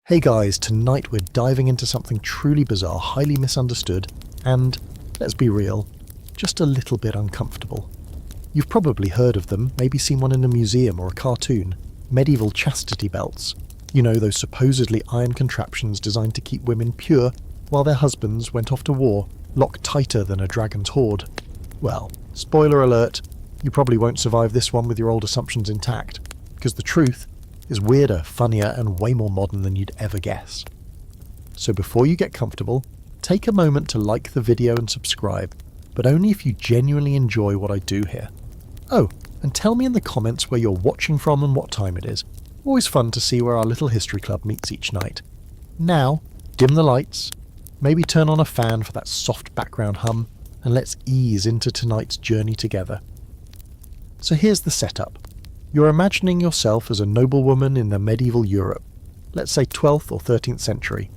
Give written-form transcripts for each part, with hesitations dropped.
Hey guys, tonight we're diving into something truly bizarre, highly misunderstood, and, let's be real, just a little bit uncomfortable. You've probably heard of them, maybe seen one in a museum or a cartoon. Medieval chastity belts. You know, those supposedly iron contraptions designed to keep women pure while their husbands went off to war, locked tighter than a dragon's hoard. Well, spoiler alert, you probably won't survive this one with your old assumptions intact, because the truth is weirder, funnier, and way more modern than you'd ever guess. So before you get comfortable, take a moment to like the video and subscribe, but only if you genuinely enjoy what I do here. Oh, and tell me in the comments where you're watching from and what time it is. Always fun to see where our little history club meets each night. Now, dim the lights, maybe turn on a fan for that soft background hum, and let's ease into tonight's journey together. So here's the setup. You're imagining yourself as a noblewoman in the medieval Europe, let's say 12th or 13th century.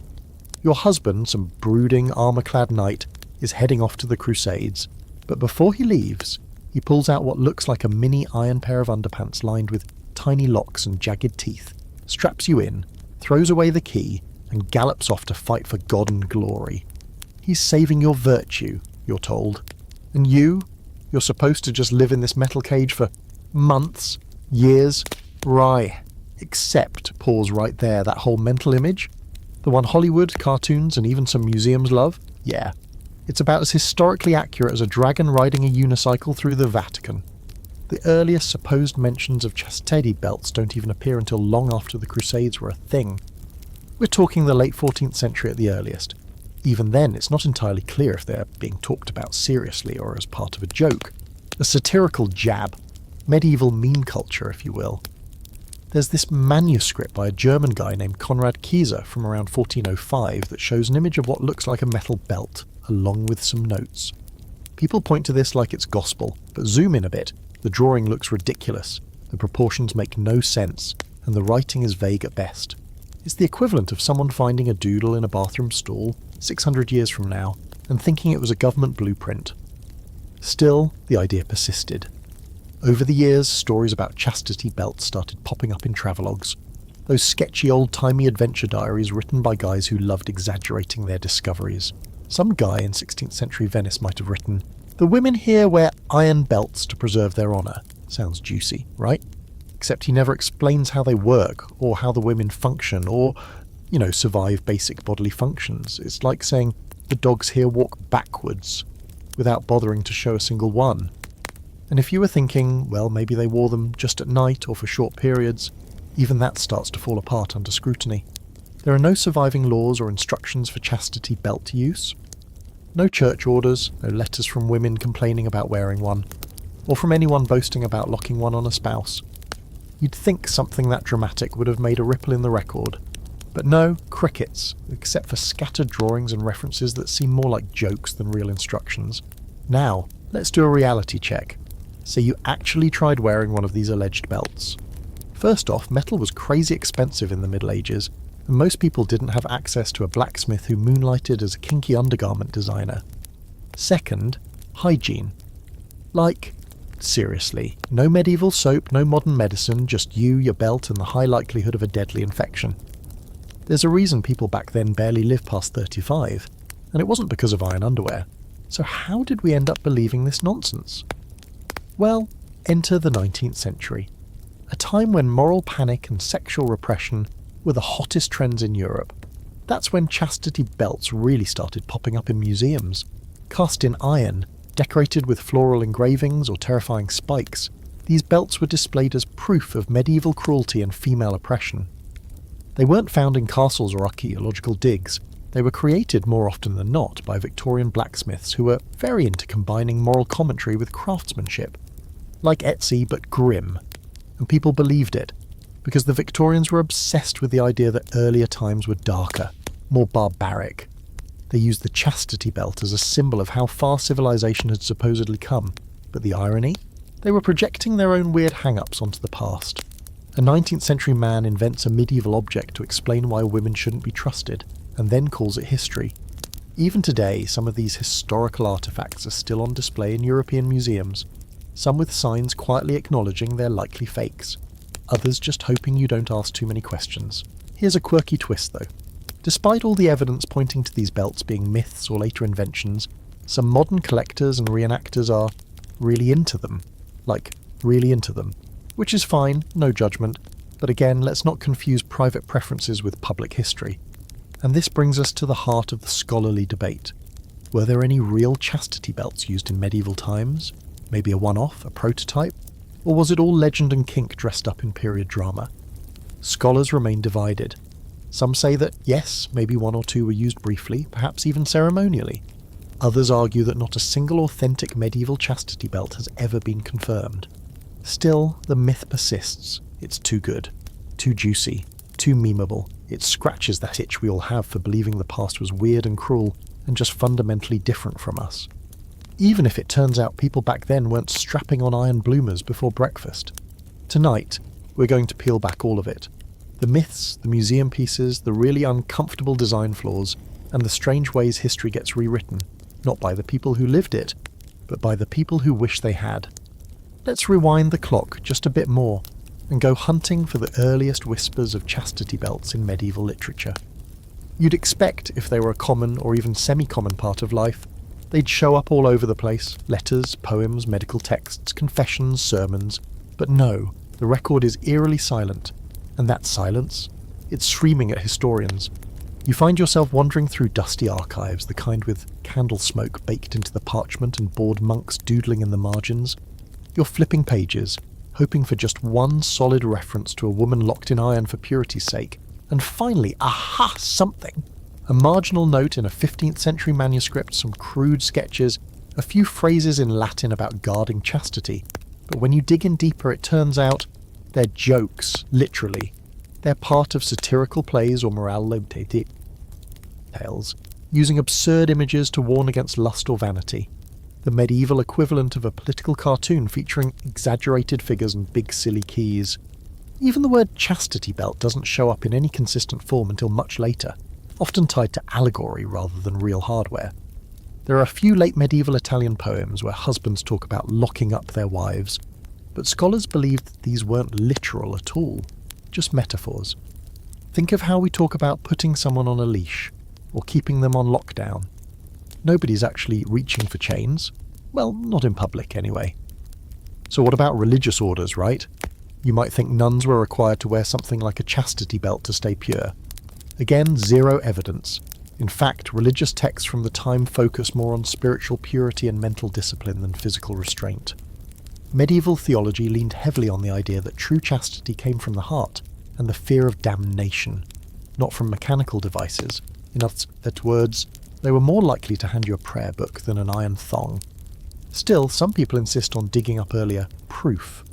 Your husband, some brooding, armour-clad knight, is heading off to the Crusades, but before he leaves, he pulls out what looks like a mini iron pair of underpants lined with tiny locks and jagged teeth, straps you in, throws away the key, and gallops off to fight for God and glory. He's saving your virtue, you're told. And you're supposed to just live in this metal cage for months, years, except, pause right there, that whole mental image, the one Hollywood, cartoons, and even some museums love, yeah. It's about as historically accurate as a dragon riding a unicycle through the Vatican. The earliest supposed mentions of chastity belts don't even appear until long after the Crusades were a thing. We're talking the late 14th century at the earliest. Even then, it's not entirely clear if they're being talked about seriously or as part of a joke. A satirical jab. Medieval meme culture, if you will. There's this manuscript by a German guy named Conrad Kizer from around 1405 that shows an image of what looks like a metal belt, along with some notes. People point to this like it's gospel, but zoom in a bit. The drawing looks ridiculous, the proportions make no sense, and the writing is vague at best. It's the equivalent of someone finding a doodle in a bathroom stall 600 years from now and thinking it was a government blueprint. Still, the idea persisted. Over the years, stories about chastity belts started popping up in travelogues. Those sketchy old-timey adventure diaries written by guys who loved exaggerating their discoveries. Some guy in 16th century Venice might have written, "The women here wear iron belts to preserve their honour." Sounds juicy, right? Except he never explains how they work, or how the women function, or, survive basic bodily functions. It's like saying, "The dogs here walk backwards," without bothering to show a single one. And if you were thinking, well, maybe they wore them just at night or for short periods, even that starts to fall apart under scrutiny. There are no surviving laws or instructions for chastity belt use. No church orders, no letters from women complaining about wearing one, or from anyone boasting about locking one on a spouse. You'd think something that dramatic would have made a ripple in the record. But no, crickets, except for scattered drawings and references that seem more like jokes than real instructions. Now, let's do a reality check. So you actually tried wearing one of these alleged belts. First off, metal was crazy expensive in the Middle Ages, and most people didn't have access to a blacksmith who moonlighted as a kinky undergarment designer. Second, hygiene. Like, seriously, no medieval soap, no modern medicine, just you, your belt, and the high likelihood of a deadly infection. There's a reason people back then barely lived past 35, and it wasn't because of iron underwear. So how did we end up believing this nonsense? Well, enter the 19th century, a time when moral panic and sexual repression were the hottest trends in Europe. That's when chastity belts really started popping up in museums. Cast in iron, decorated with floral engravings or terrifying spikes, these belts were displayed as proof of medieval cruelty and female oppression. They weren't found in castles or archaeological digs. They were created more often than not by Victorian blacksmiths who were very into combining moral commentary with craftsmanship. Like Etsy, but grim. And people believed it, because the Victorians were obsessed with the idea that earlier times were darker, more barbaric. They used the chastity belt as a symbol of how far civilization had supposedly come. But the irony? They were projecting their own weird hang-ups onto the past. A 19th century man invents a medieval object to explain why women shouldn't be trusted, and then calls it history. Even today, some of these historical artefacts are still on display in European museums, some with signs quietly acknowledging they're likely fakes, others just hoping you don't ask too many questions. Here's a quirky twist though. Despite all the evidence pointing to these belts being myths or later inventions, some modern collectors and reenactors are really into them. Like, really into them. Which is fine, no judgment, but again, let's not confuse private preferences with public history. And this brings us to the heart of the scholarly debate. Were there any real chastity belts used in medieval times? Maybe a one-off, a prototype? Or was it all legend and kink dressed up in period drama? Scholars remain divided. Some say that yes, maybe one or two were used briefly, perhaps even ceremonially. Others argue that not a single authentic medieval chastity belt has ever been confirmed. Still, the myth persists. It's too good, too juicy, too memeable. It scratches that itch we all have for believing the past was weird and cruel and just fundamentally different from us. Even if it turns out people back then weren't strapping on iron bloomers before breakfast. Tonight, we're going to peel back all of it. The myths, the museum pieces, the really uncomfortable design flaws, and the strange ways history gets rewritten, not by the people who lived it, but by the people who wish they had. Let's rewind the clock just a bit more and go hunting for the earliest whispers of chastity belts in medieval literature. You'd expect, if they were a common or even semi-common part of life, they'd show up all over the place, letters, poems, medical texts, confessions, sermons. But no, the record is eerily silent, and that silence, it's screaming at historians. You find yourself wandering through dusty archives, the kind with candle smoke baked into the parchment and bored monks doodling in the margins. You're flipping pages, hoping for just one solid reference to a woman locked in iron for purity's sake, and finally, aha, something! A marginal note in a 15th century manuscript, some crude sketches, a few phrases in Latin about guarding chastity. But when you dig in deeper, it turns out they're jokes, literally. They're part of satirical plays or morale tales, using absurd images to warn against lust or vanity. The medieval equivalent of a political cartoon featuring exaggerated figures and big silly keys. Even the word chastity belt doesn't show up in any consistent form until much later, often tied to allegory rather than real hardware. There are a few late medieval Italian poems where husbands talk about locking up their wives, but scholars believe that these weren't literal at all, just metaphors. Think of how we talk about putting someone on a leash, or keeping them on lockdown. Nobody's actually reaching for chains. Well, not in public anyway. So what about religious orders, right? You might think nuns were required to wear something like a chastity belt to stay pure. Again, zero evidence. In fact, religious texts from the time focus more on spiritual purity and mental discipline than physical restraint. Medieval theology leaned heavily on the idea that true chastity came from the heart and the fear of damnation, not from mechanical devices. In other words, they were more likely to hand you a prayer book than an iron thong. Still, some people insist on digging up earlier proof.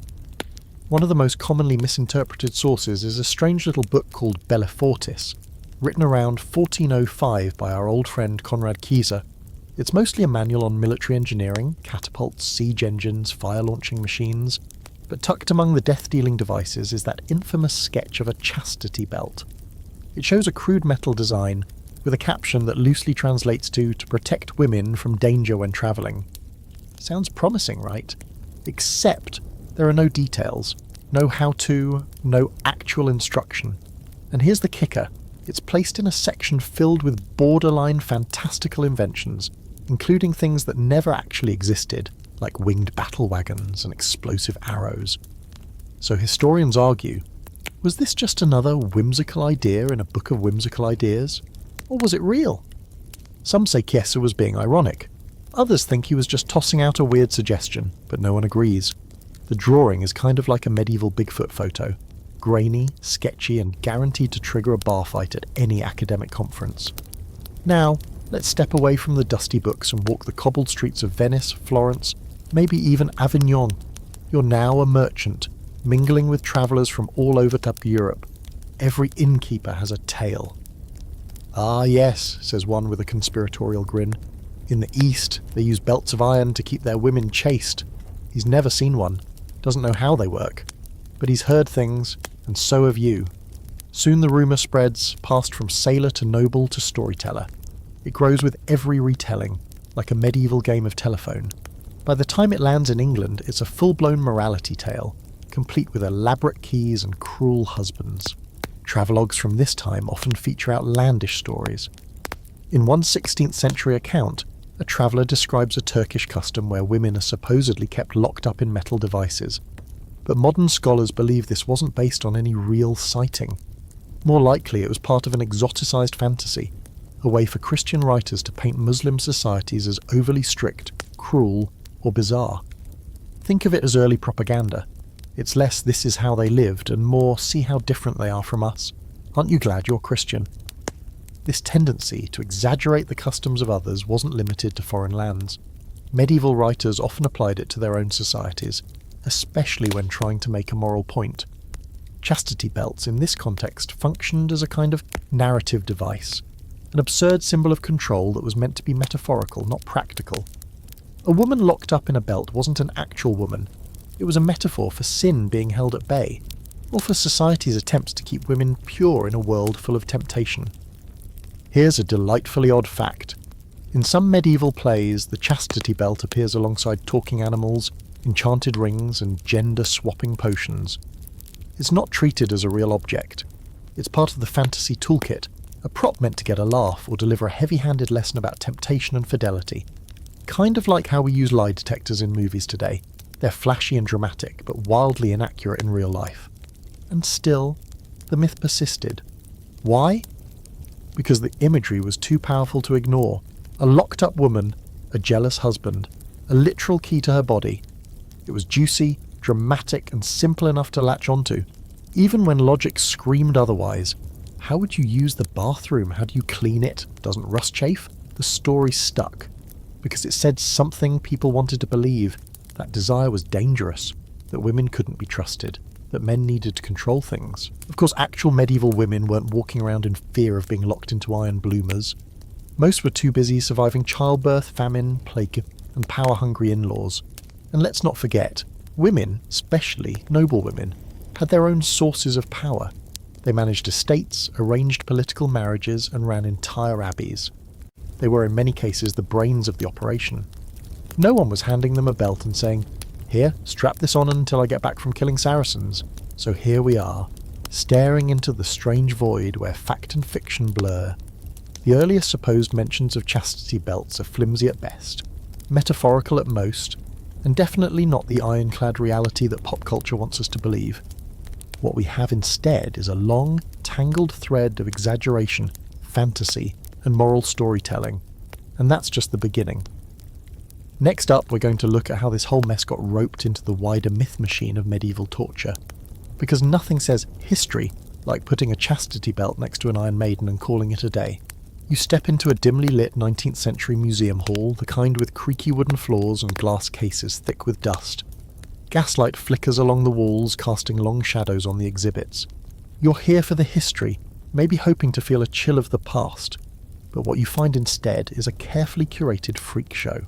One of the most commonly misinterpreted sources is a strange little book called Bellifortis, written around 1405 by our old friend Conrad Kizer. It's mostly a manual on military engineering, catapults, siege engines, fire-launching machines, but tucked among the death-dealing devices is that infamous sketch of a chastity belt. It shows a crude metal design with a caption that loosely translates to protect women from danger when travelling. Sounds promising, right? Except there are no details, no how-to, no actual instruction. And here's the kicker. It's placed in a section filled with borderline fantastical inventions, including things that never actually existed, like winged battle wagons and explosive arrows. So historians argue, was this just another whimsical idea in a book of whimsical ideas? Or was it real? Some say Kizer was being ironic. Others think he was just tossing out a weird suggestion, but no one agrees. The drawing is kind of like a medieval Bigfoot photo. Grainy, sketchy, and guaranteed to trigger a bar fight at any academic conference. Now, let's step away from the dusty books and walk the cobbled streets of Venice, Florence, maybe even Avignon. You're now a merchant, mingling with travellers from all over Europe. Every innkeeper has a tale. Ah yes, says one with a conspiratorial grin. In the East, they use belts of iron to keep their women chaste. He's never seen one, doesn't know how they work. But he's heard things, and so have you. Soon the rumour spreads, passed from sailor to noble to storyteller. It grows with every retelling, like a medieval game of telephone. By the time it lands in England, it's a full-blown morality tale, complete with elaborate keys and cruel husbands. Travelogues from this time often feature outlandish stories. In one 16th century account, a traveller describes a Turkish custom where women are supposedly kept locked up in metal devices, but modern scholars believe this wasn't based on any real sighting. More likely it was part of an exoticized fantasy, a way for Christian writers to paint Muslim societies as overly strict, cruel, or bizarre. Think of it as early propaganda. It's less "this is how they lived" and more "see how different they are from us. Aren't you glad you're Christian?" This tendency to exaggerate the customs of others wasn't limited to foreign lands. Medieval writers often applied it to their own societies, especially when trying to make a moral point. Chastity belts in this context functioned as a kind of narrative device, an absurd symbol of control that was meant to be metaphorical, not practical. A woman locked up in a belt wasn't an actual woman. It was a metaphor for sin being held at bay, or for society's attempts to keep women pure in a world full of temptation. Here's a delightfully odd fact. In some medieval plays, the chastity belt appears alongside talking animals, enchanted rings, and gender-swapping potions. It's not treated as a real object. It's part of the fantasy toolkit, a prop meant to get a laugh or deliver a heavy-handed lesson about temptation and fidelity. Kind of like how we use lie detectors in movies today. They're flashy and dramatic, but wildly inaccurate in real life. And still, the myth persisted. Why? Because the imagery was too powerful to ignore. A locked-up woman, a jealous husband, a literal key to her body. It was juicy, dramatic, and simple enough to latch onto. Even when logic screamed otherwise. How would you use the bathroom? How do you clean it? Doesn't rust chafe? The story stuck. Because it said something people wanted to believe. That desire was dangerous. That women couldn't be trusted. That men needed to control things. Of course, actual medieval women weren't walking around in fear of being locked into iron bloomers. Most were too busy surviving childbirth, famine, plague, and power-hungry in-laws. And let's not forget, women, especially noble women, had their own sources of power. They managed estates, arranged political marriages, and ran entire abbeys. They were in many cases the brains of the operation. No one was handing them a belt and saying, "Here, strap this on until I get back from killing Saracens." So here we are, staring into the strange void where fact and fiction blur. The earliest supposed mentions of chastity belts are flimsy at best, metaphorical at most, and definitely not the ironclad reality that pop culture wants us to believe. What we have instead is a long, tangled thread of exaggeration, fantasy, and moral storytelling, and that's just the beginning. Next up, we're going to look at how this whole mess got roped into the wider myth machine of medieval torture. Because nothing says history like putting a chastity belt next to an Iron Maiden and calling it a day. You step into a dimly lit 19th century museum hall, the kind with creaky wooden floors and glass cases thick with dust. Gaslight flickers along the walls, casting long shadows on the exhibits. You're here for the history, maybe hoping to feel a chill of the past. But what you find instead is a carefully curated freak show.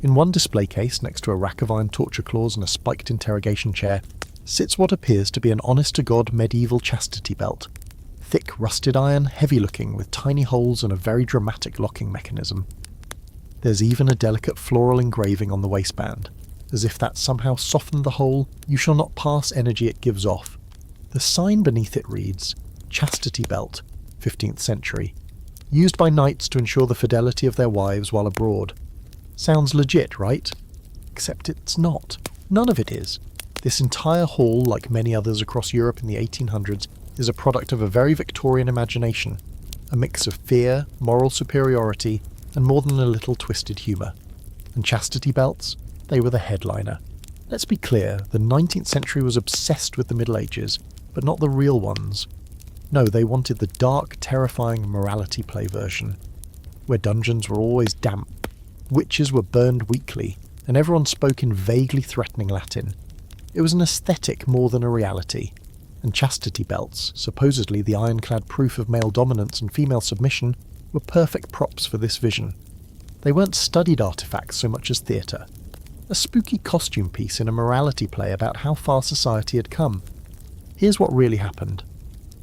In one display case, next to a rack of iron torture claws and a spiked interrogation chair, sits what appears to be an honest-to-God medieval chastity belt. Thick, rusted iron, heavy-looking, with tiny holes and a very dramatic locking mechanism. There's even a delicate floral engraving on the waistband, as if that somehow softened the whole "you shall not pass" energy it gives off. The sign beneath it reads, "Chastity belt, 15th century. Used by knights to ensure the fidelity of their wives while abroad." Sounds legit, right? Except it's not. None of it is. This entire hall, like many others across Europe in the 1800s, is a product of a very Victorian imagination, a mix of fear, moral superiority, and more than a little twisted humour. And chastity belts? They were the headliner. Let's be clear, the 19th century was obsessed with the Middle Ages, but not the real ones. No, they wanted the dark, terrifying morality play version, where dungeons were always damp, witches were burned weekly, and everyone spoke in vaguely threatening Latin. It was an aesthetic more than a reality, and chastity belts, supposedly the ironclad proof of male dominance and female submission, were perfect props for this vision. They weren't studied artefacts so much as theatre. A spooky costume piece in a morality play about how far society had come. Here's what really happened.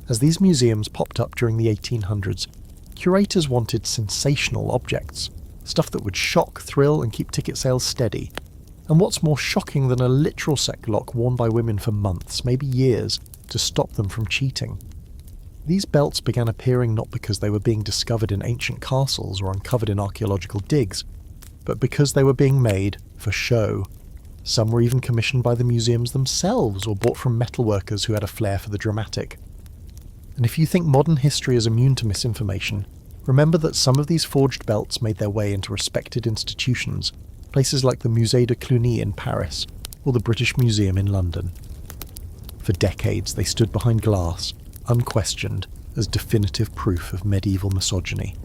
As these museums popped up during the 1800s, curators wanted sensational objects, stuff that would shock, thrill, and keep ticket sales steady. And what's more shocking than a literal sex lock worn by women for months, maybe years, to stop them from cheating? These belts began appearing not because they were being discovered in ancient castles or uncovered in archaeological digs, but because they were being made for show. Some were even commissioned by the museums themselves or bought from metalworkers who had a flair for the dramatic. And if you think modern history is immune to misinformation, remember that some of these forged belts made their way into respected institutions, places like the Musée de Cluny in Paris or the British Museum in London. For decades they stood behind glass, unquestioned, as definitive proof of medieval misogyny.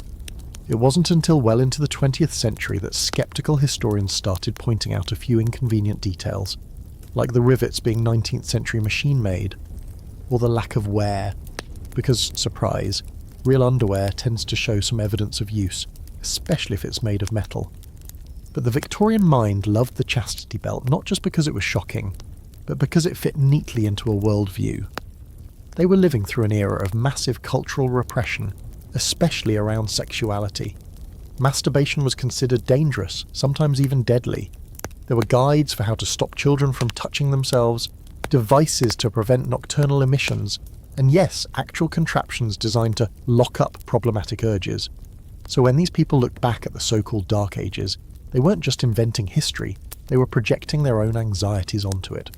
It wasn't until well into the 20th century that sceptical historians started pointing out a few inconvenient details, like the rivets being 19th century machine-made, or the lack of wear, because, surprise, real underwear tends to show some evidence of use, especially if it's made of metal. But the Victorian mind loved the chastity belt not just because it was shocking, but because it fit neatly into a worldview. They were living through an era of massive cultural repression, especially around sexuality. Masturbation was considered dangerous, sometimes even deadly. There were guides for how to stop children from touching themselves, devices to prevent nocturnal emissions, and yes, actual contraptions designed to lock up problematic urges. So when these people looked back at the so-called Dark Ages, they weren't just inventing history, they were projecting their own anxieties onto it.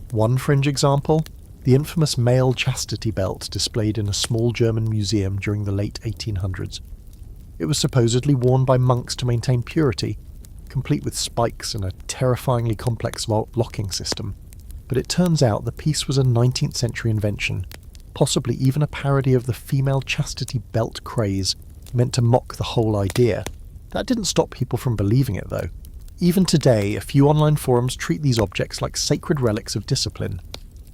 One fringe example: the infamous male chastity belt displayed in a small German museum during the late 1800s. It was supposedly worn by monks to maintain purity, complete with spikes and a terrifyingly complex locking system. But it turns out the piece was a 19th century invention, possibly even a parody of the female chastity belt craze, meant to mock the whole idea. That didn't stop people from believing it though. Even today, a few online forums treat these objects like sacred relics of discipline.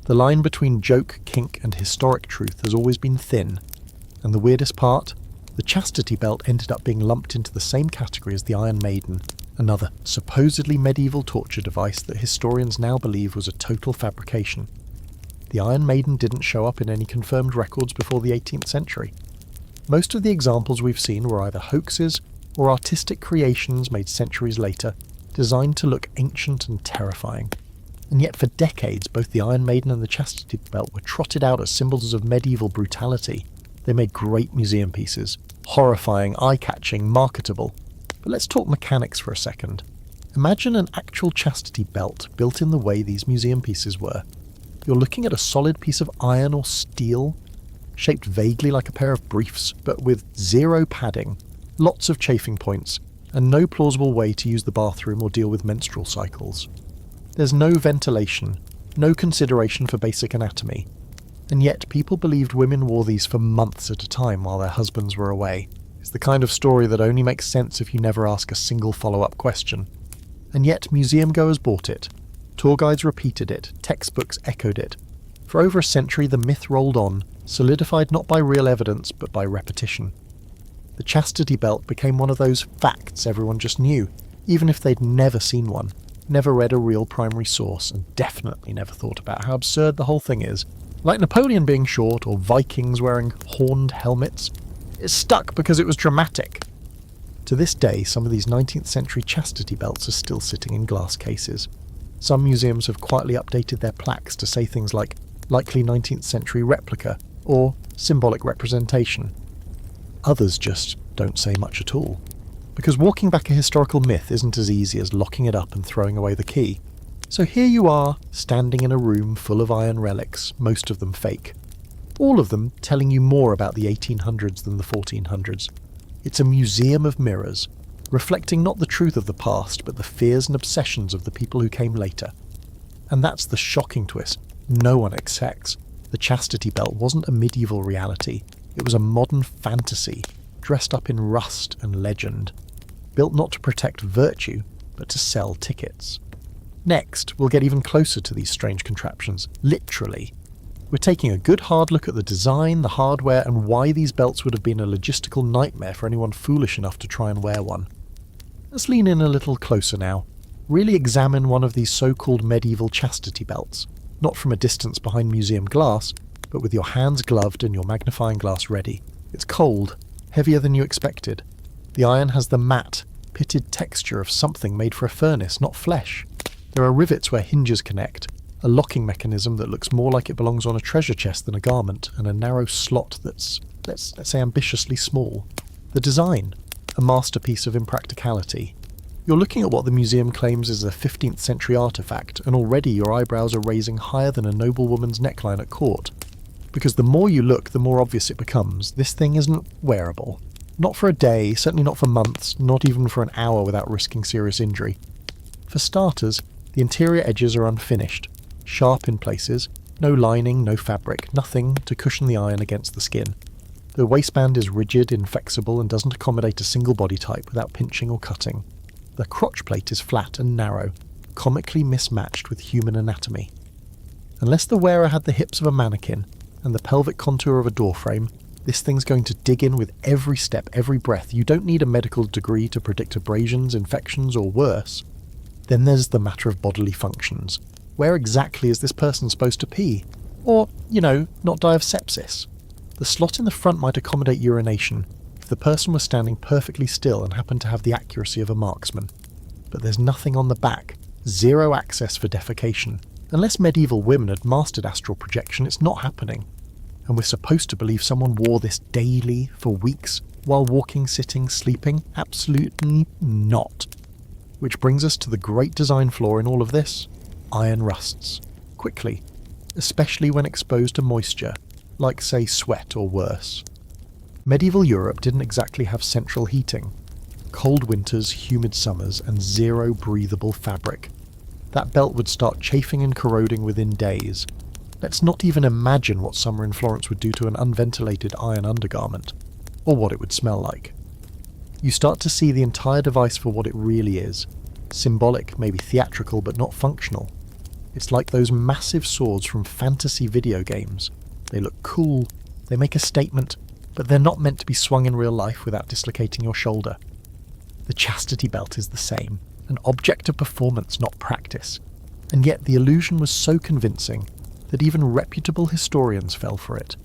The line between joke, kink, and historic truth has always been thin. And the weirdest part? The chastity belt ended up being lumped into the same category as the Iron Maiden, another supposedly medieval torture device that historians now believe was a total fabrication. The Iron Maiden didn't show up in any confirmed records before the 18th century. Most of the examples we've seen were either hoaxes or artistic creations made centuries later, designed to look ancient and terrifying. And yet for decades, both the Iron Maiden and the chastity belt were trotted out as symbols of medieval brutality. They made great museum pieces, horrifying, eye-catching, marketable. But let's talk mechanics for a second. Imagine an actual chastity belt built in the way these museum pieces were. You're looking at a solid piece of iron or steel, shaped vaguely like a pair of briefs, but with zero padding, lots of chafing points, and no plausible way to use the bathroom or deal with menstrual cycles. There's no ventilation, no consideration for basic anatomy, and yet people believed women wore these for months at a time while their husbands were away. It's the kind of story that only makes sense if you never ask a single follow-up question. And yet museum goers bought it, tour guides repeated it, textbooks echoed it. For over a century the myth rolled on, solidified not by real evidence but by repetition. The chastity belt became one of those facts everyone just knew, even if they'd never seen one, never read a real primary source, and definitely never thought about how absurd the whole thing is. Like Napoleon being short or Vikings wearing horned helmets. It stuck because it was dramatic. To this day, some of these 19th century chastity belts are still sitting in glass cases. Some museums have quietly updated their plaques to say things like likely 19th century replica or symbolic representation. Others just don't say much at all. Because walking back a historical myth isn't as easy as locking it up and throwing away the key. So here you are, standing in a room full of iron relics, most of them fake. All of them telling you more about the 1800s than the 1400s. It's a museum of mirrors, reflecting not the truth of the past, but the fears and obsessions of the people who came later. And that's the shocking twist no one expects. The chastity belt wasn't a medieval reality. It was a modern fantasy, dressed up in rust and legend. Built not to protect virtue, but to sell tickets. Next, we'll get even closer to these strange contraptions, literally. We're taking a good hard look at the design, the hardware, and why these belts would have been a logistical nightmare for anyone foolish enough to try and wear one. Let's lean in a little closer now. Really examine one of these so-called medieval chastity belts, not from a distance behind museum glass, but with your hands gloved and your magnifying glass ready. It's cold, heavier than you expected. The iron has the matte, pitted texture of something made for a furnace, not flesh. There are rivets where hinges connect, a locking mechanism that looks more like it belongs on a treasure chest than a garment, and a narrow slot that's, let's say, ambitiously small. The design, a masterpiece of impracticality. You're looking at what the museum claims is a 15th century artefact, and already your eyebrows are raising higher than a noblewoman's neckline at court. Because the more you look, the more obvious it becomes. This thing isn't wearable. Not for a day, certainly not for months, not even for an hour without risking serious injury. For starters, the interior edges are unfinished, sharp in places, no lining, no fabric, nothing to cushion the iron against the skin. The waistband is rigid, inflexible, and doesn't accommodate a single body type without pinching or cutting. The crotch plate is flat and narrow, comically mismatched with human anatomy. Unless the wearer had the hips of a mannequin and the pelvic contour of a doorframe, this thing's going to dig in with every step, every breath. You don't need a medical degree to predict abrasions, infections, or worse. Then there's the matter of bodily functions. Where exactly is this person supposed to pee? Or, not die of sepsis? The slot in the front might accommodate urination if the person was standing perfectly still and happened to have the accuracy of a marksman. But there's nothing on the back, zero access for defecation. Unless medieval women had mastered astral projection, it's not happening. And we're supposed to believe someone wore this daily, for weeks, while walking, sitting, sleeping? Absolutely not. Which brings us to the great design flaw in all of this. Iron rusts. Quickly. Especially when exposed to moisture, like say sweat or worse. Medieval Europe didn't exactly have central heating. Cold winters, humid summers, and zero breathable fabric. That belt would start chafing and corroding within days. Let's not even imagine what summer in Florence would do to an unventilated iron undergarment, or what it would smell like. You start to see the entire device for what it really is. Symbolic, maybe theatrical, but not functional. It's like those massive swords from fantasy video games. They look cool, they make a statement, but they're not meant to be swung in real life without dislocating your shoulder. The chastity belt is the same, an object of performance, not practice. And yet the illusion was so convincing that even reputable historians fell for it.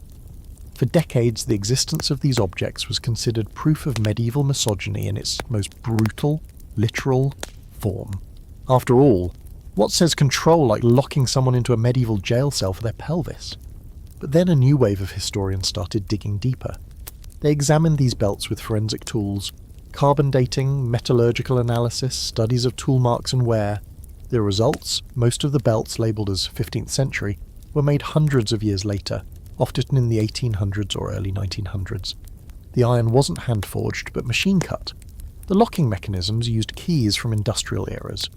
For decades, the existence of these objects was considered proof of medieval misogyny in its most brutal, literal form. After all, what says control like locking someone into a medieval jail cell for their pelvis? But then a new wave of historians started digging deeper. They examined these belts with forensic tools, carbon dating, metallurgical analysis, studies of tool marks and wear. The results, most of the belts labelled as 15th century, were made hundreds of years later, often in the 1800s or early 1900s. The iron wasn't hand-forged, but machine-cut. The locking mechanisms used keys from industrial eras.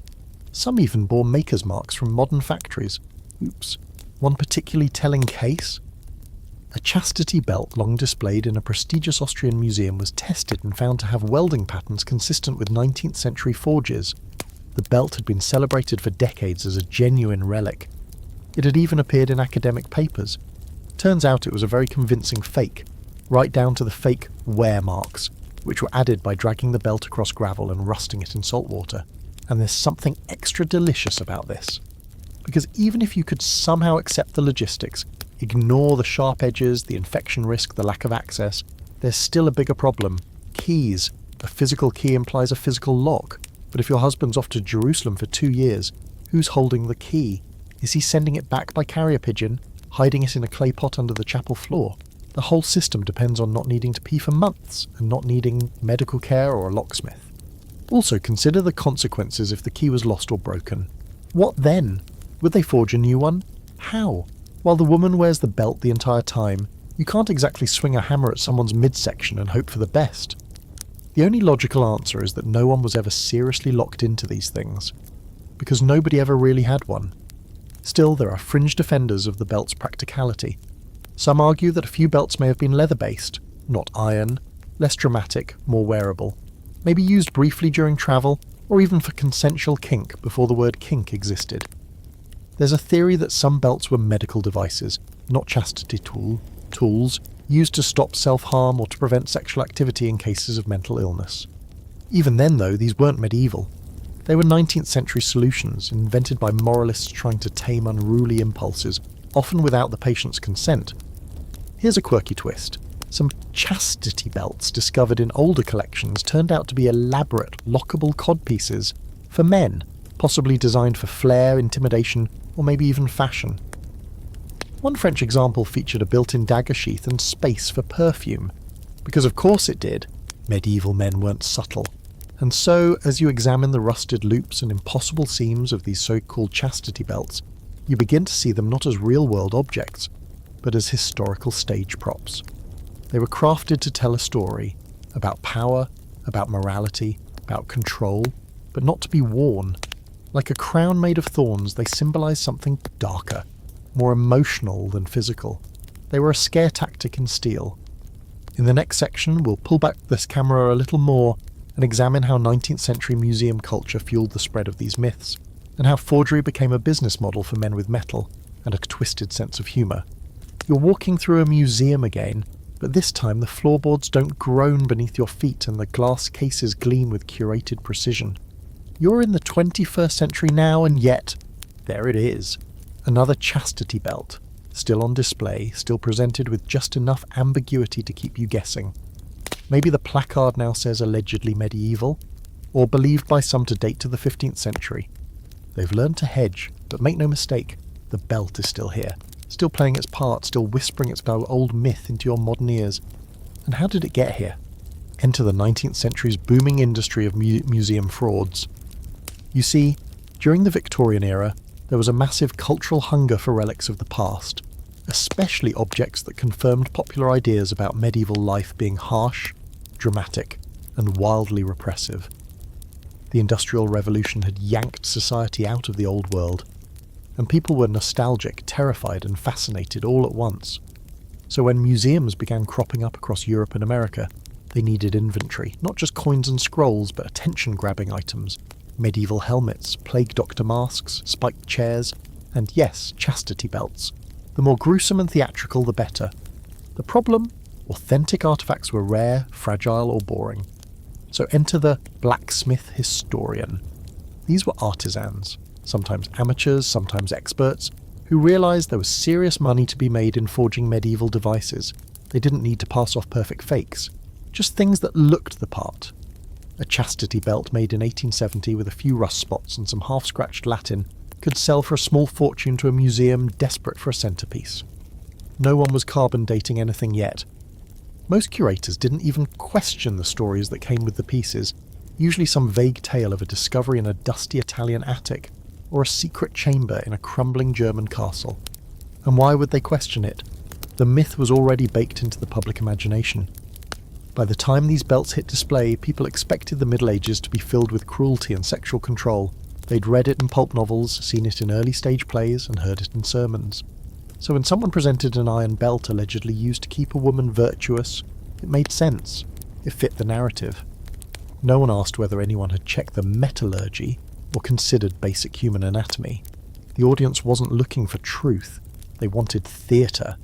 Some even bore maker's marks from modern factories. Oops. One particularly telling case? A chastity belt long displayed in a prestigious Austrian museum was tested and found to have welding patterns consistent with 19th century forges. The belt had been celebrated for decades as a genuine relic. It had even appeared in academic papers. Turns out it was a very convincing fake, right down to the fake wear marks, which were added by dragging the belt across gravel and rusting it in salt water. And there's something extra delicious about this. Because even if you could somehow accept the logistics, ignore the sharp edges, the infection risk, the lack of access, there's still a bigger problem. Keys. A physical key implies a physical lock. But if your husband's off to Jerusalem for 2 years, who's holding the key? Is he sending it back by carrier pigeon, hiding it in a clay pot under the chapel floor? The whole system depends on not needing to pee for months and not needing medical care or a locksmith. Also consider the consequences if the key was lost or broken. What then? Would they forge a new one? How? While the woman wears the belt the entire time, you can't exactly swing a hammer at someone's midsection and hope for the best. The only logical answer is that no one was ever seriously locked into these things, because nobody ever really had one. Still, there are fringe defenders of the belt's practicality. Some argue that a few belts may have been leather-based, not iron, less dramatic, more wearable, maybe used briefly during travel, or even for consensual kink before the word kink existed. There's a theory that some belts were medical devices, not chastity tools, used to stop self-harm or to prevent sexual activity in cases of mental illness. Even then, though, these weren't medieval. They were 19th century solutions, invented by moralists trying to tame unruly impulses, often without the patient's consent. Here's a quirky twist. Some chastity belts discovered in older collections turned out to be elaborate, lockable codpieces for men, possibly designed for flair, intimidation, or maybe even fashion. One French example featured a built-in dagger sheath and space for perfume, because of course it did. Medieval men weren't subtle. And so, as you examine the rusted loops and impossible seams of these so-called chastity belts, you begin to see them not as real-world objects, but as historical stage props. They were crafted to tell a story about power, about morality, about control, but not to be worn. Like a crown made of thorns, they symbolize something darker, more emotional than physical. They were a scare tactic in steel. In the next section, we'll pull back this camera a little more and examine how 19th century museum culture fueled the spread of these myths, and how forgery became a business model for men with metal and a twisted sense of humour. You're walking through a museum again, but this time the floorboards don't groan beneath your feet and the glass cases gleam with curated precision. You're in the 21st century now, and yet, there it is. Another chastity belt, still on display, still presented with just enough ambiguity to keep you guessing. Maybe the placard now says allegedly medieval, or believed by some to date to the 15th century. They've learned to hedge, but make no mistake, the belt is still here, still playing its part, still whispering its old myth into your modern ears. And how did it get here? Enter the 19th century's booming industry of museum frauds. You see, during the Victorian-era, there was a massive cultural hunger for relics of the past, especially objects that confirmed popular ideas about medieval life being harsh, dramatic, and wildly repressive. The Industrial Revolution had yanked society out of the old world, and people were nostalgic, terrified, and fascinated all at once. So when museums began cropping up across Europe and America, they needed inventory, not just coins and scrolls, but attention-grabbing items. Medieval helmets, plague doctor masks, spiked chairs, and yes, chastity belts. The more gruesome and theatrical, the better. The problem? Authentic artifacts were rare, fragile, or boring. So enter the blacksmith historian. These were artisans, sometimes amateurs, sometimes experts, who realised there was serious money to be made in forging medieval devices. They didn't need to pass off perfect fakes, just things that looked the part. A chastity belt made in 1870 with a few rust spots and some half-scratched Latin could sell for a small fortune to a museum desperate for a centrepiece. No one was carbon dating anything yet. Most curators didn't even question the stories that came with the pieces, usually some vague tale of a discovery in a dusty Italian attic, or a secret chamber in a crumbling German castle. And why would they question it? The myth was already baked into the public imagination. By the time these belts hit display, people expected the Middle Ages to be filled with cruelty and sexual control. They'd read it in pulp novels, seen it in early stage plays, and heard it in sermons. So when someone presented an iron belt allegedly used to keep a woman virtuous, it made sense. It fit the narrative. No one asked whether anyone had checked the metallurgy or considered basic human anatomy. The audience wasn't looking for truth. They wanted theatre.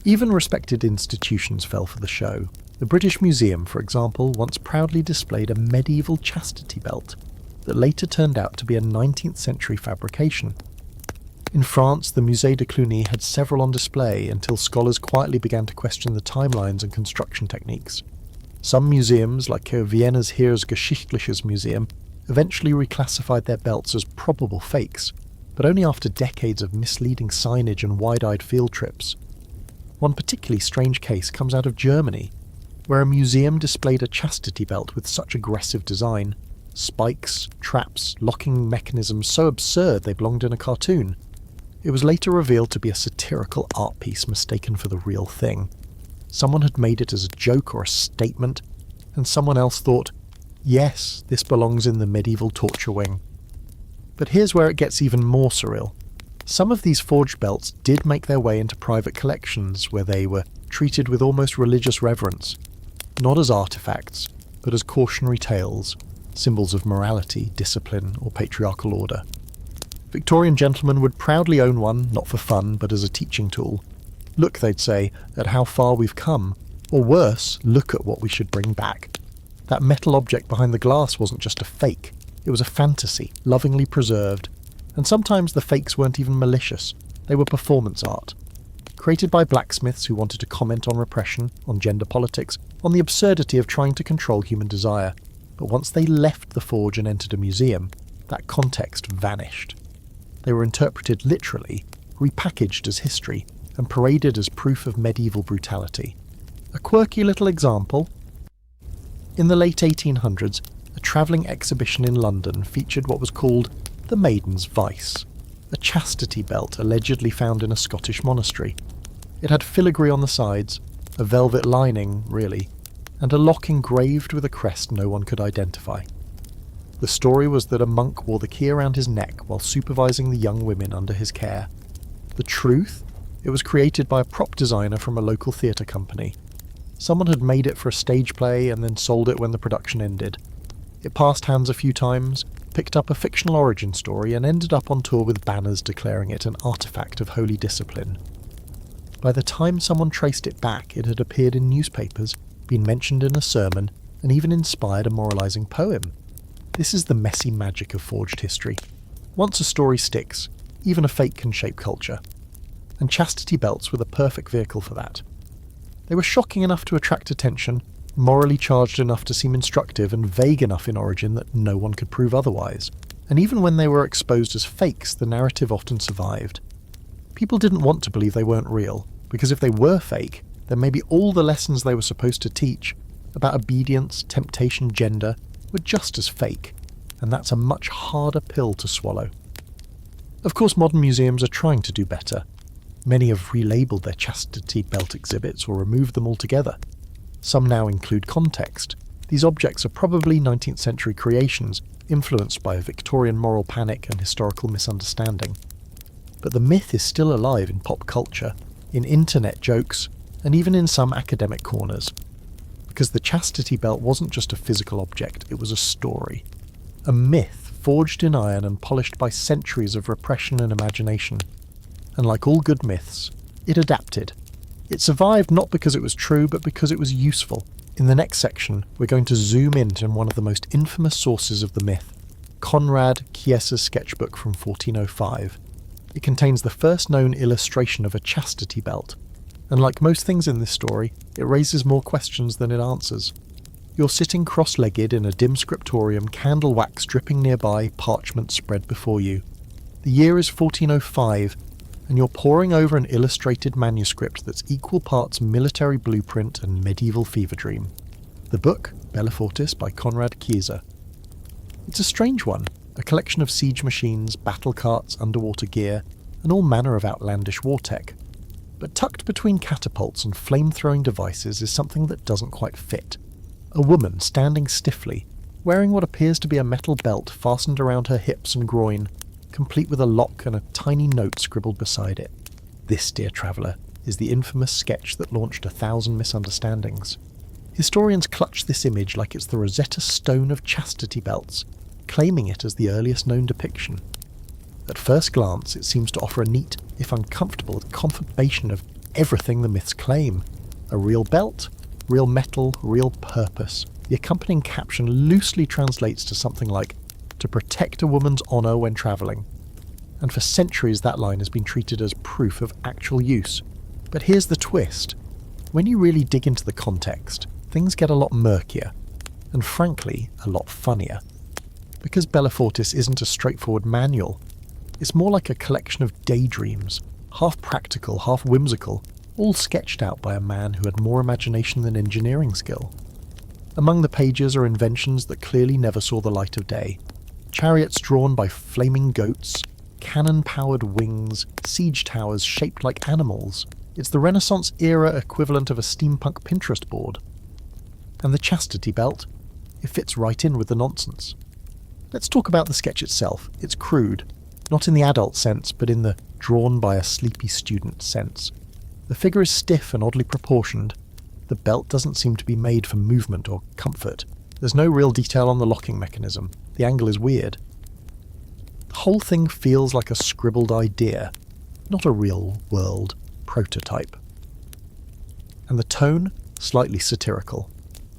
Even respected institutions fell for the show. The British Museum, for example, once proudly displayed a medieval chastity belt that later turned out to be a 19th century fabrication. In France, the Musée de Cluny had several on display until scholars quietly began to question the timelines and construction techniques. Some museums, like Vienna's Heeresgeschichtliches Museum, eventually reclassified their belts as probable fakes, but only after decades of misleading signage and wide-eyed field trips. One particularly strange case comes out of Germany, where a museum displayed a chastity belt with such aggressive design. Spikes, traps, locking mechanisms so absurd they belonged in a cartoon. It was later revealed to be a satirical art piece mistaken for the real thing. Someone had made it as a joke or a statement, and someone else thought, yes, this belongs in the medieval torture wing. But here's where it gets even more surreal. Some of these forged belts did make their way into private collections where they were treated with almost religious reverence, not as artifacts, but as cautionary tales, symbols of morality, discipline, or patriarchal order. Victorian gentlemen would proudly own one, not for fun, but as a teaching tool. Look, they'd say, at how far we've come, or worse, look at what we should bring back. That metal object behind the glass wasn't just a fake, it was a fantasy, lovingly preserved, and sometimes the fakes weren't even malicious, they were performance art. Created by blacksmiths who wanted to comment on repression, on gender politics, on the absurdity of trying to control human desire. But once they left the forge and entered a museum, that context vanished. They were interpreted literally, repackaged as history, and paraded as proof of medieval brutality. A quirky little example. In the late 1800s, a travelling exhibition in London featured what was called the Maiden's Vice, a chastity belt allegedly found in a Scottish monastery. It had filigree on the sides, a velvet lining, really, and a lock engraved with a crest no one could identify. The story was that a monk wore the key around his neck while supervising the young women under his care. The truth? It was created by a prop designer from a local theatre company. Someone had made it for a stage play and then sold it when the production ended. It passed hands a few times, picked up a fictional origin story, and ended up on tour with banners declaring it an artefact of holy discipline. By the time someone traced it back, it had appeared in newspapers, been mentioned in a sermon, and even inspired a moralising poem. This is the messy magic of forged history. Once a story sticks, even a fake can shape culture. And chastity belts were the perfect vehicle for that. They were shocking enough to attract attention, morally charged enough to seem instructive, and vague enough in origin that no one could prove otherwise. And even when they were exposed as fakes, the narrative often survived. People didn't want to believe they weren't real, because if they were fake, then maybe all the lessons they were supposed to teach about obedience, temptation, gender were just as fake, and that's a much harder pill to swallow. Of course, modern museums are trying to do better. Many have relabelled their chastity belt exhibits or removed them altogether. Some now include context. These objects are probably 19th century creations, influenced by a Victorian moral panic and historical misunderstanding. But the myth is still alive in pop culture, in internet jokes, and even in some academic corners. Because the chastity belt wasn't just a physical object, it was a story. A myth forged in iron and polished by centuries of repression and imagination. And like all good myths, it adapted. It survived not because it was true, but because it was useful. In the next section, we're going to zoom into one of the most infamous sources of the myth, Conrad Kizer's sketchbook from 1405. It contains the first known illustration of a chastity belt, and like most things in this story, it raises more questions than it answers. You're sitting cross-legged in a dim scriptorium, candle wax dripping nearby, parchment spread before you. The year is 1405, and you're poring over an illustrated manuscript that's equal parts military blueprint and medieval fever dream. The book, Bellifortis by Conrad Kizer. It's a strange one, a collection of siege machines, battle carts, underwater gear, and all manner of outlandish war tech. But tucked between catapults and flame-throwing devices is something that doesn't quite fit. A woman standing stiffly, wearing what appears to be a metal belt fastened around her hips and groin, complete with a lock and a tiny note scribbled beside it. This, dear traveller, is the infamous sketch that launched 1,000 misunderstandings. Historians clutch this image like it's the Rosetta Stone of chastity belts, claiming it as the earliest known depiction. At first glance, it seems to offer a neat, if uncomfortable, confirmation of everything the myths claim. A real belt, real metal, real purpose. The accompanying caption loosely translates to something like, to protect a woman's honour when travelling. And for centuries that line has been treated as proof of actual use. But here's the twist. When you really dig into the context, things get a lot murkier, and frankly, a lot funnier. Because Bellifortis isn't a straightforward manual, it's more like a collection of daydreams, half practical, half whimsical, all sketched out by a man who had more imagination than engineering skill. Among the pages are inventions that clearly never saw the light of day. Chariots drawn by flaming goats, cannon-powered wings, siege towers shaped like animals. It's the Renaissance-era equivalent of a steampunk Pinterest board. And the chastity belt? It fits right in with the nonsense. Let's talk about the sketch itself. It's crude, not in the adult sense, but in the drawn by a sleepy student sense. The figure is stiff and oddly proportioned. The belt doesn't seem to be made for movement or comfort. There's no real detail on the locking mechanism. The angle is weird. The whole thing feels like a scribbled idea, not a real-world prototype. And the tone? Slightly satirical.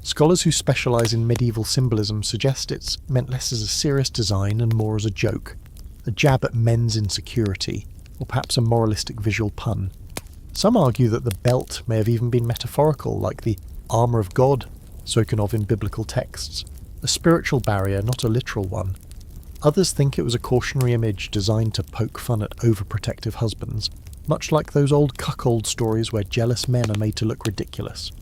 Scholars who specialise in medieval symbolism suggest it's meant less as a serious design and more as a joke, a jab at men's insecurity, or perhaps a moralistic visual pun. Some argue that the belt may have even been metaphorical, like the armour of God spoken of in biblical texts, a spiritual barrier, not a literal one. Others think it was a cautionary image designed to poke fun at overprotective husbands, much like those old Cuckold stories where jealous men are made to look ridiculous.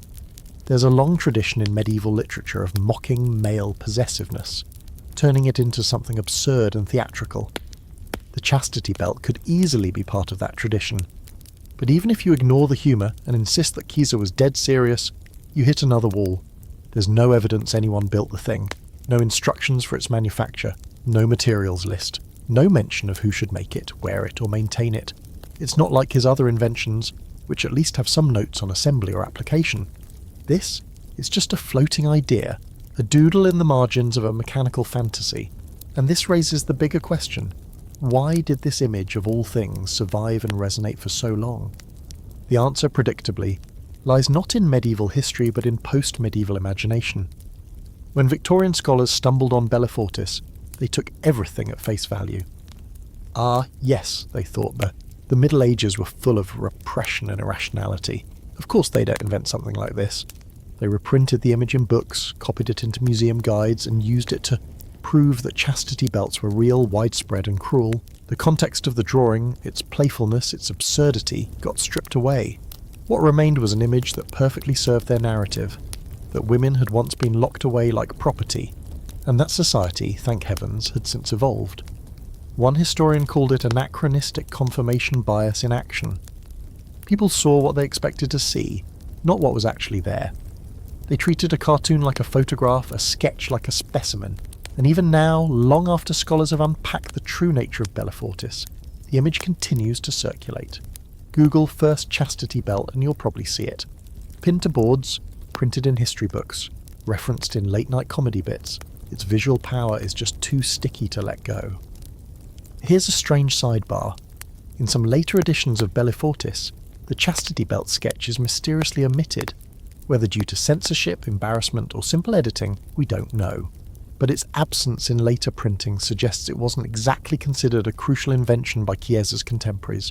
There's a long tradition in medieval literature of mocking male possessiveness, turning it into something absurd and theatrical. The chastity belt could easily be part of that tradition. But even if you ignore the humour and insist that Kizer was dead serious, you hit another wall. There's no evidence anyone built the thing, no instructions for its manufacture, no materials list, no mention of who should make it, wear it, or maintain it. It's not like his other inventions, which at least have some notes on assembly or application. This is just a floating idea, a doodle in the margins of a mechanical fantasy. And this raises the bigger question: why did this image of all things survive and resonate for so long? The answer, predictably, lies not in medieval history but in post-medieval imagination. When Victorian scholars stumbled on Bellifortis, they took everything at face value. Ah, yes, they thought, the Middle Ages were full of repression and irrationality. Of course they don't invent something like this. They reprinted the image in books, copied it into museum guides, and used it to prove that chastity belts were real, widespread, and cruel. The context of the drawing, its playfulness, its absurdity, got stripped away. What remained was an image that perfectly served their narrative, that women had once been locked away like property, and that society, thank heavens, had since evolved. One historian called it anachronistic confirmation bias in action. People saw what they expected to see, not what was actually there. They treated a cartoon like a photograph, a sketch like a specimen, and even now, long after scholars have unpacked the true nature of Bellifortis, the image continues to circulate. Google first chastity belt and you'll probably see it. Pinned to boards, printed in history books, referenced in late-night comedy bits. Its visual power is just too sticky to let go. Here's a strange sidebar. In some later editions of Bellifortis, the chastity belt sketch is mysteriously omitted. Whether due to censorship, embarrassment, or simple editing, we don't know. But its absence in later printing suggests it wasn't exactly considered a crucial invention by Kizer's contemporaries.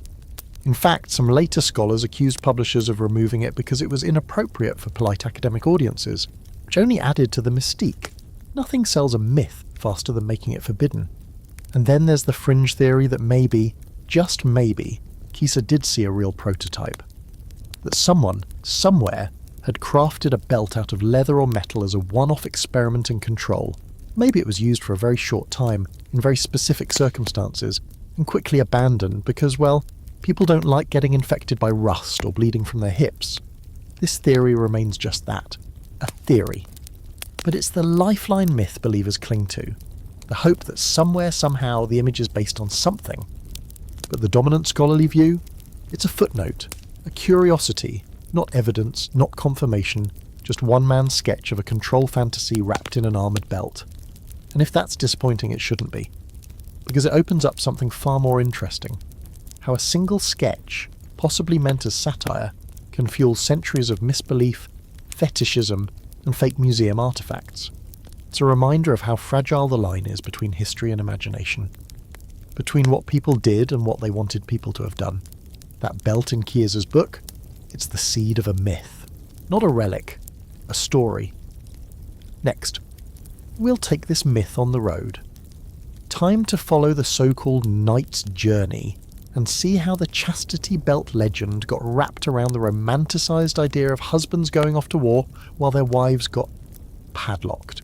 In fact, some later scholars accused publishers of removing it because it was inappropriate for polite academic audiences, which only added to the mystique. Nothing sells a myth faster than making it forbidden. And then there's the fringe theory that maybe, just maybe, Kizer did see a real prototype. That someone, somewhere, had crafted a belt out of leather or metal as a one-off experiment in control. Maybe it was used for a very short time, in very specific circumstances, and quickly abandoned because, well, people don't like getting infected by rust or bleeding from their hips. This theory remains just that, a theory. But it's the lifeline myth believers cling to, the hope that somewhere, somehow, the image is based on something. But the dominant scholarly view? It's a footnote, a curiosity, not evidence, not confirmation, just one man's sketch of a control fantasy wrapped in an armoured belt. And if that's disappointing, it shouldn't be, because it opens up something far more interesting. How a single sketch, possibly meant as satire, can fuel centuries of misbelief, fetishism, and fake museum artefacts. It's a reminder of how fragile the line is between history and imagination. Between what people did and what they wanted people to have done. That belt in Kizer's book, it's the seed of a myth. Not a relic, a story. Next, we'll take this myth on the road. Time to follow the so-called knight's journey and see how the chastity belt legend got wrapped around the romanticised idea of husbands going off to war while their wives got padlocked.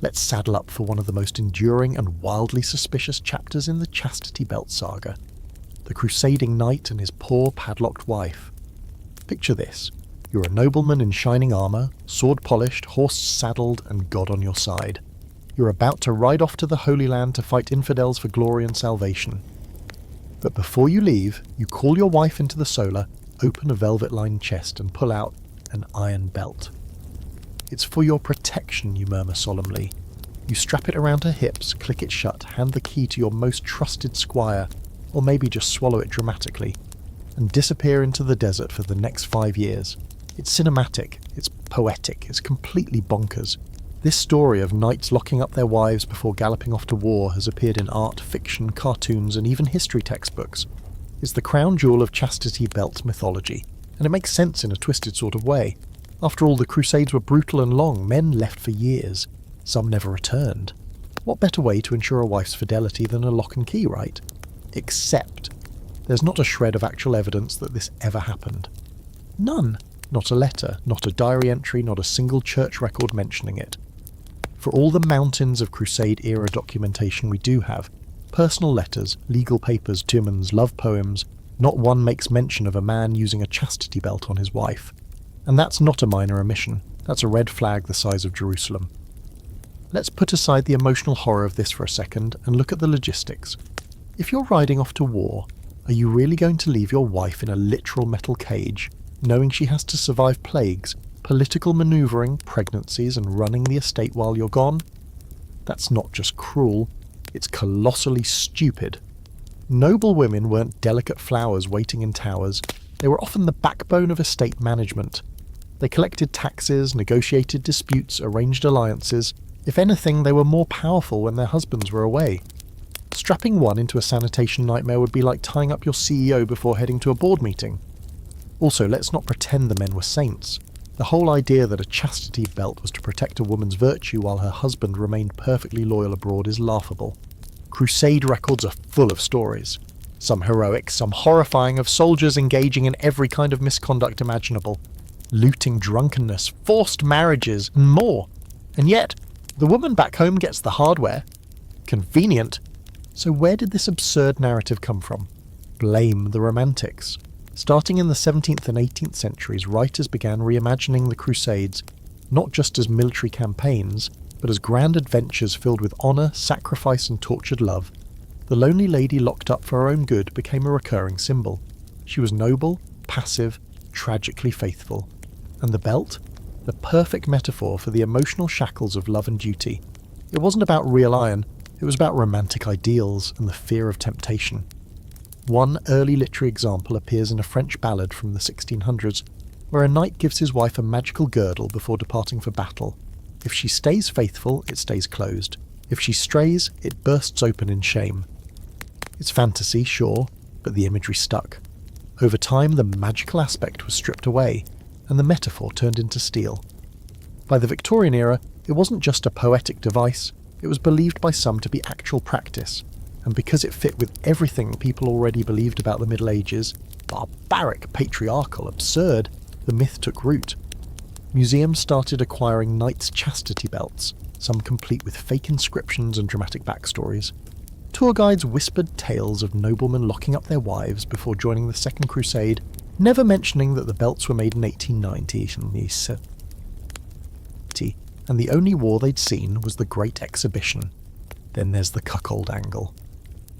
Let's saddle up for one of the most enduring and wildly suspicious chapters in the chastity belt saga. The crusading knight and his poor padlocked wife. Picture this. You're a nobleman in shining armour, sword polished, horse saddled, and God on your side. You're about to ride off to the Holy Land to fight infidels for glory and salvation. But before you leave, you call your wife into the solar, open a velvet-lined chest and pull out an iron belt. It's for your protection, you murmur solemnly. You strap it around her hips, click it shut, hand the key to your most trusted squire, or maybe just swallow it dramatically, and disappear into the desert for the next 5 years. It's cinematic, it's poetic, it's completely bonkers. This story of knights locking up their wives before galloping off to war has appeared in art, fiction, cartoons, and even history textbooks. It's the crown jewel of chastity belt mythology, and it makes sense in a twisted sort of way. After all, the Crusades were brutal and long, men left for years. Some never returned. What better way to ensure a wife's fidelity than a lock and key, right? Except, there's not a shred of actual evidence that this ever happened. None. Not a letter, not a diary entry, not a single church record mentioning it. For all the mountains of Crusade-era documentation we do have, personal letters, legal papers, tumens, love poems, not one makes mention of a man using a chastity belt on his wife. And that's not a minor omission, that's a red flag the size of Jerusalem. Let's put aside the emotional horror of this for a second and look at the logistics. If you're riding off to war, are you really going to leave your wife in a literal metal cage, knowing she has to survive plagues, political manoeuvring, pregnancies, and running the estate while you're gone? That's not just cruel, it's colossally stupid. Noble women weren't delicate flowers waiting in towers, they were often the backbone of estate management. They collected taxes, negotiated disputes, arranged alliances. If anything, they were more powerful when their husbands were away. Strapping one into a sanitation nightmare would be like tying up your CEO before heading to a board meeting. Also, let's not pretend the men were saints. The whole idea that a chastity belt was to protect a woman's virtue while her husband remained perfectly loyal abroad is laughable. Crusade records are full of stories. Some heroic, some horrifying, of soldiers engaging in every kind of misconduct imaginable. Looting, drunkenness, forced marriages, and more. And yet, the woman back home gets the hardware. Convenient. So where did this absurd narrative come from? Blame the Romantics. Starting in the 17th and 18th centuries, writers began reimagining the Crusades, not just as military campaigns, but as grand adventures filled with honour, sacrifice and tortured love. The lonely lady locked up for her own good became a recurring symbol. She was noble, passive, tragically faithful. And the belt? The perfect metaphor for the emotional shackles of love and duty. It wasn't about real iron, it was about romantic ideals and the fear of temptation. One early literary example appears in a French ballad from the 1600s, where a knight gives his wife a magical girdle before departing for battle. If she stays faithful, it stays closed. If she strays, it bursts open in shame. It's fantasy, sure, but the imagery stuck. Over time, the magical aspect was stripped away, and the metaphor turned into steel. By the Victorian era, it wasn't just a poetic device, it was believed by some to be actual practice. And because it fit with everything people already believed about the Middle Ages, barbaric, patriarchal, absurd, the myth took root. Museums started acquiring knights' chastity belts, some complete with fake inscriptions and dramatic backstories. Tour guides whispered tales of noblemen locking up their wives before joining the Second Crusade, never mentioning that the belts were made in 1890 and the only war they'd seen was the Great Exhibition. Then there's the cuckold angle.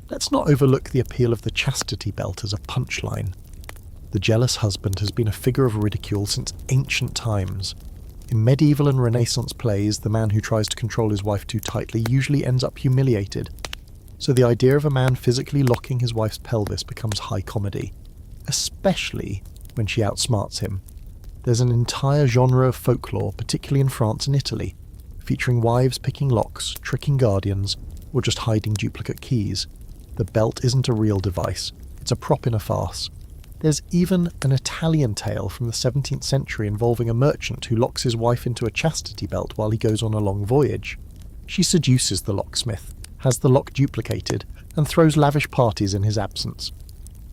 Let's not overlook the appeal of the chastity belt as a punchline. The jealous husband has been a figure of ridicule since ancient times. In medieval and Renaissance plays, the man who tries to control his wife too tightly usually ends up humiliated. So the idea of a man physically locking his wife's pelvis becomes high comedy, especially when she outsmarts him. There's an entire genre of folklore, particularly in France and Italy, featuring wives picking locks, tricking guardians, or just hiding duplicate keys. The belt isn't a real device, it's a prop in a farce. There's even an Italian tale from the 17th century involving a merchant who locks his wife into a chastity belt while he goes on a long voyage. She seduces the locksmith, has the lock duplicated, and throws lavish parties in his absence.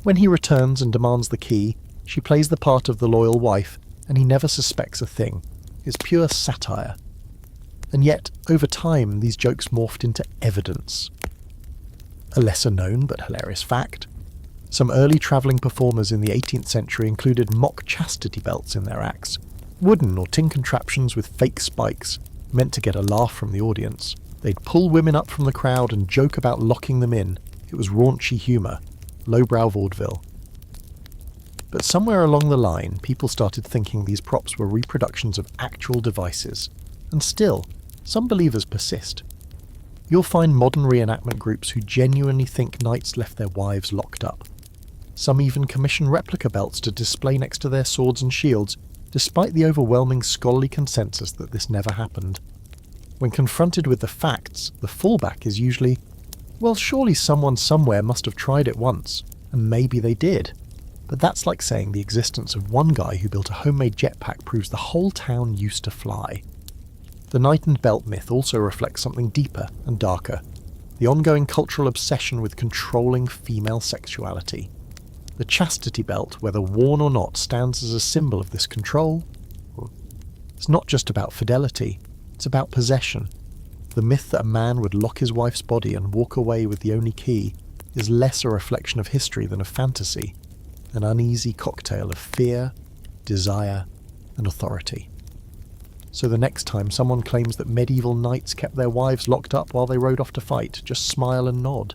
When he returns and demands the key, she plays the part of the loyal wife, and he never suspects a thing. It's pure satire. And yet, over time, these jokes morphed into evidence. A lesser-known but hilarious fact. Some early travelling performers in the 18th century included mock chastity belts in their acts, wooden or tin contraptions with fake spikes, meant to get a laugh from the audience. They'd pull women up from the crowd and joke about locking them in. It was raunchy humour, lowbrow vaudeville. But somewhere along the line, people started thinking these props were reproductions of actual devices. And still, some believers persist. You'll find modern reenactment groups who genuinely think knights left their wives locked up. Some even commission replica belts to display next to their swords and shields, despite the overwhelming scholarly consensus that this never happened. When confronted with the facts, the fallback is usually, well, surely someone somewhere must have tried it once, and maybe they did. But that's like saying the existence of one guy who built a homemade jetpack proves the whole town used to fly. The The knight and belt myth also reflects something deeper and darker, the ongoing cultural obsession with controlling female sexuality. The chastity belt, whether worn or not, stands as a symbol of this control. It's not just about fidelity, it's about possession. The myth that a man would lock his wife's body and walk away with the only key is less a reflection of history than of fantasy, an uneasy cocktail of fear, desire, and authority. So the next time someone claims that medieval knights kept their wives locked up while they rode off to fight, just smile and nod.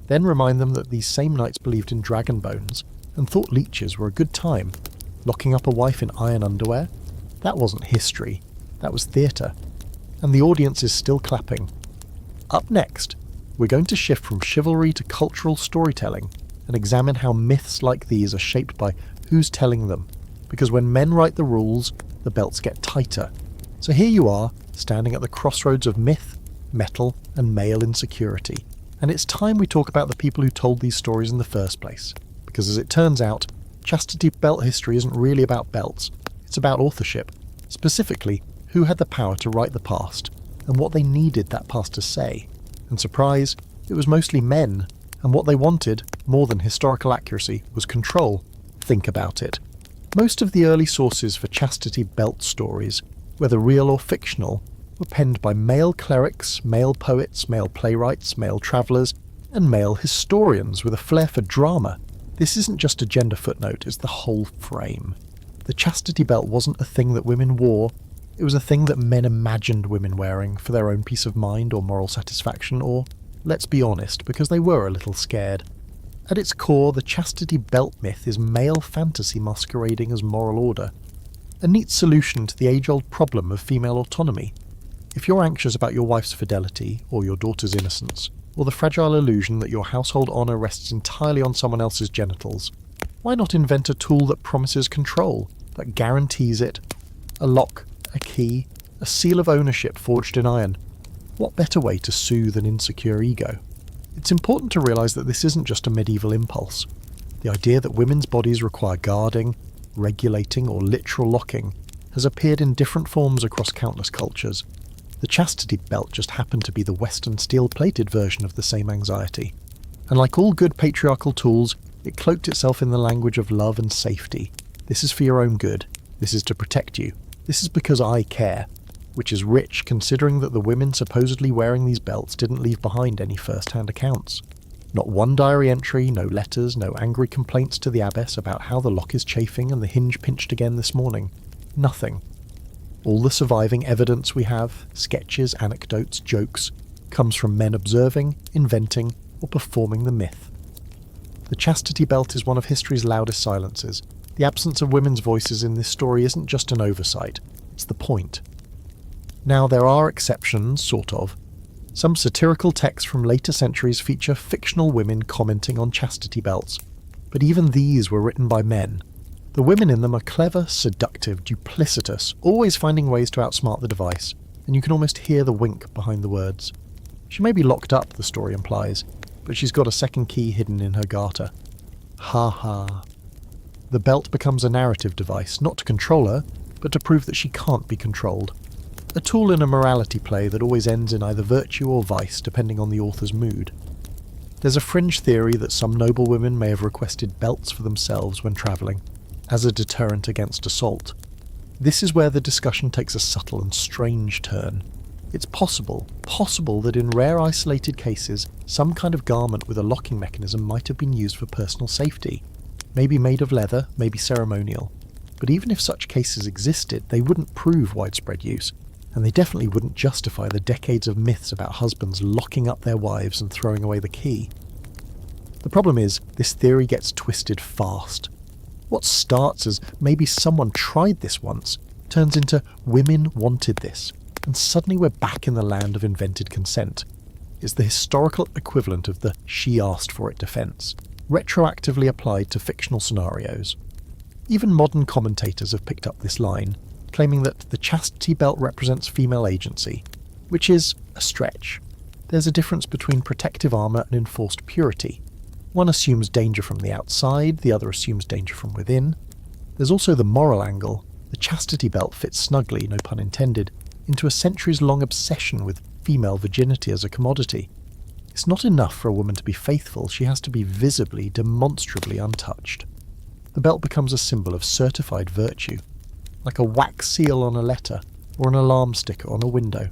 Then remind them that these same knights believed in dragon bones and thought leeches were a good time. Locking up a wife in iron underwear? That wasn't history, that was theatre. And the audience is still clapping. Up next, we're going to shift from chivalry to cultural storytelling and examine how myths like these are shaped by who's telling them. Because when men write the rules, the belts get tighter. So here you are, standing at the crossroads of myth, metal, and male insecurity. And it's time we talk about the people who told these stories in the first place. Because as it turns out, chastity belt history isn't really about belts, it's about authorship. Specifically, who had the power to write the past, and what they needed that past to say. And surprise, it was mostly men, and what they wanted, more than historical accuracy, was control. Think about it. Most of the early sources for chastity belt stories, whether real or fictional, were penned by male clerics, male poets, male playwrights, male travellers, and male historians with a flair for drama. This isn't just a gender footnote, it's the whole frame. The chastity belt wasn't a thing that women wore, it was a thing that men imagined women wearing for their own peace of mind or moral satisfaction, or, let's be honest, because they were a little scared. At its core, the chastity belt myth is male fantasy masquerading as moral order. A neat solution to the age-old problem of female autonomy. If you're anxious about your wife's fidelity, or your daughter's innocence, or the fragile illusion that your household honour rests entirely on someone else's genitals, why not invent a tool that promises control, that guarantees it? A lock, a key, a seal of ownership forged in iron. What better way to soothe an insecure ego? It's important to realise that this isn't just a medieval impulse. The idea that women's bodies require guarding, regulating, or literal locking has appeared in different forms across countless cultures. The chastity belt just happened to be the Western steel-plated version of the same anxiety. And like all good patriarchal tools, it cloaked itself in the language of love and safety. This is for your own good. This is to protect you. This is because I care. Which is rich, considering that the women supposedly wearing these belts didn't leave behind any first-hand accounts. Not one diary entry, no letters, no angry complaints to the abbess about how the lock is chafing and the hinge pinched again this morning. Nothing. All the surviving evidence we have, sketches, anecdotes, jokes, comes from men observing, inventing, or performing the myth. The chastity belt is one of history's loudest silences. The absence of women's voices in this story isn't just an oversight, it's the point. Now there are exceptions, sort of. Some satirical texts from later centuries feature fictional women commenting on chastity belts, but even these were written by men. The women in them are clever, seductive, duplicitous, always finding ways to outsmart the device, and you can almost hear the wink behind the words. She may be locked up, the story implies, but she's got a second key hidden in her garter. Ha ha. The belt becomes a narrative device, not to control her, but to prove that she can't be controlled. A tool in a morality play that always ends in either virtue or vice, depending on the author's mood. There's a fringe theory that some noblewomen may have requested belts for themselves when travelling, as a deterrent against assault. This is where the discussion takes a subtle and strange turn. It's possible that in rare isolated cases, some kind of garment with a locking mechanism might have been used for personal safety. Maybe made of leather, maybe ceremonial. But even if such cases existed, they wouldn't prove widespread use, and they definitely wouldn't justify the decades of myths about husbands locking up their wives and throwing away the key. The problem is, this theory gets twisted fast. What starts as maybe someone tried this once turns into women wanted this, and suddenly we're back in the land of invented consent. It's the historical equivalent of the "she asked for it" defence, retroactively applied to fictional scenarios. Even modern commentators have picked up this line, claiming that the chastity belt represents female agency, which is a stretch. There's a difference between protective armour and enforced purity. One assumes danger from the outside, the other assumes danger from within. There's also the moral angle. The chastity belt fits snugly, no pun intended, into a centuries-long obsession with female virginity as a commodity. It's not enough for a woman to be faithful, she has to be visibly, demonstrably untouched. The belt becomes a symbol of certified virtue, like a wax seal on a letter or an alarm sticker on a window.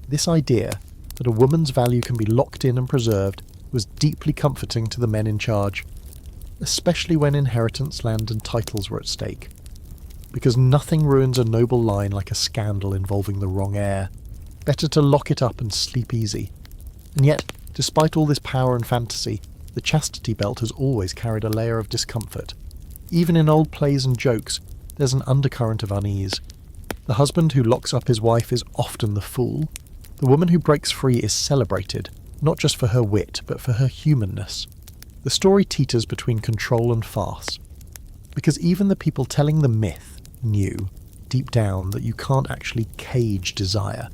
This idea that a woman's value can be locked in and preserved was deeply comforting to the men in charge, especially when inheritance, land and titles were at stake. Because nothing ruins a noble line like a scandal involving the wrong heir. Better to lock it up and sleep easy. And yet, despite all this power and fantasy, the chastity belt has always carried a layer of discomfort. Even in old plays and jokes, there's an undercurrent of unease. The husband who locks up his wife is often the fool. The woman who breaks free is celebrated, not just for her wit, but for her humanness. The story teeters between control and farce. Because even the people telling the myth knew, deep down, that you can't actually cage desire.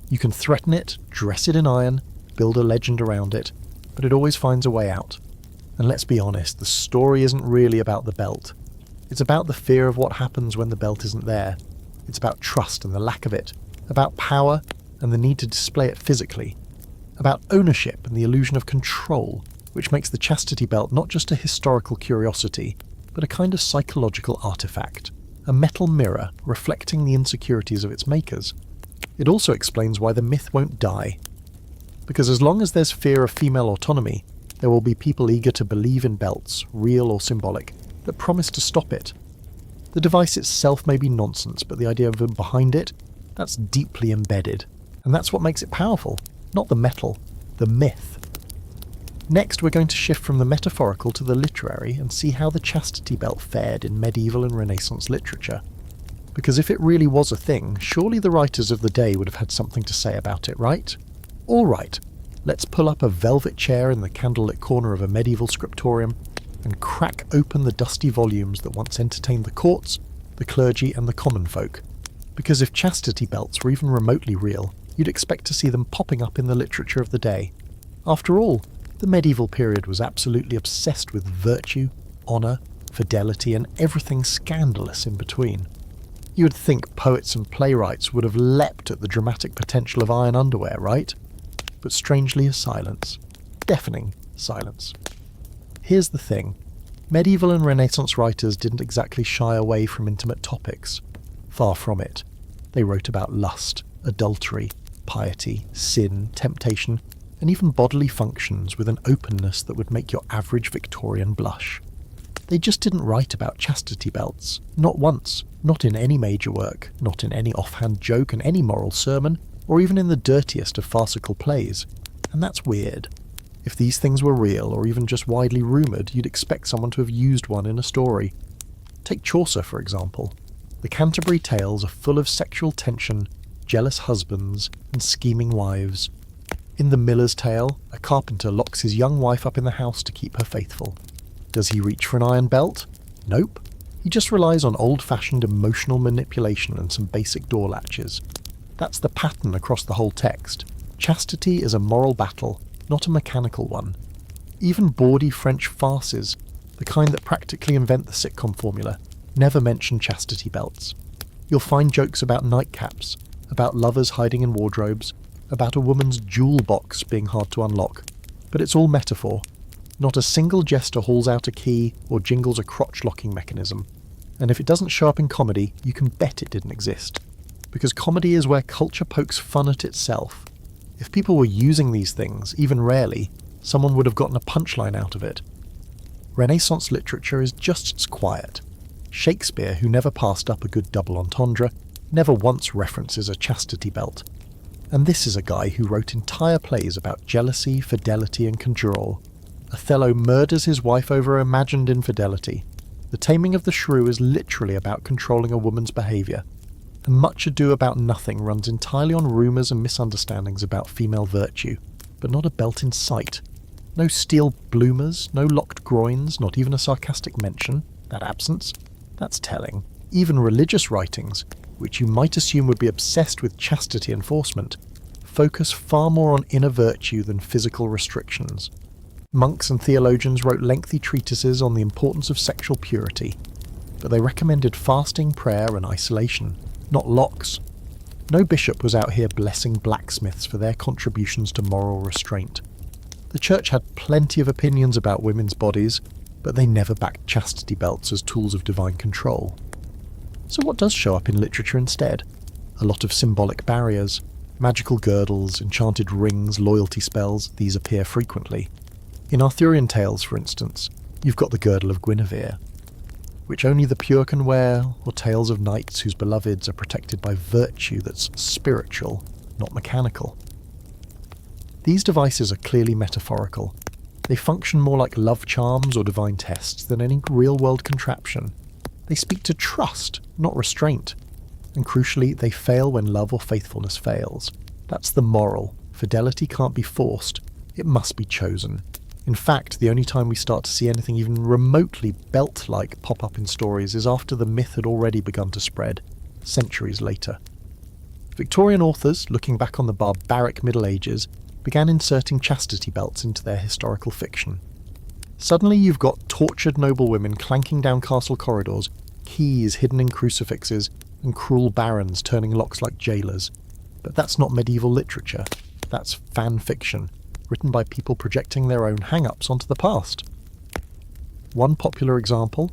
You can threaten it, dress it in iron, build a legend around it, but it always finds a way out. And let's be honest, the story isn't really about the belt. It's about the fear of what happens when the belt isn't there. It's about trust and the lack of it, about power and the need to display it physically, about ownership and the illusion of control, which makes the chastity belt not just a historical curiosity, but a kind of psychological artifact, a metal mirror reflecting the insecurities of its makers. It also explains why the myth won't die. Because as long as there's fear of female autonomy, there will be people eager to believe in belts, real or symbolic, that promise to stop it. The device itself may be nonsense, but the idea of it behind it, that's deeply embedded. And that's what makes it powerful, not the metal, the myth. Next, we're going to shift from the metaphorical to the literary and see how the chastity belt fared in medieval and Renaissance literature. Because if it really was a thing, surely the writers of the day would have had something to say about it, right? All right, let's pull up a velvet chair in the candlelit corner of a medieval scriptorium and crack open the dusty volumes that once entertained the courts, the clergy and the common folk. Because if chastity belts were even remotely real, you'd expect to see them popping up in the literature of the day. After all, the medieval period was absolutely obsessed with virtue, honour, fidelity and everything scandalous in between. You would think poets and playwrights would have leapt at the dramatic potential of iron underwear, right? But strangely a silence. Deafening silence. Here's the thing. Medieval and Renaissance writers didn't exactly shy away from intimate topics. Far from it. They wrote about lust, adultery, piety, sin, temptation, and even bodily functions with an openness that would make your average Victorian blush. They just didn't write about chastity belts. Not once. Not in any major work. Not in any offhand joke in any moral sermon, or even in the dirtiest of farcical plays. And that's weird. If these things were real, or even just widely rumoured, you'd expect someone to have used one in a story. Take Chaucer, for example. The Canterbury Tales are full of sexual tension, jealous husbands, and scheming wives. In The Miller's Tale, a carpenter locks his young wife up in the house to keep her faithful. Does he reach for an iron belt? Nope. He just relies on old-fashioned emotional manipulation and some basic door latches. That's the pattern across the whole text. Chastity is a moral battle, not a mechanical one. Even bawdy French farces, the kind that practically invent the sitcom formula, never mention chastity belts. You'll find jokes about nightcaps, about lovers hiding in wardrobes, about a woman's jewel box being hard to unlock. But it's all metaphor. Not a single jester hauls out a key or jingles a crotch-locking mechanism. And if it doesn't show up in comedy, you can bet it didn't exist. Because comedy is where culture pokes fun at itself. If people were using these things, even rarely, someone would have gotten a punchline out of it. Renaissance literature is just as quiet. Shakespeare, who never passed up a good double entendre, never once references a chastity belt. And this is a guy who wrote entire plays about jealousy, fidelity and control. Othello murders his wife over imagined infidelity. The Taming of the Shrew is literally about controlling a woman's behaviour. And Much Ado About Nothing runs entirely on rumours and misunderstandings about female virtue, but not a belt in sight. No steel bloomers, no locked groins, not even a sarcastic mention. That absence? That's telling. Even religious writings, which you might assume would be obsessed with chastity enforcement, focus far more on inner virtue than physical restrictions. Monks and theologians wrote lengthy treatises on the importance of sexual purity, but they recommended fasting, prayer and isolation, not locks. No bishop was out here blessing blacksmiths for their contributions to moral restraint. The church had plenty of opinions about women's bodies, but they never backed chastity belts as tools of divine control. So what does show up in literature instead? A lot of symbolic barriers. Magical girdles, enchanted rings, loyalty spells, these appear frequently. In Arthurian tales, for instance, you've got the girdle of Guinevere, which only the pure can wear, or tales of knights whose beloveds are protected by virtue that's spiritual, not mechanical. These devices are clearly metaphorical. They function more like love charms or divine tests than any real-world contraption. They speak to trust, not restraint. And crucially, they fail when love or faithfulness fails. That's the moral. Fidelity can't be forced. It must be chosen. In fact, the only time we start to see anything even remotely belt-like pop up in stories is after the myth had already begun to spread, centuries later. Victorian authors, looking back on the barbaric Middle Ages, began inserting chastity belts into their historical fiction. Suddenly you've got tortured noblewomen clanking down castle corridors, keys hidden in crucifixes, and cruel barons turning locks like jailers. But that's not medieval literature. That's fan fiction, written by people projecting their own hang-ups onto the past. One popular example,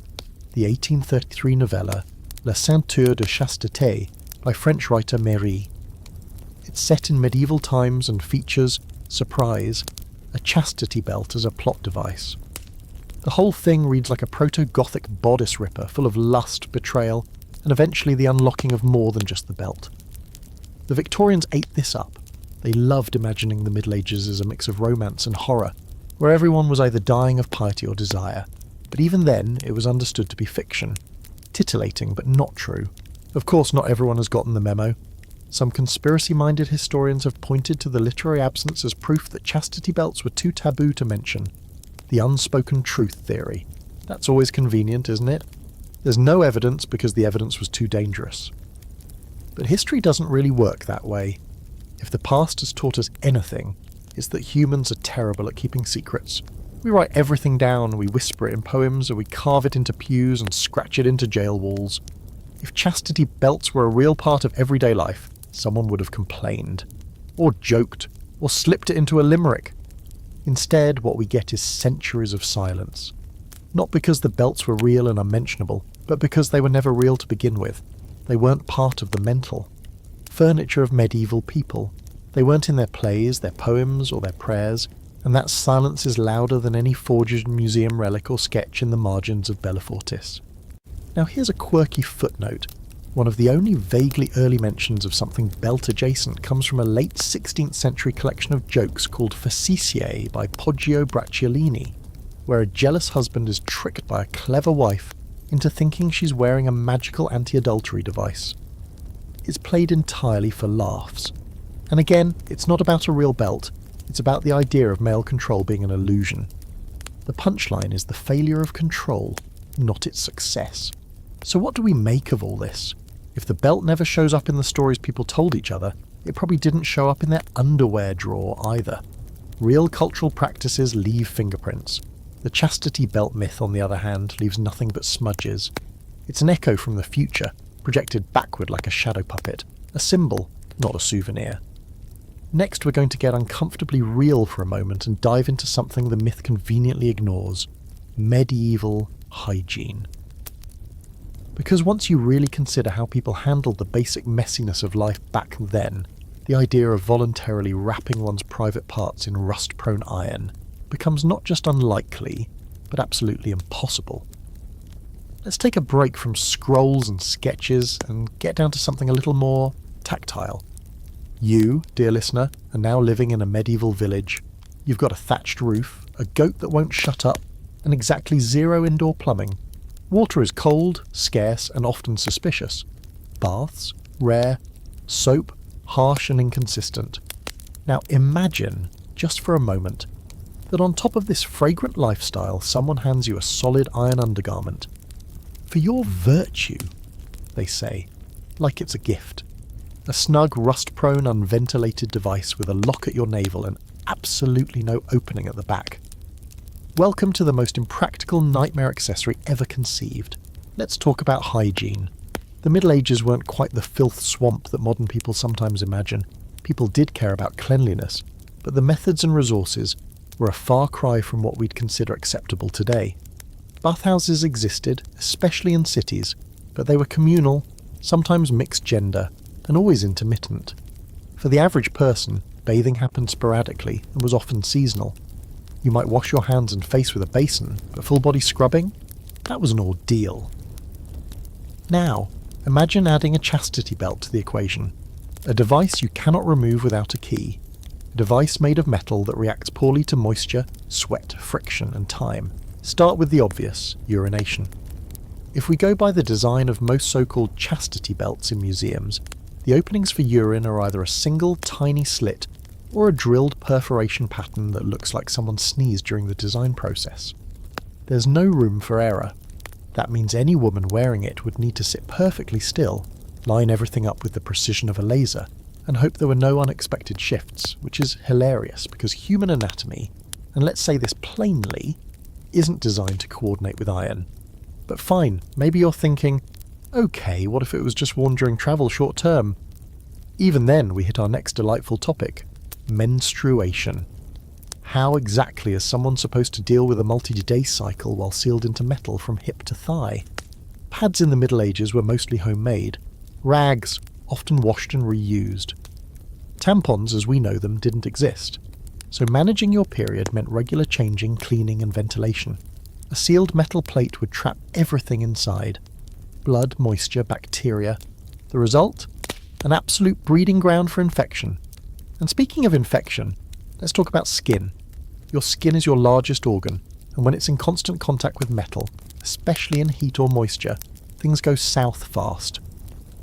the 1833 novella La Ceinture de Chastité by French writer Méry. It's set in medieval times and features, surprise, a chastity belt as a plot device. The whole thing reads like a proto-Gothic bodice ripper full of lust, betrayal, and eventually the unlocking of more than just the belt. The Victorians ate this up. They loved imagining the Middle Ages as a mix of romance and horror, where everyone was either dying of piety or desire. But even then, it was understood to be fiction. Titillating, but not true. Of course, not everyone has gotten the memo. Some conspiracy-minded historians have pointed to the literary absence as proof that chastity belts were too taboo to mention. The unspoken truth theory. That's always convenient, isn't it? There's no evidence because the evidence was too dangerous. But history doesn't really work that way. If the past has taught us anything, it's that humans are terrible at keeping secrets. We write everything down, we whisper it in poems, and we carve it into pews and scratch it into jail walls. If chastity belts were a real part of everyday life, someone would have complained, or joked, or slipped it into a limerick. Instead, what we get is centuries of silence. Not because the belts were real and unmentionable, but because they were never real to begin with. They weren't part of the mental. Furniture of medieval people. They weren't in their plays, their poems, or their prayers, and that silence is louder than any forged museum relic or sketch in the margins of Bellifortis. Now here's a quirky footnote. One of the only vaguely early mentions of something belt-adjacent comes from a late 16th century collection of jokes called Facetiae by Poggio Bracciolini, where a jealous husband is tricked by a clever wife into thinking she's wearing a magical anti-adultery device. It's played entirely for laughs. And again, it's not about a real belt, it's about the idea of male control being an illusion. The punchline is the failure of control, not its success. So what do we make of all this? If the belt never shows up in the stories people told each other, it probably didn't show up in their underwear drawer either. Real cultural practices leave fingerprints. The chastity belt myth, on the other hand, leaves nothing but smudges. It's an echo from the future, projected backward like a shadow puppet, a symbol, not a souvenir. Next, we're going to get uncomfortably real for a moment and dive into something the myth conveniently ignores: medieval hygiene. Because once you really consider how people handled the basic messiness of life back then, the idea of voluntarily wrapping one's private parts in rust-prone iron becomes not just unlikely, but absolutely impossible. Let's take a break from scrolls and sketches and get down to something a little more tactile. You, dear listener, are now living in a medieval village. You've got a thatched roof, a goat that won't shut up, and exactly zero indoor plumbing. Water is cold, scarce, and often suspicious. Baths, rare. Soap, harsh and inconsistent. Now imagine, just for a moment, that on top of this fragrant lifestyle someone hands you a solid iron undergarment. For your virtue, they say, like it's a gift. A snug, rust-prone, unventilated device with a lock at your navel and absolutely no opening at the back. Welcome to the most impractical nightmare accessory ever conceived. Let's talk about hygiene. The Middle Ages weren't quite the filth swamp that modern people sometimes imagine. People did care about cleanliness, but the methods and resources were a far cry from what we'd consider acceptable today. Bathhouses existed, especially in cities, but they were communal, sometimes mixed gender, and always intermittent. For the average person, bathing happened sporadically and was often seasonal. You might wash your hands and face with a basin, but full-body scrubbing? That was an ordeal. Now, imagine adding a chastity belt to the equation. A device you cannot remove without a key. A device made of metal that reacts poorly to moisture, sweat, friction, and time. Start with the obvious, urination. If we go by the design of most so-called chastity belts in museums, the openings for urine are either a single tiny slit or a drilled perforation pattern that looks like someone sneezed during the design process. There's no room for error. That means any woman wearing it would need to sit perfectly still, line everything up with the precision of a laser, and hope there were no unexpected shifts, which is hilarious because human anatomy, and let's say this plainly, isn't designed to coordinate with iron. But fine, maybe you're thinking, okay, what if it was just worn during travel short term? Even then, we hit our next delightful topic, menstruation. How exactly is someone supposed to deal with a multi-day cycle while sealed into metal from hip to thigh? Pads in the Middle Ages were mostly homemade. Rags, often washed and reused. Tampons, as we know them, didn't exist. So managing your period meant regular changing, cleaning and ventilation. A sealed metal plate would trap everything inside. Blood, moisture, bacteria. The result? An absolute breeding ground for infection. And speaking of infection, let's talk about skin. Your skin is your largest organ, and when it's in constant contact with metal, especially in heat or moisture, things go south fast.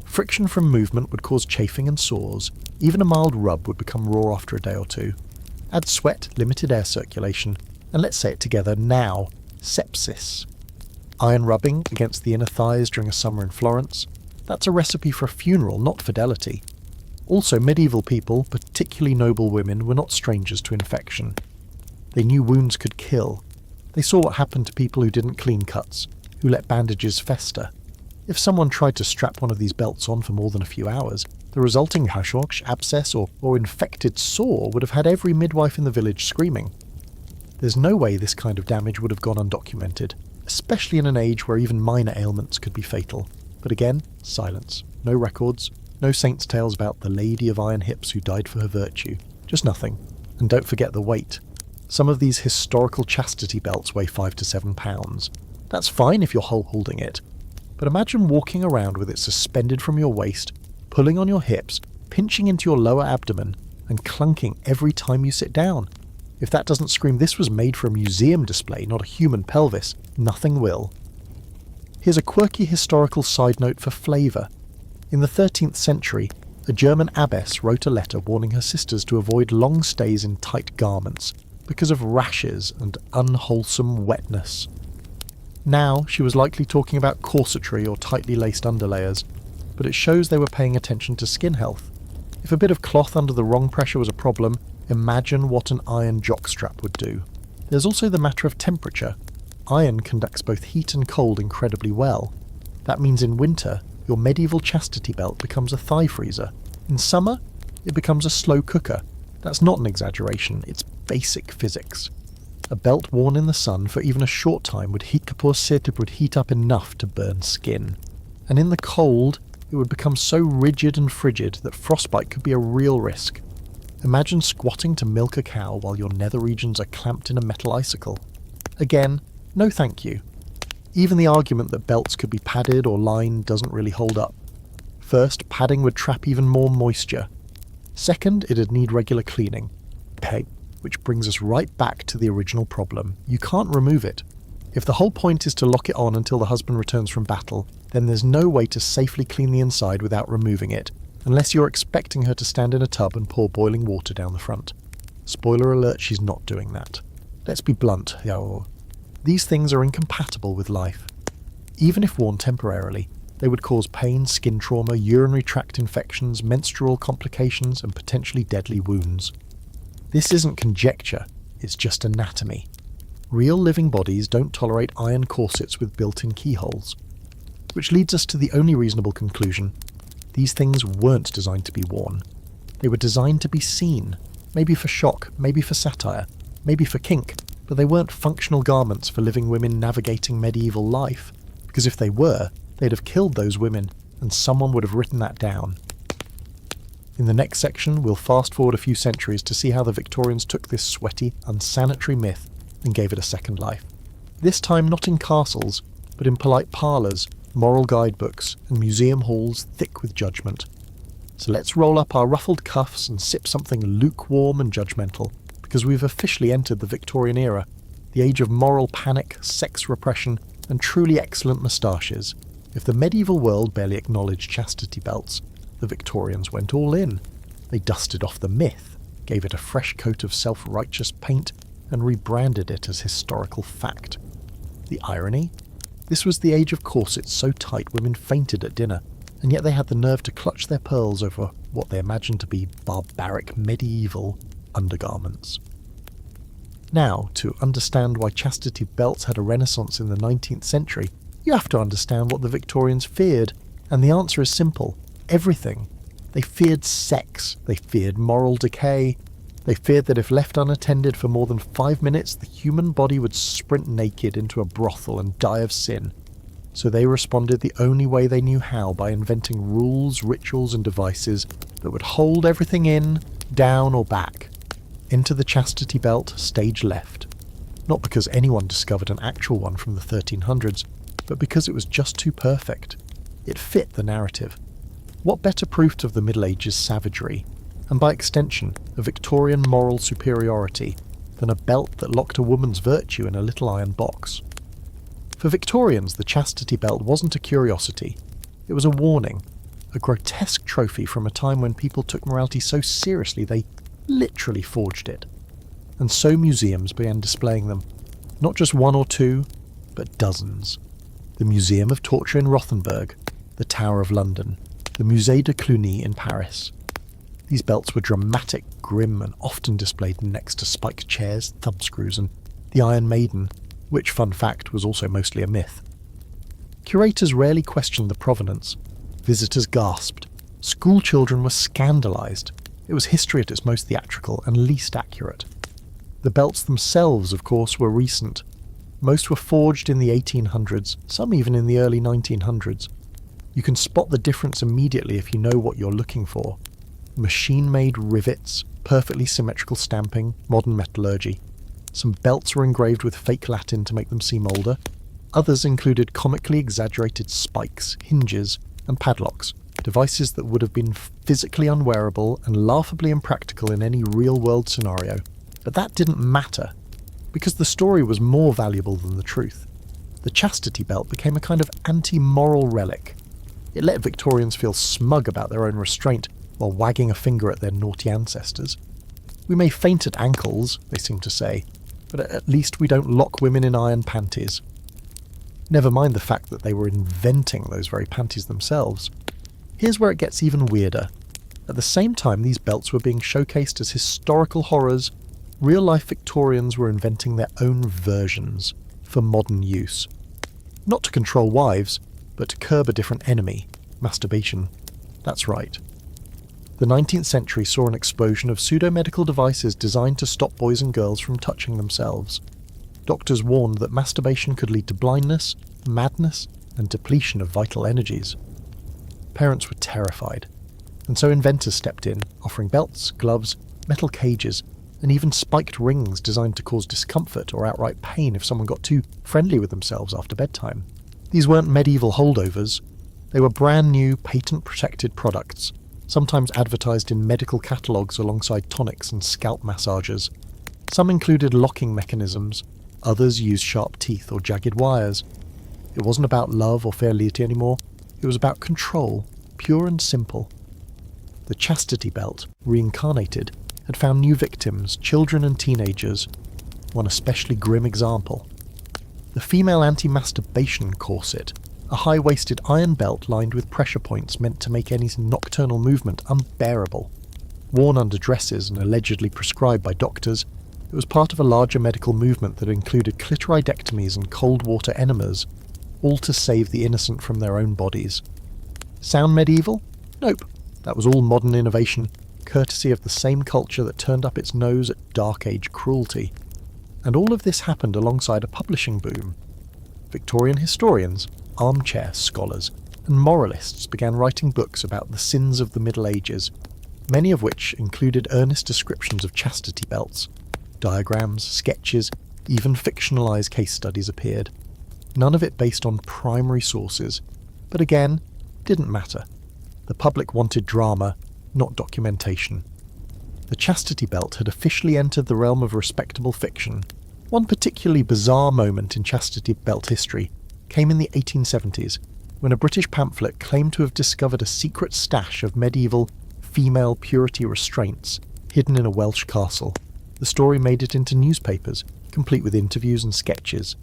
Friction from movement would cause chafing and sores. Even a mild rub would become raw after a day or two. Add sweat, limited air circulation, and let's say it together now, sepsis. Iron rubbing against the inner thighs during a summer in Florence, that's a recipe for a funeral, not fidelity. Also, medieval people, particularly noble women, were not strangers to infection. They knew wounds could kill. They saw what happened to people who didn't clean cuts, who let bandages fester. If someone tried to strap one of these belts on for more than a few hours, the resulting hashok, abscess, or infected sore would have had every midwife in the village screaming. There's no way this kind of damage would have gone undocumented, especially in an age where even minor ailments could be fatal. But again, silence. No records, no saints' tales about the lady of iron hips who died for her virtue. Just nothing. And don't forget the weight. Some of these historical chastity belts weigh 5 to 7 pounds. That's fine if you're holding it. But imagine walking around with it suspended from your waist, pulling on your hips, pinching into your lower abdomen, and clunking every time you sit down. If that doesn't scream this was made for a museum display, not a human pelvis, nothing will. Here's a quirky historical side note for flavour. In the 13th century, a German abbess wrote a letter warning her sisters to avoid long stays in tight garments because of rashes and unwholesome wetness. Now, she was likely talking about corsetry or tightly laced underlayers, but it shows they were paying attention to skin health. If a bit of cloth under the wrong pressure was a problem, imagine what an iron jockstrap would do. There's also the matter of temperature. Iron conducts both heat and cold incredibly well. That means in winter, your medieval chastity belt becomes a thigh freezer. In summer, it becomes a slow cooker. That's not an exaggeration, it's basic physics. A belt worn in the sun for even a short time would heat up enough to burn skin. And in the cold, it would become so rigid and frigid that frostbite could be a real risk. Imagine squatting to milk a cow while your nether regions are clamped in a metal icicle. Again, no thank you. Even the argument that belts could be padded or lined doesn't really hold up. First, padding would trap even more moisture. Second, it'd need regular cleaning. Okay, which brings us right back to the original problem. You can't remove it. If the whole point is to lock it on until the husband returns from battle, then there's no way to safely clean the inside without removing it, unless you're expecting her to stand in a tub and pour boiling water down the front. Spoiler alert, she's not doing that. Let's be blunt, these things are incompatible with life. Even if worn temporarily, they would cause pain, skin trauma, urinary tract infections, menstrual complications, and potentially deadly wounds. This isn't conjecture, it's just anatomy. Real living bodies don't tolerate iron corsets with built-in keyholes. Which leads us to the only reasonable conclusion. These things weren't designed to be worn. They were designed to be seen, maybe for shock, maybe for satire, maybe for kink, but they weren't functional garments for living women navigating medieval life, because if they were, they'd have killed those women, and someone would have written that down. In the next section, we'll fast forward a few centuries to see how the Victorians took this sweaty, unsanitary myth and gave it a second life. This time not in castles, but in polite parlours, moral guidebooks, and museum halls thick with judgment. So let's roll up our ruffled cuffs and sip something lukewarm and judgmental, because we've officially entered the Victorian era, the age of moral panic, sex repression, and truly excellent moustaches. If the medieval world barely acknowledged chastity belts, the Victorians went all in. They dusted off the myth, gave it a fresh coat of self-righteous paint, and rebranded it as historical fact. The irony? This was the age of corsets so tight women fainted at dinner, and yet they had the nerve to clutch their pearls over what they imagined to be barbaric medieval undergarments. Now, to understand why chastity belts had a renaissance in the 19th century, you have to understand what the Victorians feared, and the answer is simple. Everything. They feared sex, they feared moral decay, they feared that if left unattended for more than 5 minutes, the human body would sprint naked into a brothel and die of sin. So they responded the only way they knew how, by inventing rules, rituals, and devices that would hold everything in, down, or back. Into the chastity belt, stage left. Not because anyone discovered an actual one from the 1300s, but because it was just too perfect. It fit the narrative. What better proof of the Middle Ages' savagery, and by extension, a Victorian moral superiority, than a belt that locked a woman's virtue in a little iron box? For Victorians, the chastity belt wasn't a curiosity. It was a warning, a grotesque trophy from a time when people took morality so seriously they literally forged it. And so museums began displaying them, not just one or two, but dozens. The Museum of Torture in Rothenburg, the Tower of London, the Musée de Cluny in Paris. These belts were dramatic, grim, and often displayed next to spiked chairs, thumbscrews, and the Iron Maiden, which, fun fact, was also mostly a myth. Curators rarely questioned the provenance. Visitors gasped. School children were scandalised. It was history at its most theatrical and least accurate. The belts themselves, of course, were recent. Most were forged in the 1800s, some even in the early 1900s. You can spot the difference immediately if you know what you're looking for. Machine-made rivets, perfectly symmetrical stamping, modern metallurgy. Some belts were engraved with fake Latin to make them seem older. Others included comically exaggerated spikes, hinges, and padlocks, devices that would have been physically unwearable and laughably impractical in any real-world scenario. But that didn't matter, because the story was more valuable than the truth. The chastity belt became a kind of anti-moral relic. It let Victorians feel smug about their own restraint while wagging a finger at their naughty ancestors. We may faint at ankles, they seem to say, but at least we don't lock women in iron panties. Never mind the fact that they were inventing those very panties themselves. Here's where it gets even weirder. At the same time these belts were being showcased as historical horrors, real-life Victorians were inventing their own versions for modern use. Not to control wives, but to curb a different enemy, masturbation. That's right. The 19th century saw an explosion of pseudo-medical devices designed to stop boys and girls from touching themselves. Doctors warned that masturbation could lead to blindness, madness, and depletion of vital energies. Parents were terrified, and so inventors stepped in, offering belts, gloves, metal cages, and even spiked rings designed to cause discomfort or outright pain if someone got too friendly with themselves after bedtime. These weren't medieval holdovers. They were brand new, patent-protected products, sometimes advertised in medical catalogues alongside tonics and scalp massagers. Some included locking mechanisms, others used sharp teeth or jagged wires. It wasn't about love or fertility anymore, it was about control, pure and simple. The chastity belt, reincarnated, had found new victims, children and teenagers. One especially grim example. The female anti-masturbation corset, a high-waisted iron belt lined with pressure points meant to make any nocturnal movement unbearable. Worn under dresses and allegedly prescribed by doctors, it was part of a larger medical movement that included clitoridectomies and cold water enemas. all to save the innocent from their own bodies. Sound medieval? Nope. That was all modern innovation, courtesy of the same culture that turned up its nose at Dark Age cruelty. And all of this happened alongside a publishing boom. Victorian historians, armchair scholars, and moralists began writing books about the sins of the Middle Ages, many of which included earnest descriptions of chastity belts. Diagrams, sketches, even fictionalised case studies appeared. None of it based on primary sources, but again, didn't matter. The public wanted drama, not documentation. The chastity belt had officially entered the realm of respectable fiction. One particularly bizarre moment in chastity belt history came in the 1870s, when a British pamphlet claimed to have discovered a secret stash of medieval female purity restraints hidden in a Welsh castle. The story made it into newspapers, complete with interviews and sketches.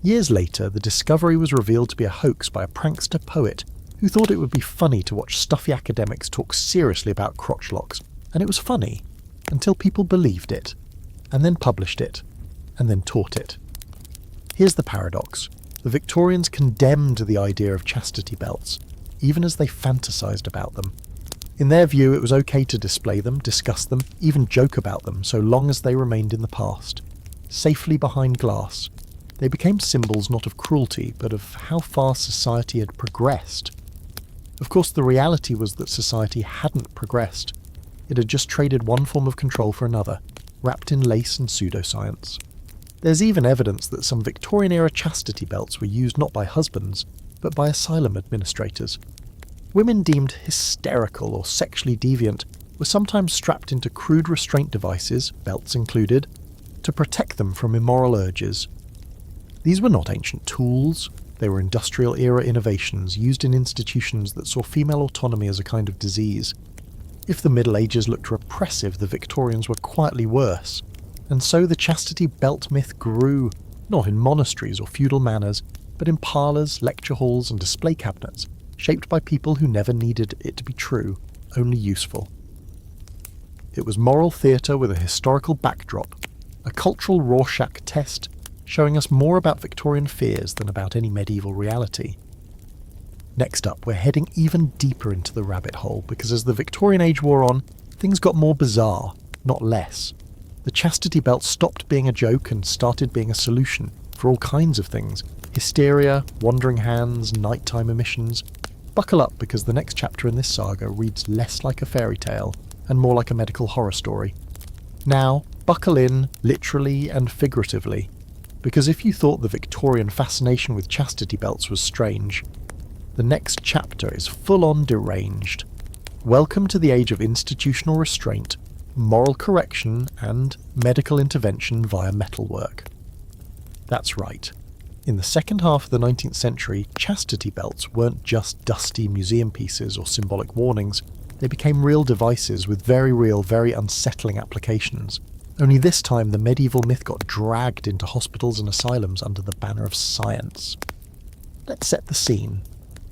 Years later, the discovery was revealed to be a hoax by a prankster poet who thought it would be funny to watch stuffy academics talk seriously about crotch locks, and it was funny, until people believed it, and then published it, and then taught it. Here's the paradox. The Victorians condemned the idea of chastity belts, even as they fantasised about them. In their view, it was okay to display them, discuss them, even joke about them, so long as they remained in the past. Safely behind glass, they became symbols not of cruelty, but of how far society had progressed. Of course, the reality was that society hadn't progressed. It had just traded one form of control for another, wrapped in lace and pseudoscience. There's even evidence that some Victorian-era chastity belts were used not by husbands, but by asylum administrators. Women deemed hysterical or sexually deviant were sometimes strapped into crude restraint devices, belts included, to protect them from immoral urges. These were not ancient tools, they were industrial-era innovations used in institutions that saw female autonomy as a kind of disease. If the Middle Ages looked repressive, the Victorians were quietly worse, and so the chastity belt myth grew, not in monasteries or feudal manors, but in parlours, lecture halls and display cabinets, shaped by people who never needed it to be true, only useful. It was moral theatre with a historical backdrop, a cultural Rorschach test, showing us more about Victorian fears than about any medieval reality. Next up, we're heading even deeper into the rabbit hole, because as the Victorian age wore on, things got more bizarre, not less. The chastity belt stopped being a joke and started being a solution for all kinds of things. Hysteria, wandering hands, nighttime emissions. Buckle up, because the next chapter in this saga reads less like a fairy tale and more like a medical horror story. Now, buckle in, literally and figuratively, because if you thought the Victorian fascination with chastity belts was strange, the next chapter is full-on deranged. Welcome to the age of institutional restraint, moral correction, and medical intervention via metalwork. That's right. In the second half of the 19th century, chastity belts weren't just dusty museum pieces or symbolic warnings. They became real devices with very real, very unsettling applications. Only this time the medieval myth got dragged into hospitals and asylums under the banner of science. Let's set the scene.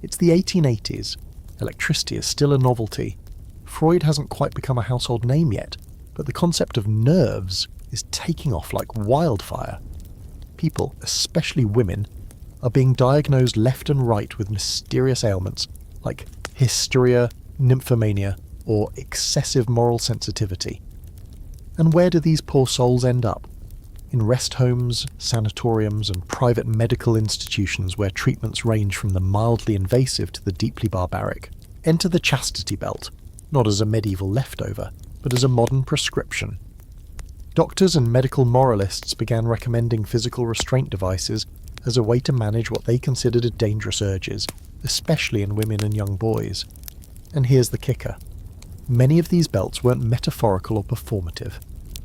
It's the 1880s. Electricity is still a novelty. Freud hasn't quite become a household name yet, but the concept of nerves is taking off like wildfire. People, especially women, are being diagnosed left and right with mysterious ailments like hysteria, nymphomania, or excessive moral sensitivity. And where do these poor souls end up? In rest homes, sanatoriums, and private medical institutions where treatments range from the mildly invasive to the deeply barbaric. Enter the chastity belt, not as a medieval leftover, but as a modern prescription. Doctors and medical moralists began recommending physical restraint devices as a way to manage what they considered dangerous urges, especially in women and young boys. And here's the kicker. Many of these belts weren't metaphorical or performative.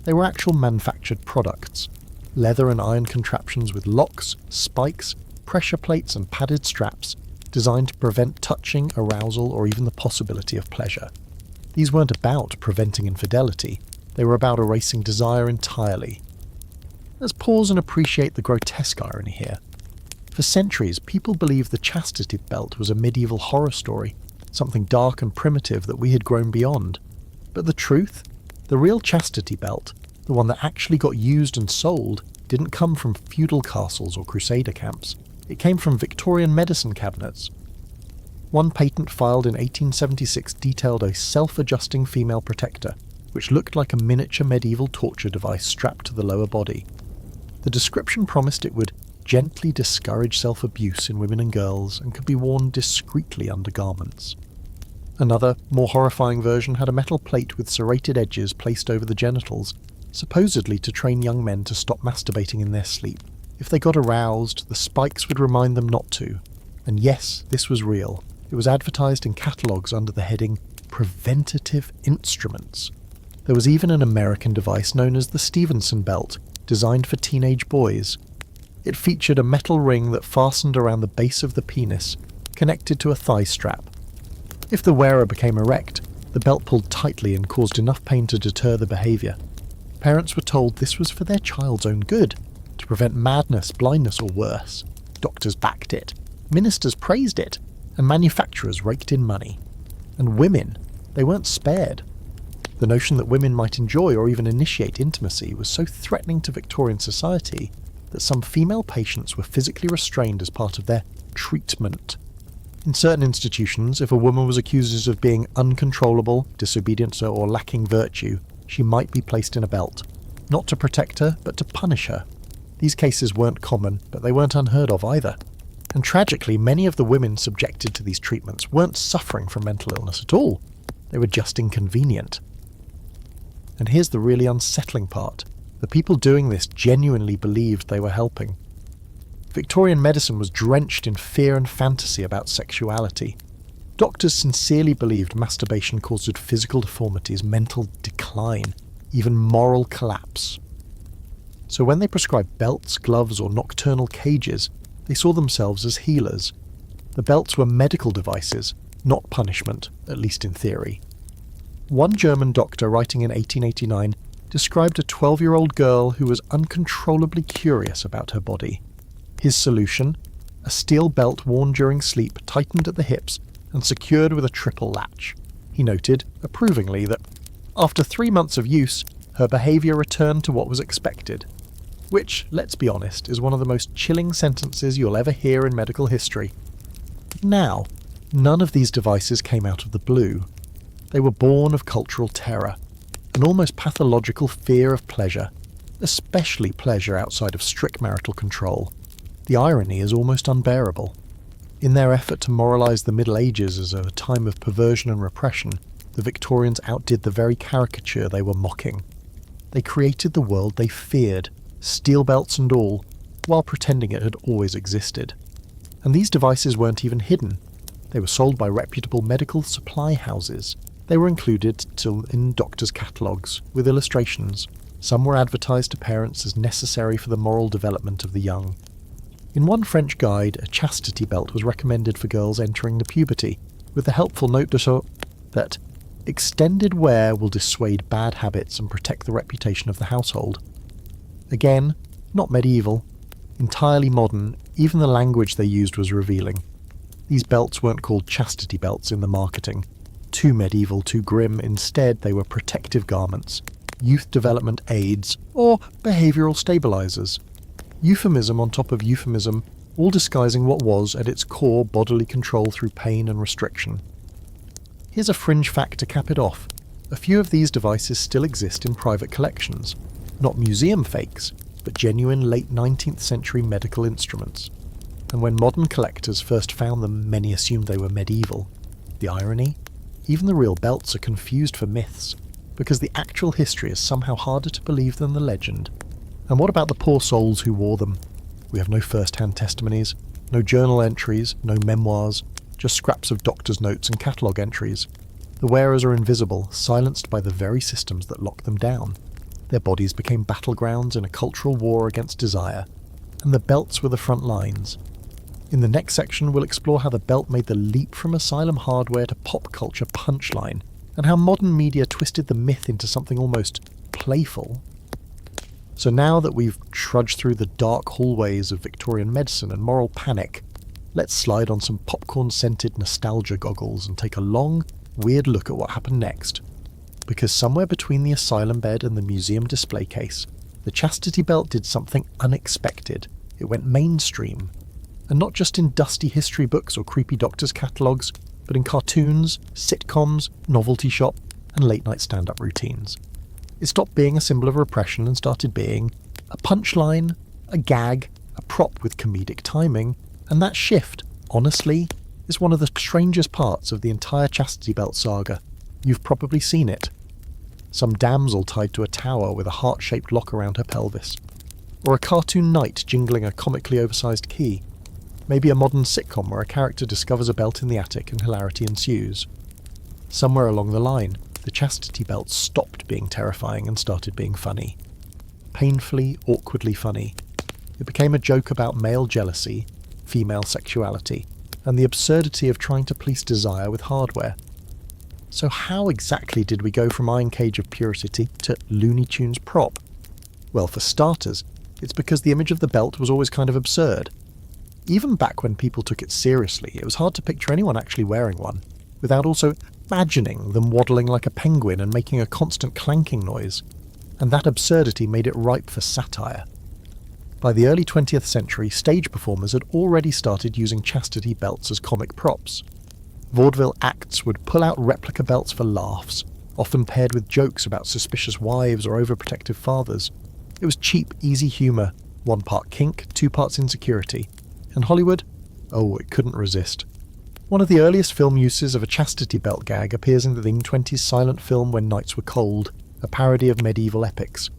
They were actual manufactured products. Leather and iron contraptions with locks, spikes, pressure plates and padded straps designed to prevent touching, arousal, or even the possibility of pleasure. These weren't about preventing infidelity. They were about erasing desire entirely. Let's pause and appreciate the grotesque irony here. For centuries, people believed the chastity belt was a medieval horror story, something dark and primitive that we had grown beyond. But the truth? The real chastity belt, the one that actually got used and sold, didn't come from feudal castles or crusader camps. It came from Victorian medicine cabinets. One patent filed in 1876 detailed a self-adjusting female protector, which looked like a miniature medieval torture device strapped to the lower body. The description promised it would gently discourage self-abuse in women and girls and could be worn discreetly under garments. Another, more horrifying version had a metal plate with serrated edges placed over the genitals, supposedly to train young men to stop masturbating in their sleep. If they got aroused, the spikes would remind them not to. And yes, this was real. It was advertised in catalogues under the heading Preventative Instruments. There was even an American device known as the Stevenson belt, designed for teenage boys. It featured a metal ring that fastened around the base of the penis, connected to a thigh strap. If the wearer became erect, the belt pulled tightly and caused enough pain to deter the behaviour. Parents were told this was for their child's own good, to prevent madness, blindness, or worse. Doctors backed it, ministers praised it, and manufacturers raked in money. And women, they weren't spared. The notion that women might enjoy or even initiate intimacy was so threatening to Victorian society that some female patients were physically restrained as part of their treatment. In certain institutions, if a woman was accused of being uncontrollable, disobedient, or lacking virtue, she might be placed in a belt, not to protect her, but to punish her. These cases weren't common, but they weren't unheard of either. And tragically, many of the women subjected to these treatments weren't suffering from mental illness at all. They were just inconvenient. And here's the really unsettling part. The people doing this genuinely believed they were helping. Victorian medicine was drenched in fear and fantasy about sexuality. Doctors sincerely believed masturbation caused physical deformities, mental decline, even moral collapse. So when they prescribed belts, gloves, or nocturnal cages, they saw themselves as healers. The belts were medical devices, not punishment, at least in theory. One German doctor, writing in 1889, described a 12-year-old girl who was uncontrollably curious about her body. His solution? A steel belt worn during sleep, tightened at the hips, and secured with a triple latch. He noted, approvingly, that after 3 months of use, her behaviour returned to what was expected. Which, let's be honest, is one of the most chilling sentences you'll ever hear in medical history. Now, none of these devices came out of the blue. They were born of cultural terror, an almost pathological fear of pleasure, especially pleasure outside of strict marital control. The irony is almost unbearable. In their effort to moralise the Middle Ages as a time of perversion and repression, the Victorians outdid the very caricature they were mocking. They created the world they feared, steel belts and all, while pretending it had always existed. And these devices weren't even hidden. They were sold by reputable medical supply houses. They were included in doctors' catalogues, with illustrations. Some were advertised to parents as necessary for the moral development of the young. In one French guide, a chastity belt was recommended for girls entering the puberty, with the helpful note that extended wear will dissuade bad habits and protect the reputation of the household. Again, not medieval, entirely modern. Even the language they used was revealing. These belts weren't called chastity belts in the marketing. Too medieval, too grim. Instead, they were protective garments, youth development aids, or behavioural stabilisers. Euphemism on top of euphemism, all disguising what was, at its core, bodily control through pain and restriction. Here's a fringe fact to cap it off. A few of these devices still exist in private collections. Not museum fakes, but genuine late 19th century medical instruments. And when modern collectors first found them, many assumed they were medieval. The irony? Even the real belts are confused for myths, because the actual history is somehow harder to believe than the legend. And what about the poor souls who wore them? We have no first-hand testimonies, no journal entries, no memoirs, just scraps of doctors' notes and catalogue entries. The wearers are invisible, silenced by the very systems that lock them down. Their bodies became battlegrounds in a cultural war against desire, and the belts were the front lines. In the next section, we'll explore how the belt made the leap from asylum hardware to pop culture punchline, and how modern media twisted the myth into something almost playful. So now that we've trudged through the dark hallways of Victorian medicine and moral panic, let's slide on some popcorn-scented nostalgia goggles and take a long, weird look at what happened next. Because somewhere between the asylum bed and the museum display case, the chastity belt did something unexpected. It went mainstream. And not just in dusty history books or creepy doctors' catalogues, but in cartoons, sitcoms, novelty shop, and late-night stand-up routines. It stopped being a symbol of repression and started being a punchline, a gag, a prop with comedic timing, and that shift, honestly, is one of the strangest parts of the entire Chastity Belt saga. You've probably seen it. Some damsel tied to a tower with a heart-shaped lock around her pelvis. Or a cartoon knight jingling a comically oversized key. Maybe a modern sitcom where a character discovers a belt in the attic and hilarity ensues. Somewhere along the line, the Chastity Belt stopped being terrifying and started being funny. Painfully, awkwardly funny. It became a joke about male jealousy, female sexuality, and the absurdity of trying to police desire with hardware. So how exactly did we go from Iron Cage of purity to Looney Tunes prop? Well, for starters, it's because the image of the belt was always kind of absurd. Even back when people took it seriously, it was hard to picture anyone actually wearing one, without also imagining them waddling like a penguin and making a constant clanking noise, and that absurdity made it ripe for satire. By the early 20th century, stage performers had already started using chastity belts as comic props. Vaudeville acts would pull out replica belts for laughs, often paired with jokes about suspicious wives or overprotective fathers. It was cheap, easy humour, 1 part kink, 2 parts insecurity. And Hollywood? Oh, it couldn't resist. One of the earliest film uses of a chastity belt gag appears in the 1920s silent film When Nights Were Cold, a parody of medieval epics.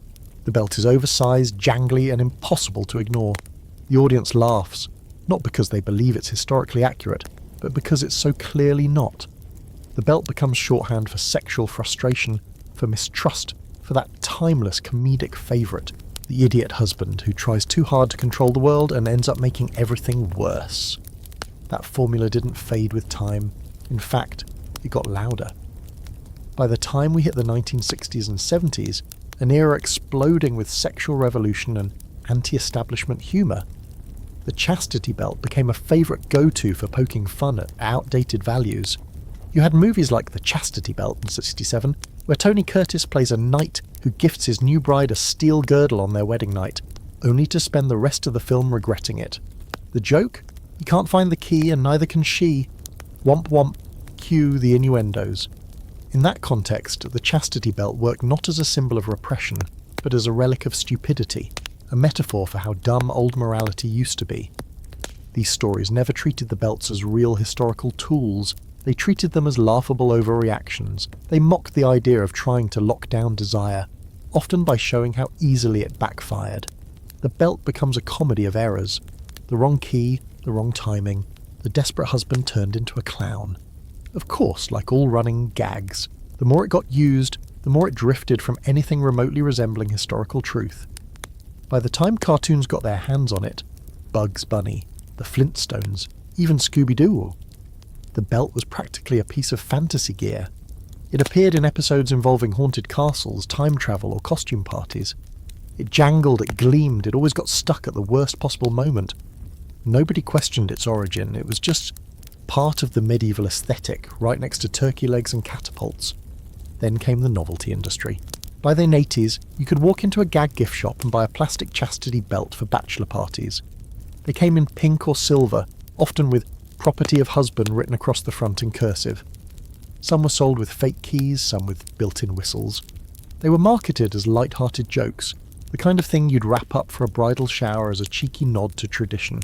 The belt is oversized, jangly, and impossible to ignore. The audience laughs, not because they believe it's historically accurate, but because it's so clearly not. The belt becomes shorthand for sexual frustration, for mistrust, for that timeless comedic favourite, the idiot husband who tries too hard to control the world and ends up making everything worse. That formula didn't fade with time. In fact, it got louder. By the time we hit the 1960s and 70s, an era exploding with sexual revolution and anti-establishment humour, the chastity belt became a favourite go-to for poking fun at outdated values. You had movies like The Chastity Belt in '67, where Tony Curtis plays a knight who gifts his new bride a steel girdle on their wedding night, only to spend the rest of the film regretting it. The joke? He can't find the key and neither can she. Womp womp, cue the innuendos. In that context, the chastity belt worked not as a symbol of repression, but as a relic of stupidity, a metaphor for how dumb old morality used to be. These stories never treated the belts as real historical tools. They treated them as laughable overreactions. They mocked the idea of trying to lock down desire, often by showing how easily it backfired. The belt becomes a comedy of errors. The wrong key, the wrong timing, the desperate husband turned into a clown. Of course, like all running gags, the more it got used, the more it drifted from anything remotely resembling historical truth. By the time cartoons got their hands on it, Bugs Bunny, the Flintstones, even Scooby-Doo, the belt was practically a piece of fantasy gear. It appeared in episodes involving haunted castles, time travel, or costume parties. It jangled, it gleamed, it always got stuck at the worst possible moment. Nobody questioned its origin, it was just part of the medieval aesthetic, right next to turkey legs and catapults. Then came the novelty industry. By the 80s, you could walk into a gag gift shop and buy a plastic chastity belt for bachelor parties. They came in pink or silver, often with "property of husband" written across the front in cursive. Some were sold with fake keys, some with built-in whistles. They were marketed as light-hearted jokes, the kind of thing you'd wrap up for a bridal shower as a cheeky nod to tradition.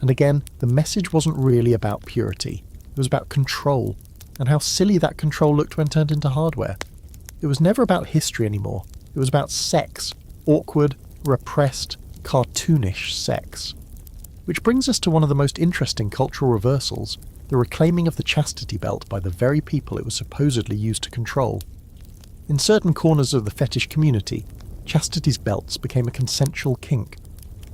And again, the message wasn't really about purity. It was about control, and how silly that control looked when turned into hardware. It was never about history anymore. It was about sex. Awkward, repressed, cartoonish sex. Which brings us to one of the most interesting cultural reversals, the reclaiming of the chastity belt by the very people it was supposedly used to control. In certain corners of the fetish community, chastity's belts became a consensual kink.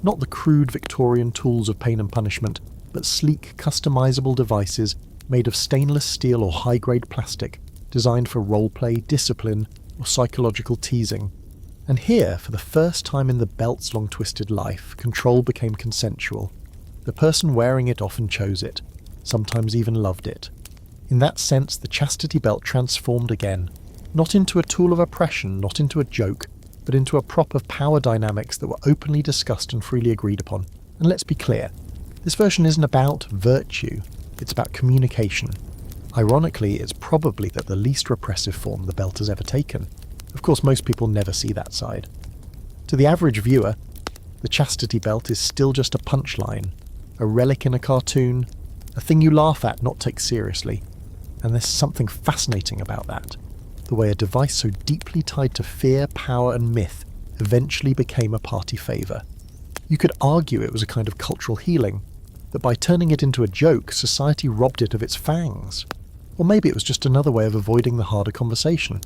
Not the crude Victorian tools of pain and punishment, but sleek, customizable devices made of stainless steel or high-grade plastic, designed for roleplay, discipline, or psychological teasing. And here, for the first time in the belt's long-twisted life, control became consensual. The person wearing it often chose it, sometimes even loved it. In that sense, the chastity belt transformed again, not into a tool of oppression, not into a joke, but into a prop of power dynamics that were openly discussed and freely agreed upon. And let's be clear, This version isn't about virtue, it's about communication. Ironically, it's probably the least repressive form the belt has ever taken. Of course, most people never see that side. To the average viewer, the chastity belt is still just a punchline, a relic in a cartoon, a thing you laugh at, not take seriously. And there's something fascinating about that. The way a device so deeply tied to fear, power and myth eventually became a party favour. You could argue it was a kind of cultural healing, that by turning it into a joke, society robbed it of its fangs. Or maybe it was just another way of avoiding the harder conversation.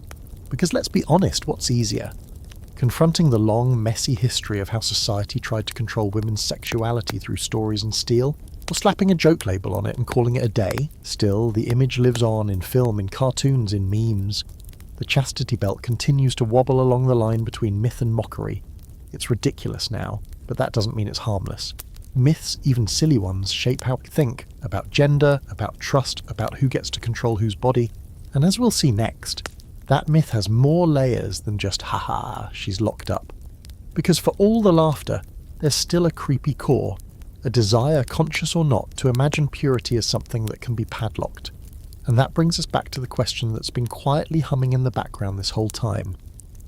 Because let's be honest, what's easier? Confronting the long, messy history of how society tried to control women's sexuality through stories and steel, or slapping a joke label on it and calling it a day? Still, the image lives on in film, in cartoons, in memes. The chastity belt continues to wobble along the line between myth and mockery. It's ridiculous now, but that doesn't mean it's harmless. Myths, even silly ones, shape how we think about gender, about trust, about who gets to control whose body. And as we'll see next, that myth has more layers than just haha, she's locked up. Because for all the laughter, there's still a creepy core, a desire, conscious or not, to imagine purity as something that can be padlocked. And that brings us back to the question that's been quietly humming in the background this whole time.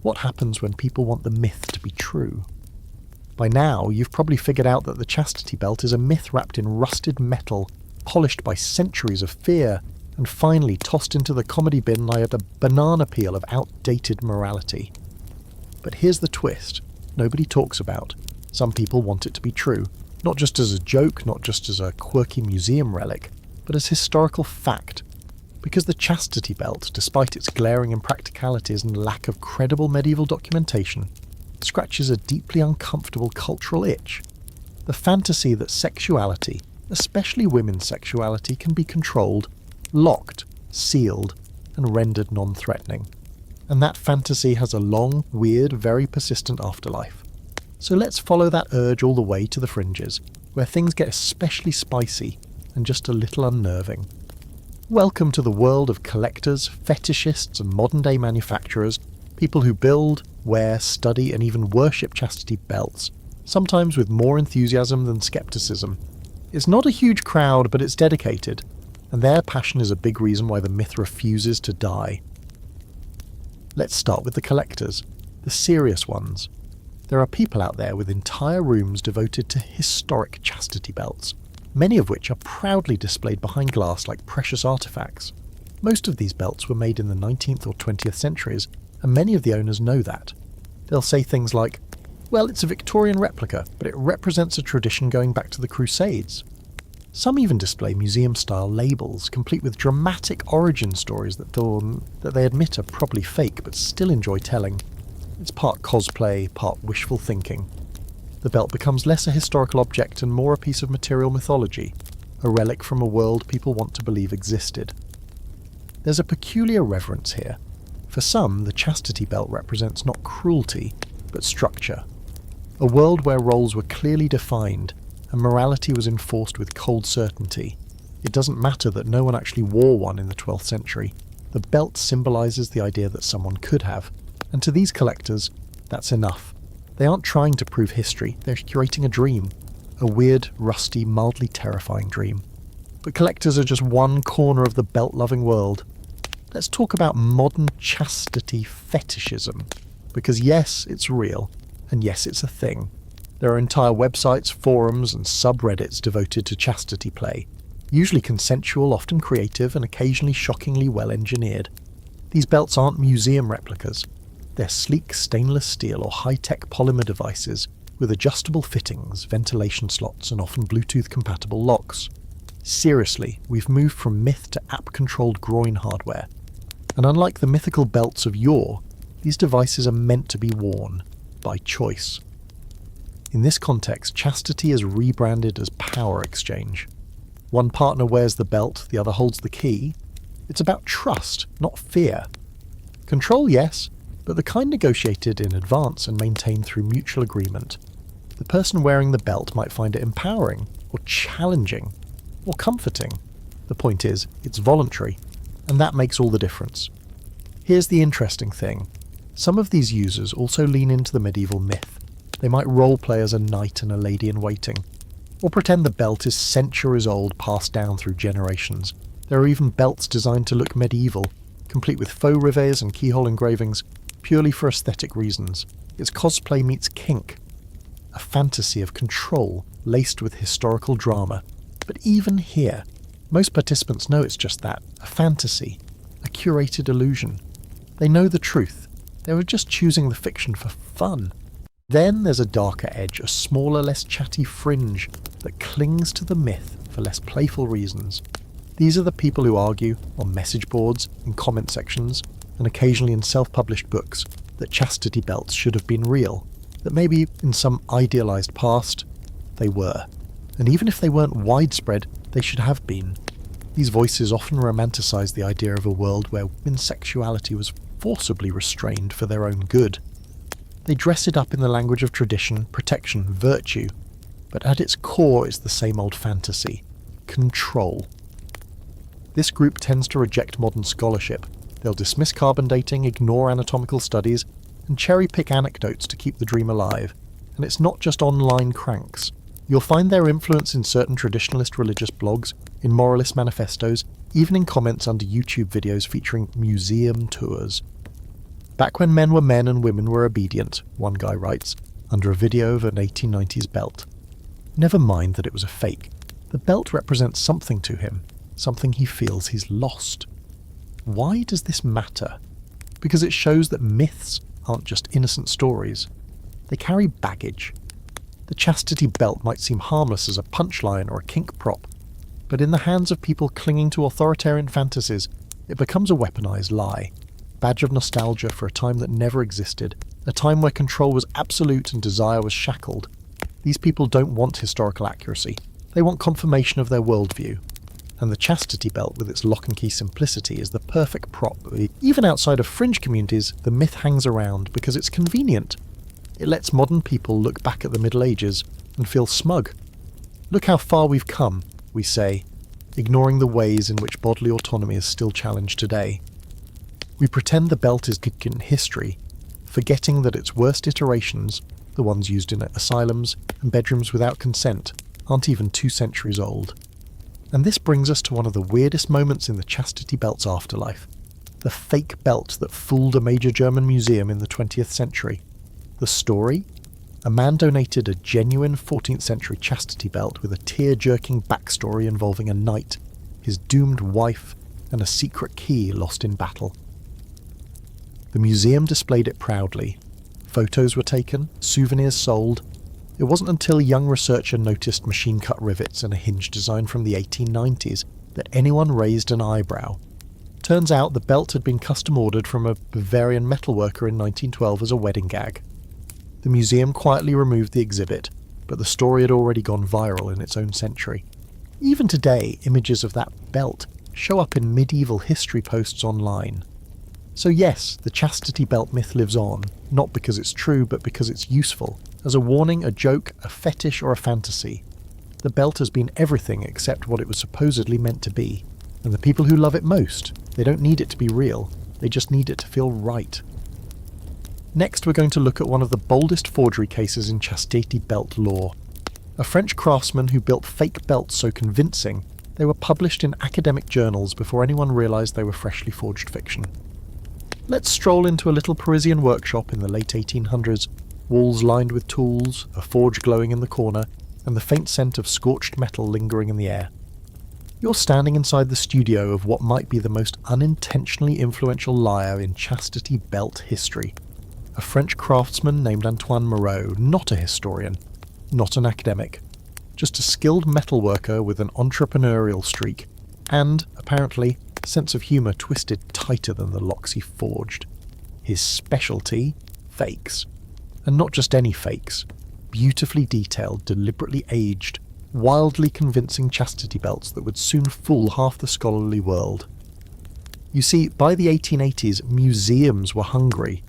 What happens when people want the myth to be true? By now, you've probably figured out that the chastity belt is a myth wrapped in rusted metal, polished by centuries of fear, and finally tossed into the comedy bin like a banana peel of outdated morality. But here's the twist nobody talks about. Some people want it to be true, not just as a joke, not just as a quirky museum relic, but as historical fact. Because the chastity belt, despite its glaring impracticalities and lack of credible medieval documentation, scratches a deeply uncomfortable cultural itch. The fantasy that sexuality, especially women's sexuality, can be controlled, locked, sealed, and rendered non-threatening. And that fantasy has a long, weird, very persistent afterlife. So let's follow that urge all the way to the fringes, where things get especially spicy and just a little unnerving. Welcome to the world of collectors, fetishists, and modern-day manufacturers, people who build, wear, study, and even worship chastity belts, sometimes with more enthusiasm than skepticism. It's not a huge crowd, but it's dedicated, and their passion is a big reason why the myth refuses to die. Let's start with the collectors, the serious ones. There are people out there with entire rooms devoted to historic chastity belts, many of which are proudly displayed behind glass like precious artifacts. Most of these belts were made in the 19th or 20th centuries, and many of the owners know that. They'll say things like, well, it's a Victorian replica, but it represents a tradition going back to the Crusades. Some even display museum-style labels, complete with dramatic origin stories that they admit are probably fake, but still enjoy telling. It's part cosplay, part wishful thinking. The belt becomes less a historical object and more a piece of material mythology, a relic from a world people want to believe existed. There's a peculiar reverence here. For some, the chastity belt represents not cruelty, but structure. A world where roles were clearly defined, and morality was enforced with cold certainty. It doesn't matter that no one actually wore one in the 12th century. The belt symbolises the idea that someone could have, and to these collectors, that's enough. They aren't trying to prove history, they're curating a dream. A weird, rusty, mildly terrifying dream. But collectors are just one corner of the belt-loving world. Let's talk about modern chastity fetishism. Because yes, it's real, and yes, it's a thing. There are entire websites, forums, and subreddits devoted to chastity play, usually consensual, often creative, and occasionally shockingly well-engineered. These belts aren't museum replicas. They're sleek stainless steel or high-tech polymer devices with adjustable fittings, ventilation slots, and often Bluetooth-compatible locks. Seriously, we've moved from myth to app-controlled groin hardware. And unlike the mythical belts of yore, these devices are meant to be worn, by choice. In this context, chastity is rebranded as power exchange. One partner wears the belt, the other holds the key. It's about trust, not fear. Control, yes, but the kind negotiated in advance and maintained through mutual agreement. The person wearing the belt might find it empowering, or challenging, or comforting. The point is, it's voluntary, and that makes all the difference. Here's the interesting thing. Some of these users also lean into the medieval myth. They might roleplay as a knight and a lady-in-waiting, Or pretend the belt is centuries old, passed down through generations. There are even belts designed to look medieval, complete with faux rivets and keyhole engravings, purely for aesthetic reasons. It's cosplay meets kink. A fantasy of control laced with historical drama. But even here, most participants know it's just that, a fantasy, a curated illusion. They know the truth. They were just choosing the fiction for fun. Then there's a darker edge, a smaller, less chatty fringe that clings to the myth for less playful reasons. These are the people who argue, on message boards, in comment sections, and occasionally in self-published books, that chastity belts should have been real, that maybe in some idealised past, they were. And even if they weren't widespread, they should have been. These voices often romanticise the idea of a world where women's sexuality was forcibly restrained for their own good. They dress it up in the language of tradition, protection, virtue, but at its core is the same old fantasy: control. This group tends to reject modern scholarship. They'll dismiss carbon dating, ignore anatomical studies, and cherry-pick anecdotes to keep the dream alive. And it's not just online cranks. You'll find their influence in certain traditionalist religious blogs, in moralist manifestos, even in comments under YouTube videos featuring museum tours. Back when men were men and women were obedient, one guy writes, under a video of an 1890s belt. Never mind that it was a fake. The belt represents something to him, something he feels he's lost. Why does this matter? Because it shows that myths aren't just innocent stories. They carry baggage. The chastity belt might seem harmless as a punchline or a kink prop, but in the hands of people clinging to authoritarian fantasies, it becomes a weaponized lie. Badge of nostalgia for a time that never existed, a time where control was absolute and desire was shackled. These people don't want historical accuracy. They want confirmation of their worldview. And the chastity belt, with its lock and key simplicity, is the perfect prop. Even outside of fringe communities, the myth hangs around because it's convenient. It lets modern people look back at the Middle Ages and feel smug. Look how far we've come, we say, ignoring the ways in which bodily autonomy is still challenged today. We pretend the belt is in history, forgetting that its worst iterations, the ones used in asylums and bedrooms without consent, aren't even 2 centuries old. And this brings us to one of the weirdest moments in the chastity belt's afterlife. The fake belt that fooled a major German museum in the 20th century. The story? A man donated a genuine 14th century chastity belt with a tear-jerking backstory involving a knight, his doomed wife, and a secret key lost in battle. The museum displayed it proudly. Photos were taken, souvenirs sold. It wasn't until a young researcher noticed machine-cut rivets and a hinge design from the 1890s that anyone raised an eyebrow. Turns out the belt had been custom-ordered from a Bavarian metalworker in 1912 as a wedding gag. The museum quietly removed the exhibit, but the story had already gone viral in its own century. Even today, images of that belt show up in medieval history posts online. So yes, the chastity belt myth lives on, not because it's true, but because it's useful, as a warning, a joke, a fetish, or a fantasy. The belt has been everything except what it was supposedly meant to be. And the people who love it most, they don't need it to be real, they just need it to feel right. Next, we're going to look at one of the boldest forgery cases in chastity belt lore. A French craftsman who built fake belts so convincing, they were published in academic journals before anyone realised they were freshly forged fiction. Let's stroll into a little Parisian workshop in the late 1800s, walls lined with tools, a forge glowing in the corner, and the faint scent of scorched metal lingering in the air. You're standing inside the studio of what might be the most unintentionally influential liar in chastity belt history. A French craftsman named Antoine Moreau, not a historian, not an academic, just a skilled metalworker with an entrepreneurial streak, and, apparently, a sense of humour twisted tighter than the locks he forged. His specialty? Fakes. And not just any fakes. Beautifully detailed, deliberately aged, wildly convincing chastity belts that would soon fool half the scholarly world. You see, by the 1880s, museums were hungry.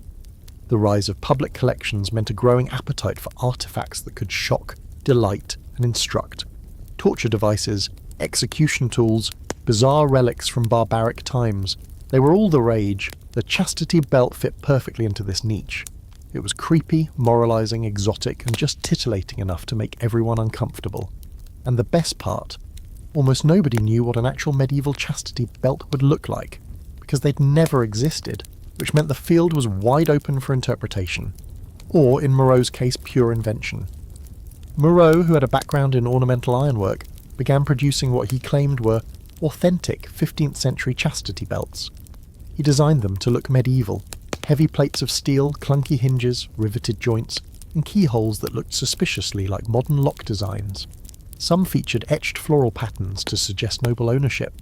The rise of public collections meant a growing appetite for artefacts that could shock, delight, and instruct. Torture devices, execution tools, bizarre relics from barbaric times. They were all the rage. The chastity belt fit perfectly into this niche. It was creepy, moralizing, exotic, and just titillating enough to make everyone uncomfortable. And the best part, almost nobody knew what an actual medieval chastity belt would look like, because they'd never existed, which meant the field was wide open for interpretation, or in Moreau's case, pure invention. Moreau, who had a background in ornamental ironwork, began producing what he claimed were authentic 15th century chastity belts. He designed them to look medieval, heavy plates of steel, clunky hinges, riveted joints, and keyholes that looked suspiciously like modern lock designs. Some featured etched floral patterns to suggest noble ownership.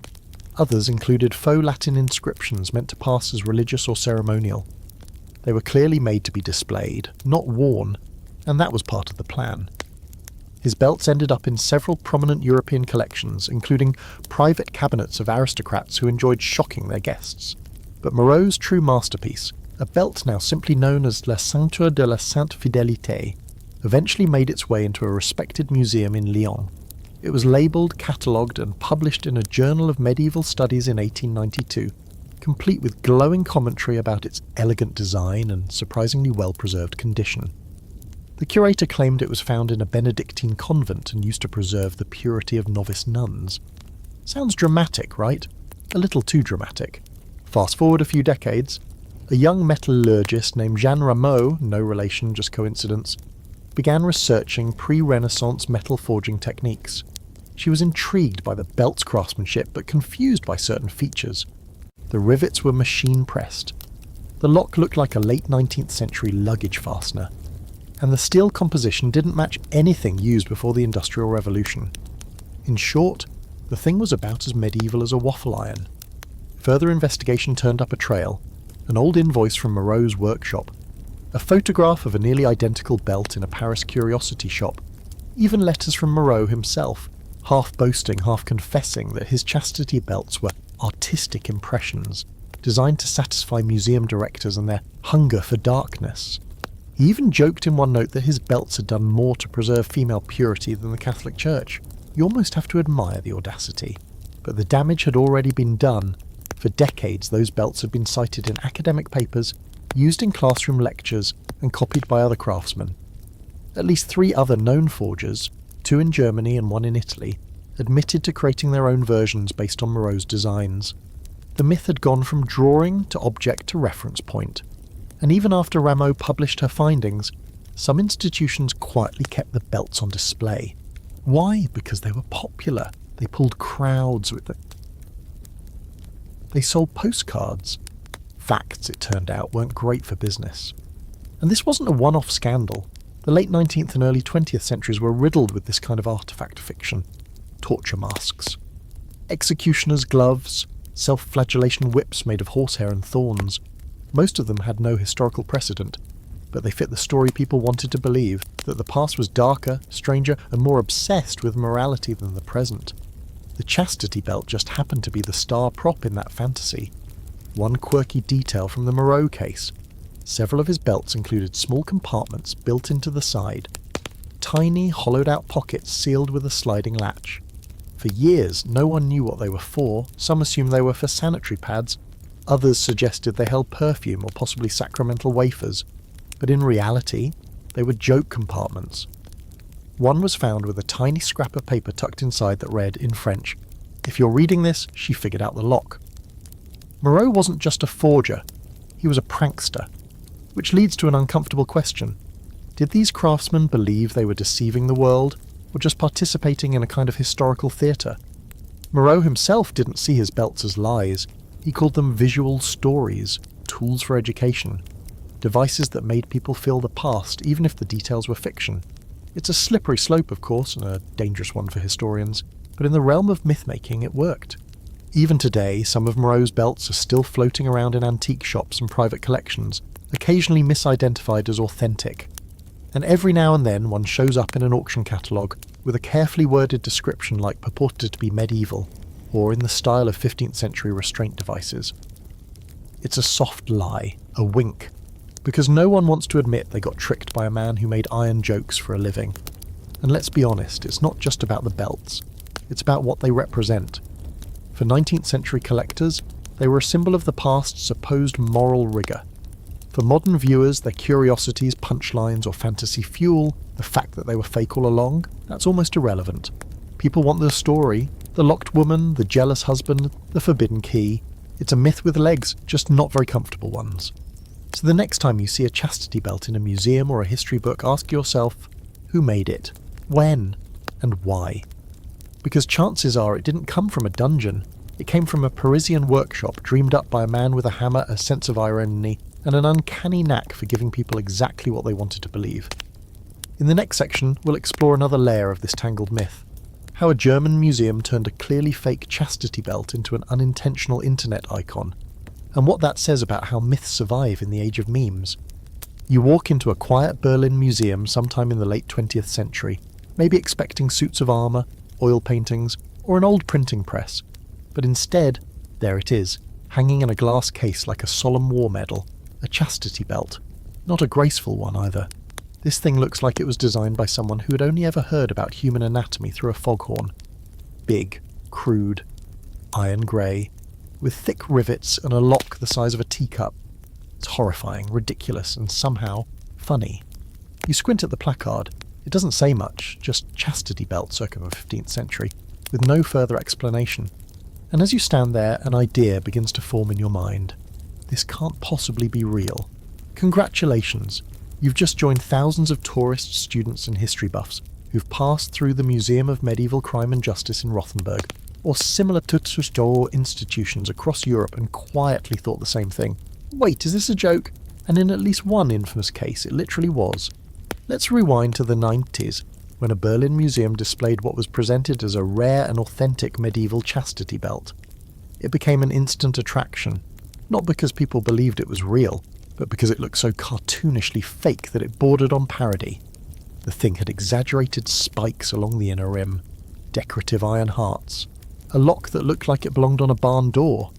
Others included faux Latin inscriptions meant to pass as religious or ceremonial. They were clearly made to be displayed, not worn, and that was part of the plan. His belts ended up in several prominent European collections, including private cabinets of aristocrats who enjoyed shocking their guests. But Moreau's true masterpiece, a belt now simply known as La Ceinture de la Sainte Fidélité, eventually made its way into a respected museum in Lyon. It was labelled, catalogued and published in a Journal of Medieval Studies in 1892, complete with glowing commentary about its elegant design and surprisingly well-preserved condition. The curator claimed it was found in a Benedictine convent and used to preserve the purity of novice nuns. Sounds dramatic, right? A little too dramatic. Fast forward a few decades, a young metallurgist named Jeanne Rameau, no relation, just coincidence, began researching pre-Renaissance metal forging techniques. She was intrigued by the belt's craftsmanship, but confused by certain features. The rivets were machine-pressed. The lock looked like a late 19th century luggage fastener. And the steel composition didn't match anything used before the Industrial Revolution. In short, the thing was about as medieval as a waffle iron. Further investigation turned up a trail, an old invoice from Moreau's workshop, a photograph of a nearly identical belt in a Paris curiosity shop, even letters from Moreau himself, half boasting, half confessing that his chastity belts were artistic impressions, designed to satisfy museum directors and their hunger for darkness. He even joked in one note that his belts had done more to preserve female purity than the Catholic Church. You almost have to admire the audacity. But the damage had already been done. For decades, those belts had been cited in academic papers, used in classroom lectures, and copied by other craftsmen. At least 3 other known forgers, 2 in Germany and 1 in Italy, admitted to creating their own versions based on Moreau's designs. The myth had gone from drawing to object to reference point. And even after Rameau published her findings, some institutions quietly kept the belts on display. Why? Because they were popular. They pulled crowds with them. They sold postcards. Facts, it turned out, weren't great for business. And this wasn't a one-off scandal. The late 19th and early 20th centuries were riddled with this kind of artefact fiction. Torture masks, executioners' gloves, self-flagellation whips made of horsehair and thorns. Most of them had no historical precedent, but they fit the story people wanted to believe, that the past was darker, stranger, and more obsessed with morality than the present. The chastity belt just happened to be the star prop in that fantasy. One quirky detail from the Moreau case: several of his belts included small compartments built into the side, tiny hollowed-out pockets sealed with a sliding latch. For years, no one knew what they were for. Some assumed they were for sanitary pads. Others suggested they held perfume or possibly sacramental wafers, but in reality, they were joke compartments. One was found with a tiny scrap of paper tucked inside that read, in French, "If you're reading this, she figured out the lock." Moreau wasn't just a forger, he was a prankster, which leads to an uncomfortable question. Did these craftsmen believe they were deceiving the world, or just participating in a kind of historical theatre? Moreau himself didn't see his belts as lies. He called them visual stories, tools for education, devices that made people feel the past, even if the details were fiction. It's a slippery slope, of course, and a dangerous one for historians, but in the realm of myth-making it worked. Even today, some of Moreau's belts are still floating around in antique shops and private collections, occasionally misidentified as authentic. And every now and then one shows up in an auction catalogue with a carefully worded description like purported to be medieval, or in the style of 15th century restraint devices. It's a soft lie, a wink, because no one wants to admit they got tricked by a man who made iron jokes for a living. And let's be honest, it's not just about the belts, it's about what they represent. For 19th century collectors, they were a symbol of the past's supposed moral rigour. For modern viewers, their curiosities, punchlines or fantasy fuel, the fact that they were fake all along, that's almost irrelevant. People want the story, the locked woman, the jealous husband, the forbidden key. It's a myth with legs, just not very comfortable ones. So the next time you see a chastity belt in a museum or a history book, ask yourself, who made it? When? And why? Because chances are it didn't come from a dungeon. It came from a Parisian workshop dreamed up by a man with a hammer, a sense of irony, and an uncanny knack for giving people exactly what they wanted to believe. In the next section, we'll explore another layer of this tangled myth. How a German museum turned a clearly fake chastity belt into an unintentional internet icon, and what that says about how myths survive in the age of memes. You walk into a quiet Berlin museum sometime in the late 20th century, maybe expecting suits of armour, oil paintings, or an old printing press. But instead, there it is, hanging in a glass case like a solemn war medal, a chastity belt. Not a graceful one either. This thing looks like it was designed by someone who had only ever heard about human anatomy through a foghorn. Big, crude, iron grey, with thick rivets and a lock the size of a teacup. It's horrifying, ridiculous, and somehow funny. You squint at the placard. It doesn't say much, just chastity belt circa the 15th century, with no further explanation. And as you stand there, an idea begins to form in your mind. This can't possibly be real. Congratulations! You've just joined thousands of tourists, students and history buffs who've passed through the Museum of Medieval Crime and Justice in Rothenburg, or similar Tutsustore institutions across Europe, and quietly thought the same thing. Wait, is this a joke? And in at least one infamous case, it literally was. Let's rewind to the 90s, when a Berlin museum displayed what was presented as a rare and authentic medieval chastity belt. It became an instant attraction, not because people believed it was real, but because it looked so cartoonishly fake that it bordered on parody. The thing had exaggerated spikes along the inner rim, decorative iron hearts, a lock that looked like it belonged on a barn door.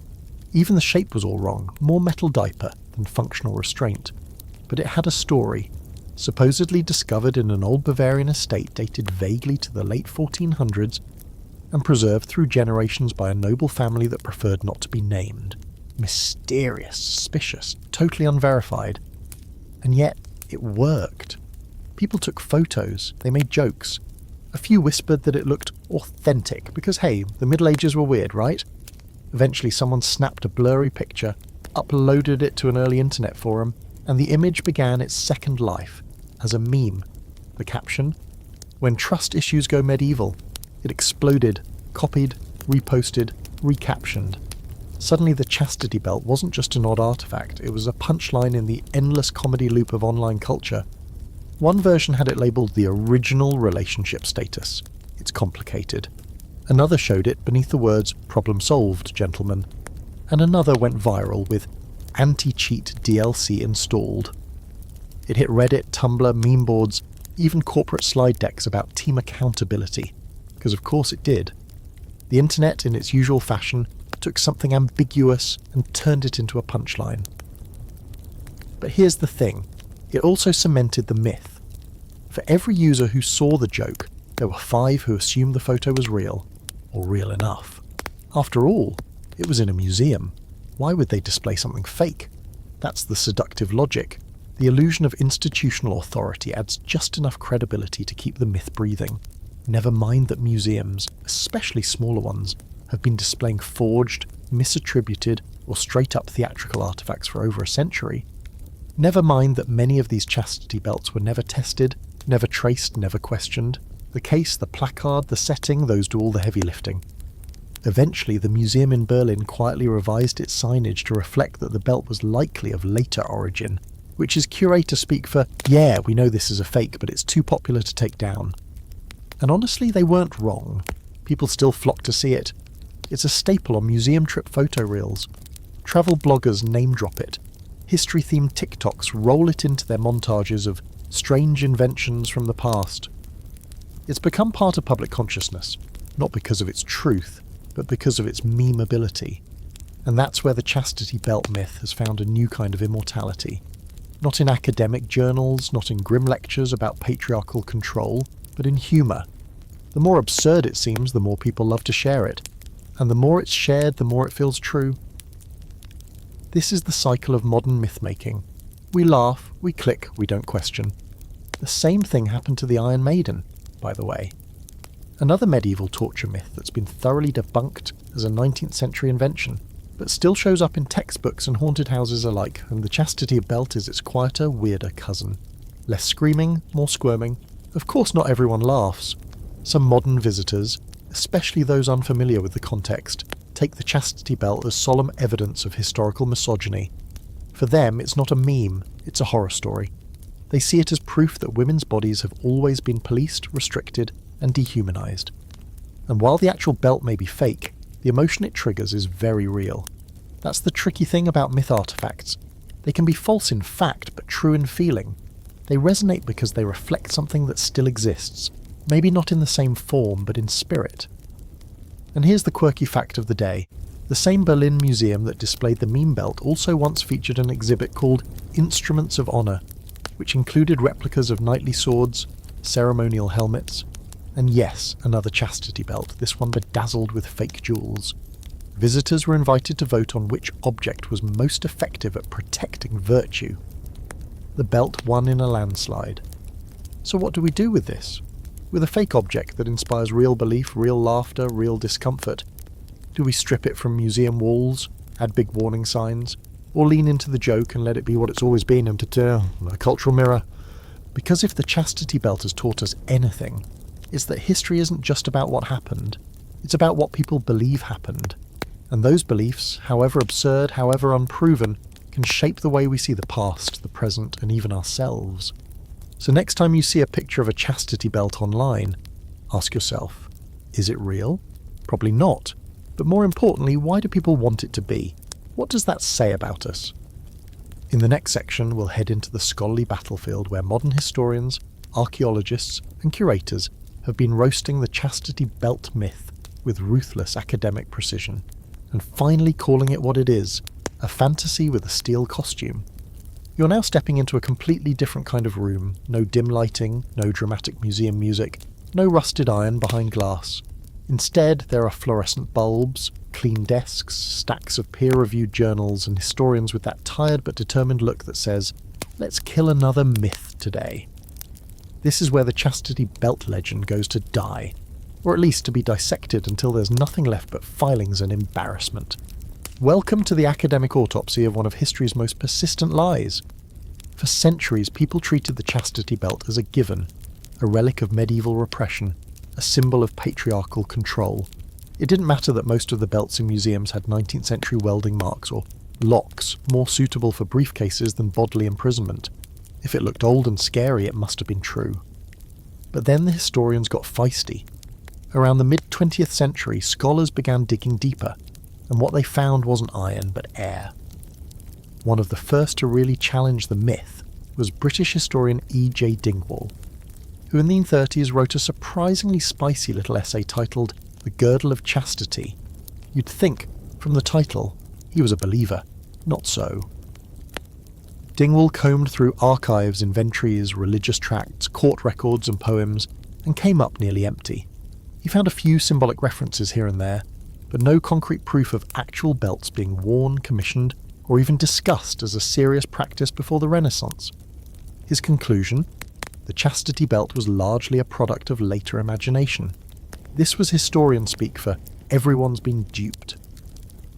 Even the shape was all wrong, more metal diaper than functional restraint. But it had a story, supposedly discovered in an old Bavarian estate dated vaguely to the late 1400s and preserved through generations by a noble family that preferred not to be named. Mysterious, suspicious, totally unverified. And yet, it worked. People took photos, they made jokes. A few whispered that it looked authentic, because hey, the Middle Ages were weird, right? Eventually someone snapped a blurry picture, uploaded it to an early internet forum, and the image began its second life, as a meme. The caption? When trust issues go medieval. It exploded, copied, reposted, recaptioned. Suddenly the chastity belt wasn't just an odd artifact, it was a punchline in the endless comedy loop of online culture. One version had it labelled the original relationship status. It's complicated. Another showed it beneath the words, "Problem solved, gentlemen." And another went viral with anti-cheat DLC installed. It hit Reddit, Tumblr, meme boards, even corporate slide decks about team accountability. Because of course it did. The internet, in its usual fashion, took something ambiguous and turned it into a punchline. But here's the thing. It also cemented the myth. For every user who saw the joke, there were 5 who assumed the photo was real, or real enough. After all, it was in a museum. Why would they display something fake? That's the seductive logic. The illusion of institutional authority adds just enough credibility to keep the myth breathing. Never mind that museums, especially smaller ones, have been displaying forged, misattributed, or straight-up theatrical artifacts for over a century. Never mind that many of these chastity belts were never tested, never traced, never questioned. The case, the placard, the setting, those do all the heavy lifting. Eventually, the museum in Berlin quietly revised its signage to reflect that the belt was likely of later origin, which is curator speak for, yeah, we know this is a fake, but it's too popular to take down. And honestly, they weren't wrong. People still flock to see it. It's a staple on museum trip photo reels. Travel bloggers name-drop it. History-themed TikToks roll it into their montages of strange inventions from the past. It's become part of public consciousness, not because of its truth, but because of its memeability. And that's where the chastity belt myth has found a new kind of immortality. Not in academic journals, not in grim lectures about patriarchal control, but in humour. The more absurd it seems, the more people love to share it. And the more it's shared, the more it feels true. This is the cycle of modern myth-making. We laugh, we click, we don't question. The same thing happened to the Iron Maiden, by the way. Another medieval torture myth that's been thoroughly debunked as a 19th century invention, but still shows up in textbooks and haunted houses alike, and the chastity belt is its quieter, weirder cousin. Less screaming, more squirming. Of course not everyone laughs. Some modern visitors, especially those unfamiliar with the context, take the chastity belt as solemn evidence of historical misogyny. For them, it's not a meme, it's a horror story. They see it as proof that women's bodies have always been policed, restricted, and dehumanised. And while the actual belt may be fake, the emotion it triggers is very real. That's the tricky thing about myth artefacts. They can be false in fact, but true in feeling. They resonate because they reflect something that still exists, maybe not in the same form, but in spirit. And here's the quirky fact of the day. The same Berlin museum that displayed the meme belt also once featured an exhibit called Instruments of Honour, which included replicas of knightly swords, ceremonial helmets, and yes, another chastity belt, this one bedazzled with fake jewels. Visitors were invited to vote on which object was most effective at protecting virtue. The belt won in a landslide. So what do we do with this? With a fake object that inspires real belief, real laughter, real discomfort? Do we strip it from museum walls, add big warning signs, or lean into the joke and let it be what it's always been, a cultural mirror? Because if the chastity belt has taught us anything, it's that history isn't just about what happened, it's about what people believe happened. And those beliefs, however absurd, however unproven, can shape the way we see the past, the present, and even ourselves. So next time you see a picture of a chastity belt online, ask yourself, is it real? Probably not. But more importantly, why do people want it to be? What does that say about us? In the next section, we'll head into the scholarly battlefield where modern historians, archaeologists, and curators have been roasting the chastity belt myth with ruthless academic precision, and finally calling it what it is, a fantasy with a steel costume. You're now stepping into a completely different kind of room, no dim lighting, no dramatic museum music, no rusted iron behind glass. Instead, there are fluorescent bulbs, clean desks, stacks of peer-reviewed journals, and historians with that tired but determined look that says, let's kill another myth today. This is where the chastity belt legend goes to die, or at least to be dissected until there's nothing left but filings and embarrassment. Welcome to the academic autopsy of one of history's most persistent lies. For centuries, people treated the chastity belt as a given, a relic of medieval repression, a symbol of patriarchal control. It didn't matter that most of the belts in museums had 19th century welding marks or locks more suitable for briefcases than bodily imprisonment. If it looked old and scary, it must have been true. But then the historians got feisty. Around the mid-20th century, scholars began digging deeper, and what they found wasn't iron but air. One of the first to really challenge the myth was British historian E.J. Dingwall, who in the 1930s wrote a surprisingly spicy little essay titled The Girdle of Chastity. You'd think, from the title, he was a believer. Not so. Dingwall combed through archives, inventories, religious tracts, court records and poems, and came up nearly empty. He found a few symbolic references here and there, but no concrete proof of actual belts being worn, commissioned, or even discussed as a serious practice before the Renaissance. His conclusion? The chastity belt was largely a product of later imagination. This was historian speak for everyone's been duped.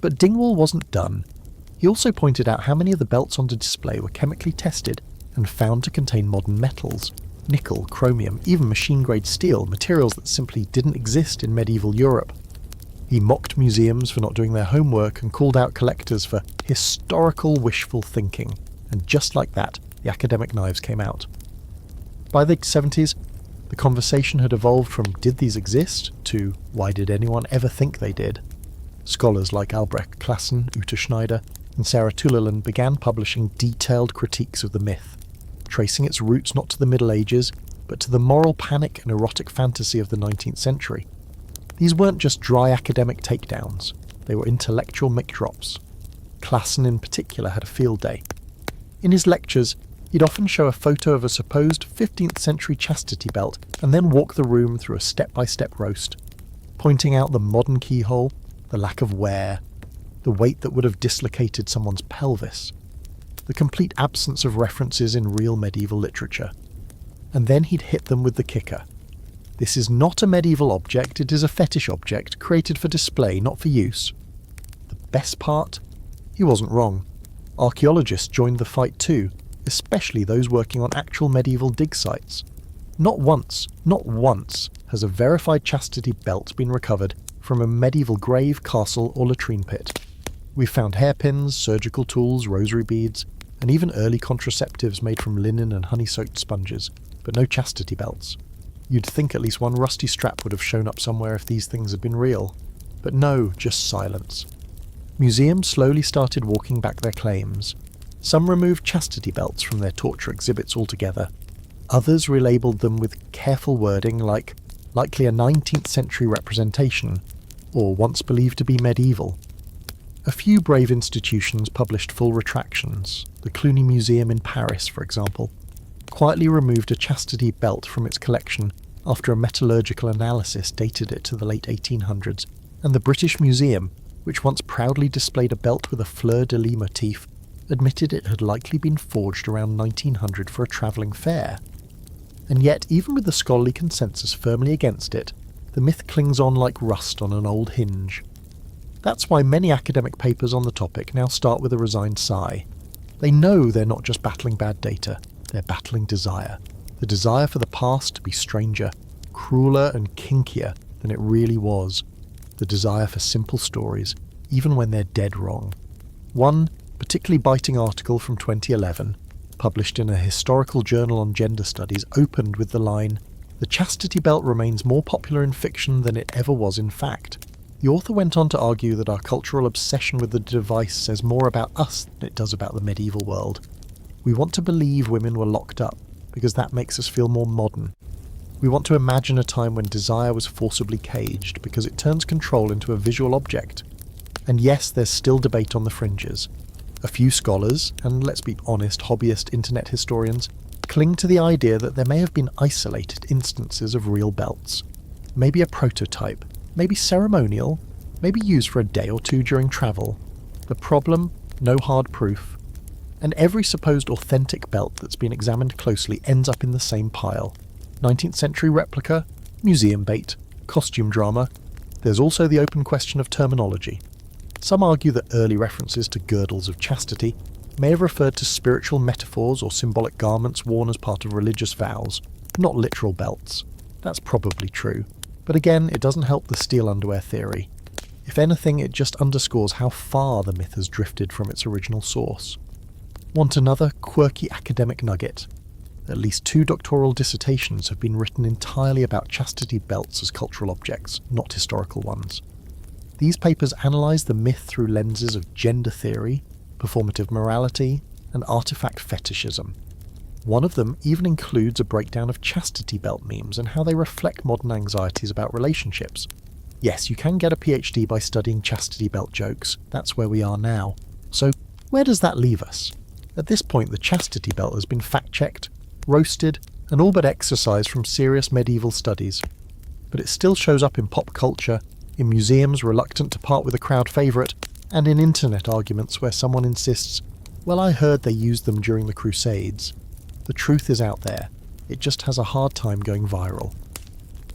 But Dingwall wasn't done. He also pointed out how many of the belts on display were chemically tested and found to contain modern metals, nickel, chromium, even machine-grade steel, materials that simply didn't exist in medieval Europe. He mocked museums for not doing their homework and called out collectors for historical wishful thinking, and just like that, the academic knives came out. By the 70s, the conversation had evolved from did these exist to why did anyone ever think they did? Scholars like Albrecht Classen, Uta Schneider, and Sarah Tullerland began publishing detailed critiques of the myth, tracing its roots not to the Middle Ages, but to the moral panic and erotic fantasy of the 19th century. These weren't just dry academic takedowns, they were intellectual mic-drops. Classen in particular had a field day. In his lectures, he'd often show a photo of a supposed 15th century chastity belt and then walk the room through a step-by-step roast, pointing out the modern keyhole, the lack of wear, the weight that would have dislocated someone's pelvis, the complete absence of references in real medieval literature. And then he'd hit them with the kicker. This is not a medieval object, it is a fetish object, created for display, not for use. The best part? He wasn't wrong. Archaeologists joined the fight too, especially those working on actual medieval dig sites. Not once has a verified chastity belt been recovered from a medieval grave, castle or latrine pit. We've found hairpins, surgical tools, rosary beads, and even early contraceptives made from linen and honey-soaked sponges, but no chastity belts. You'd think at least one rusty strap would have shown up somewhere if these things had been real. But no, just silence. Museums slowly started walking back their claims. Some removed chastity belts from their torture exhibits altogether. Others relabelled them with careful wording like likely a 19th century representation, or once believed to be medieval. A few brave institutions published full retractions. The Cluny Museum in Paris, for example, quietly removed a chastity belt from its collection after a metallurgical analysis dated it to the late 1800s, and the British Museum, which once proudly displayed a belt with a fleur-de-lis motif, admitted it had likely been forged around 1900 for a travelling fair. And yet, even with the scholarly consensus firmly against it, the myth clings on like rust on an old hinge. That's why many academic papers on the topic now start with a resigned sigh. They know they're not just battling bad data, they're battling desire. The desire for the past to be stranger, crueler and kinkier than it really was. The desire for simple stories, even when they're dead wrong. One particularly biting article from 2011, published in a historical journal on gender studies, opened with the line, "The chastity belt remains more popular in fiction than it ever was in fact." The author went on to argue that our cultural obsession with the device says more about us than it does about the medieval world. We want to believe women were locked up, because that makes us feel more modern. We want to imagine a time when desire was forcibly caged, because it turns control into a visual object. And yes, there's still debate on the fringes. A few scholars, and let's be honest, hobbyist internet historians, cling to the idea that there may have been isolated instances of real belts. Maybe a prototype, maybe ceremonial, maybe used for a day or two during travel. The problem? No hard proof. And every supposed authentic belt that's been examined closely ends up in the same pile. 19th century replica, museum bait, costume drama. There's also the open question of terminology. Some argue that early references to girdles of chastity may have referred to spiritual metaphors or symbolic garments worn as part of religious vows, not literal belts. That's probably true. But again, it doesn't help the steel underwear theory. If anything, it just underscores how far the myth has drifted from its original source. Want another quirky academic nugget? At least 2 doctoral dissertations have been written entirely about chastity belts as cultural objects, not historical ones. These papers analyse the myth through lenses of gender theory, performative morality, and artifact fetishism. One of them even includes a breakdown of chastity belt memes and how they reflect modern anxieties about relationships. Yes, you can get a PhD by studying chastity belt jokes, that's where we are now. So, where does that leave us? At this point, the chastity belt has been fact-checked, roasted, and all but exorcised from serious medieval studies. But it still shows up in pop culture, in museums reluctant to part with a crowd favourite, and in internet arguments where someone insists, "Well, I heard they used them during the Crusades." The truth is out there. It just has a hard time going viral.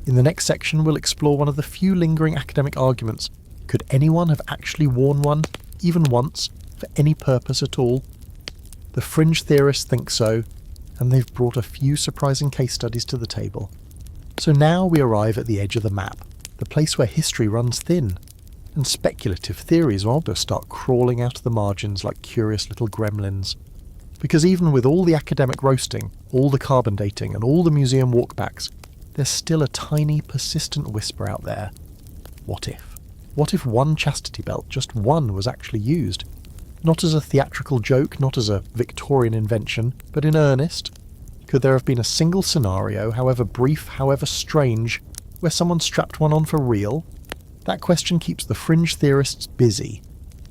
In the next section, we'll explore one of the few lingering academic arguments. Could anyone have actually worn one, even once, for any purpose at all? The fringe theorists think so, and they've brought a few surprising case studies to the table. So now we arrive at the edge of the map, the place where history runs thin, and speculative theories will just start crawling out of the margins like curious little gremlins. Because even with all the academic roasting, all the carbon dating, and all the museum walkbacks, there's still a tiny, persistent whisper out there. What if? What if one chastity belt, just one, was actually used? Not as a theatrical joke, not as a Victorian invention, but in earnest? Could there have been a single scenario, however brief, however strange, where someone strapped one on for real? That question keeps the fringe theorists busy.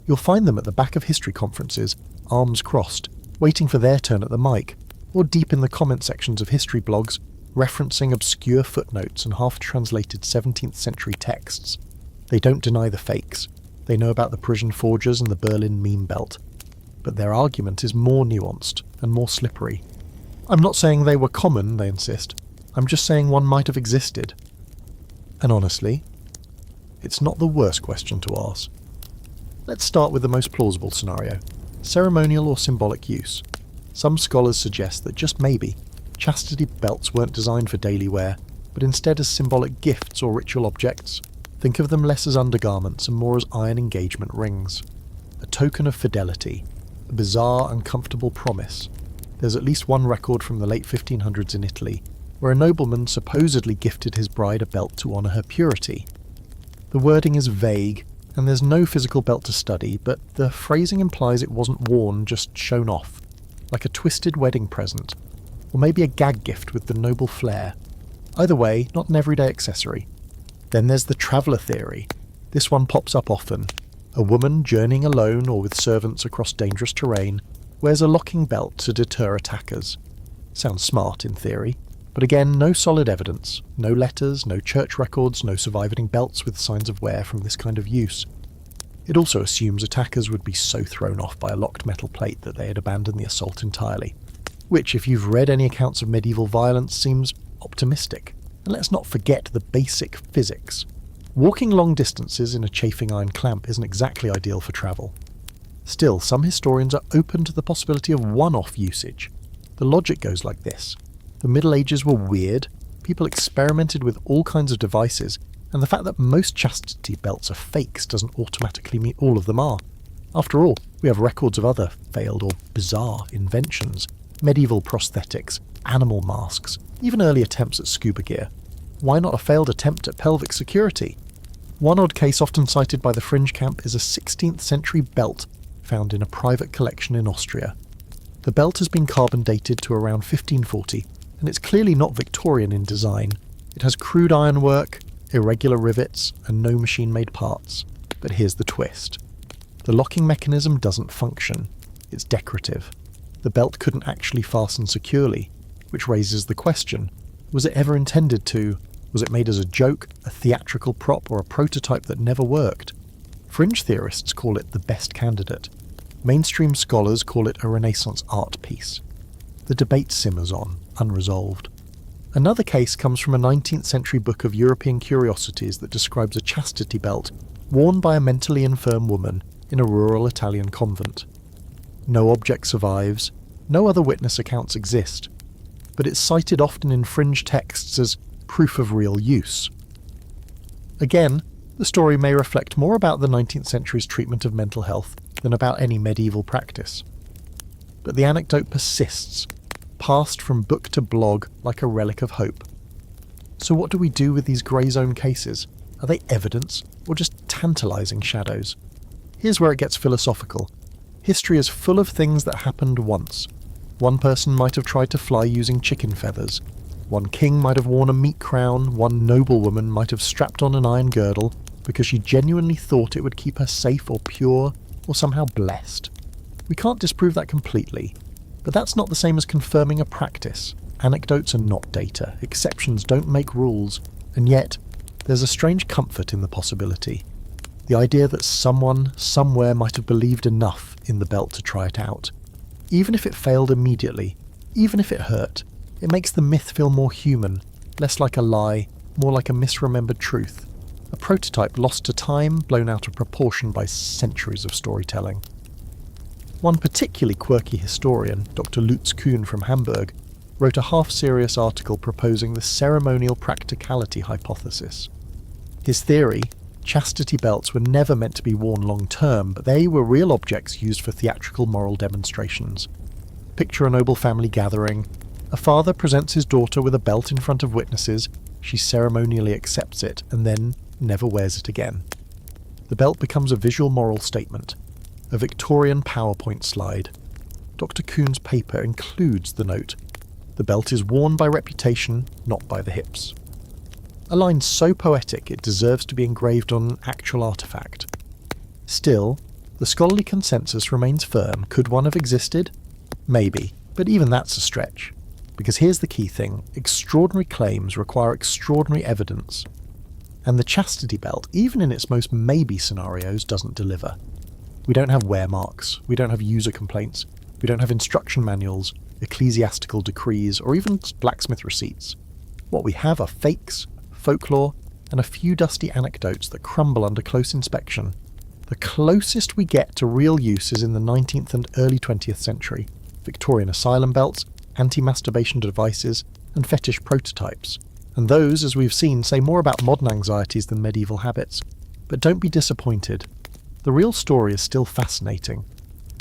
You'll find them at the back of history conferences, arms crossed, waiting for their turn at the mic, or deep in the comment sections of history blogs, referencing obscure footnotes and half-translated 17th century texts. They don't deny the fakes. They know about the Parisian forgers and the Berlin meme belt. But their argument is more nuanced and more slippery. I'm not saying they were common, they insist. I'm just saying one might have existed. And honestly, it's not the worst question to ask. Let's start with the most plausible scenario: ceremonial or symbolic use. Some scholars suggest that just maybe, chastity belts weren't designed for daily wear, but instead as symbolic gifts or ritual objects. Think of them less as undergarments and more as iron engagement rings. A token of fidelity, a bizarre, uncomfortable promise. There's at least one record from the late 1500s in Italy, where a nobleman supposedly gifted his bride a belt to honour her purity. The wording is vague, and there's no physical belt to study, but the phrasing implies it wasn't worn, just shown off, like a twisted wedding present, or maybe a gag gift with the noble flair. Either way, not an everyday accessory. Then there's the traveller theory. This one pops up often. A woman journeying alone or with servants across dangerous terrain wears a locking belt to deter attackers. Sounds smart in theory, but again, no solid evidence, no letters, no church records, no surviving belts with signs of wear from this kind of use. It also assumes attackers would be so thrown off by a locked metal plate that they had abandoned the assault entirely, which, if you've read any accounts of medieval violence, seems optimistic. And let's not forget the basic physics. Walking long distances in a chafing iron clamp isn't exactly ideal for travel. Still, some historians are open to the possibility of one-off usage. The logic goes like this. The Middle Ages were weird, people experimented with all kinds of devices, and the fact that most chastity belts are fakes doesn't automatically mean all of them are. After all, we have records of other failed or bizarre inventions, medieval prosthetics, animal masks, even early attempts at scuba gear. Why not a failed attempt at pelvic security? One odd case often cited by the fringe camp is a 16th century belt found in a private collection in Austria. The belt has been carbon dated to around 1540, and it's clearly not Victorian in design. It has crude ironwork, irregular rivets, and no machine-made parts. But here's the twist. The locking mechanism doesn't function. It's decorative. The belt couldn't actually fasten securely, which raises the question, was it ever intended to? Was it made as a joke, a theatrical prop, or a prototype that never worked? Fringe theorists call it the best candidate. Mainstream scholars call it a Renaissance art piece. The debate simmers on, unresolved. Another case comes from a 19th century book of European curiosities that describes a chastity belt worn by a mentally infirm woman in a rural Italian convent. No object survives, no other witness accounts exist, but it's cited often in fringe texts as proof of real use. Again, the story may reflect more about the 19th century's treatment of mental health than about any medieval practice. But the anecdote persists, passed from book to blog like a relic of hope. So what do we do with these grey zone cases? Are they evidence, or just tantalising shadows? Here's where it gets philosophical. History is full of things that happened once. One person might have tried to fly using chicken feathers. One king might have worn a meat crown. One noblewoman might have strapped on an iron girdle because she genuinely thought it would keep her safe or pure or somehow blessed. We can't disprove that completely, but that's not the same as confirming a practice. Anecdotes are not data, exceptions don't make rules, and yet there's a strange comfort in the possibility. The idea that someone, somewhere might have believed enough in the belt to try it out. Even if it failed immediately, even if it hurt, it makes the myth feel more human, less like a lie, more like a misremembered truth. A prototype lost to time, blown out of proportion by centuries of storytelling. One particularly quirky historian, Dr. Lutz Kuhn from Hamburg, wrote a half-serious article proposing the ceremonial practicality hypothesis. His theory, chastity belts were never meant to be worn long-term, but they were real objects used for theatrical moral demonstrations. Picture a noble family gathering. A father presents his daughter with a belt in front of witnesses, she ceremonially accepts it, and then never wears it again. The belt becomes a visual moral statement, a Victorian PowerPoint slide. Dr. Kuhn's paper includes the note, "The belt is worn by reputation, not by the hips." A line so poetic it deserves to be engraved on an actual artefact. Still, the scholarly consensus remains firm. Could one have existed? Maybe, but even that's a stretch. Because here's the key thing, extraordinary claims require extraordinary evidence. And the chastity belt, even in its most maybe scenarios, doesn't deliver. We don't have wear marks, we don't have user complaints, we don't have instruction manuals, ecclesiastical decrees, or even blacksmith receipts. What we have are fakes, folklore, and a few dusty anecdotes that crumble under close inspection. The closest we get to real use is in the 19th and early 20th century, Victorian asylum belts, anti-masturbation devices, and fetish prototypes. And those, as we've seen, say more about modern anxieties than medieval habits. But don't be disappointed. The real story is still fascinating.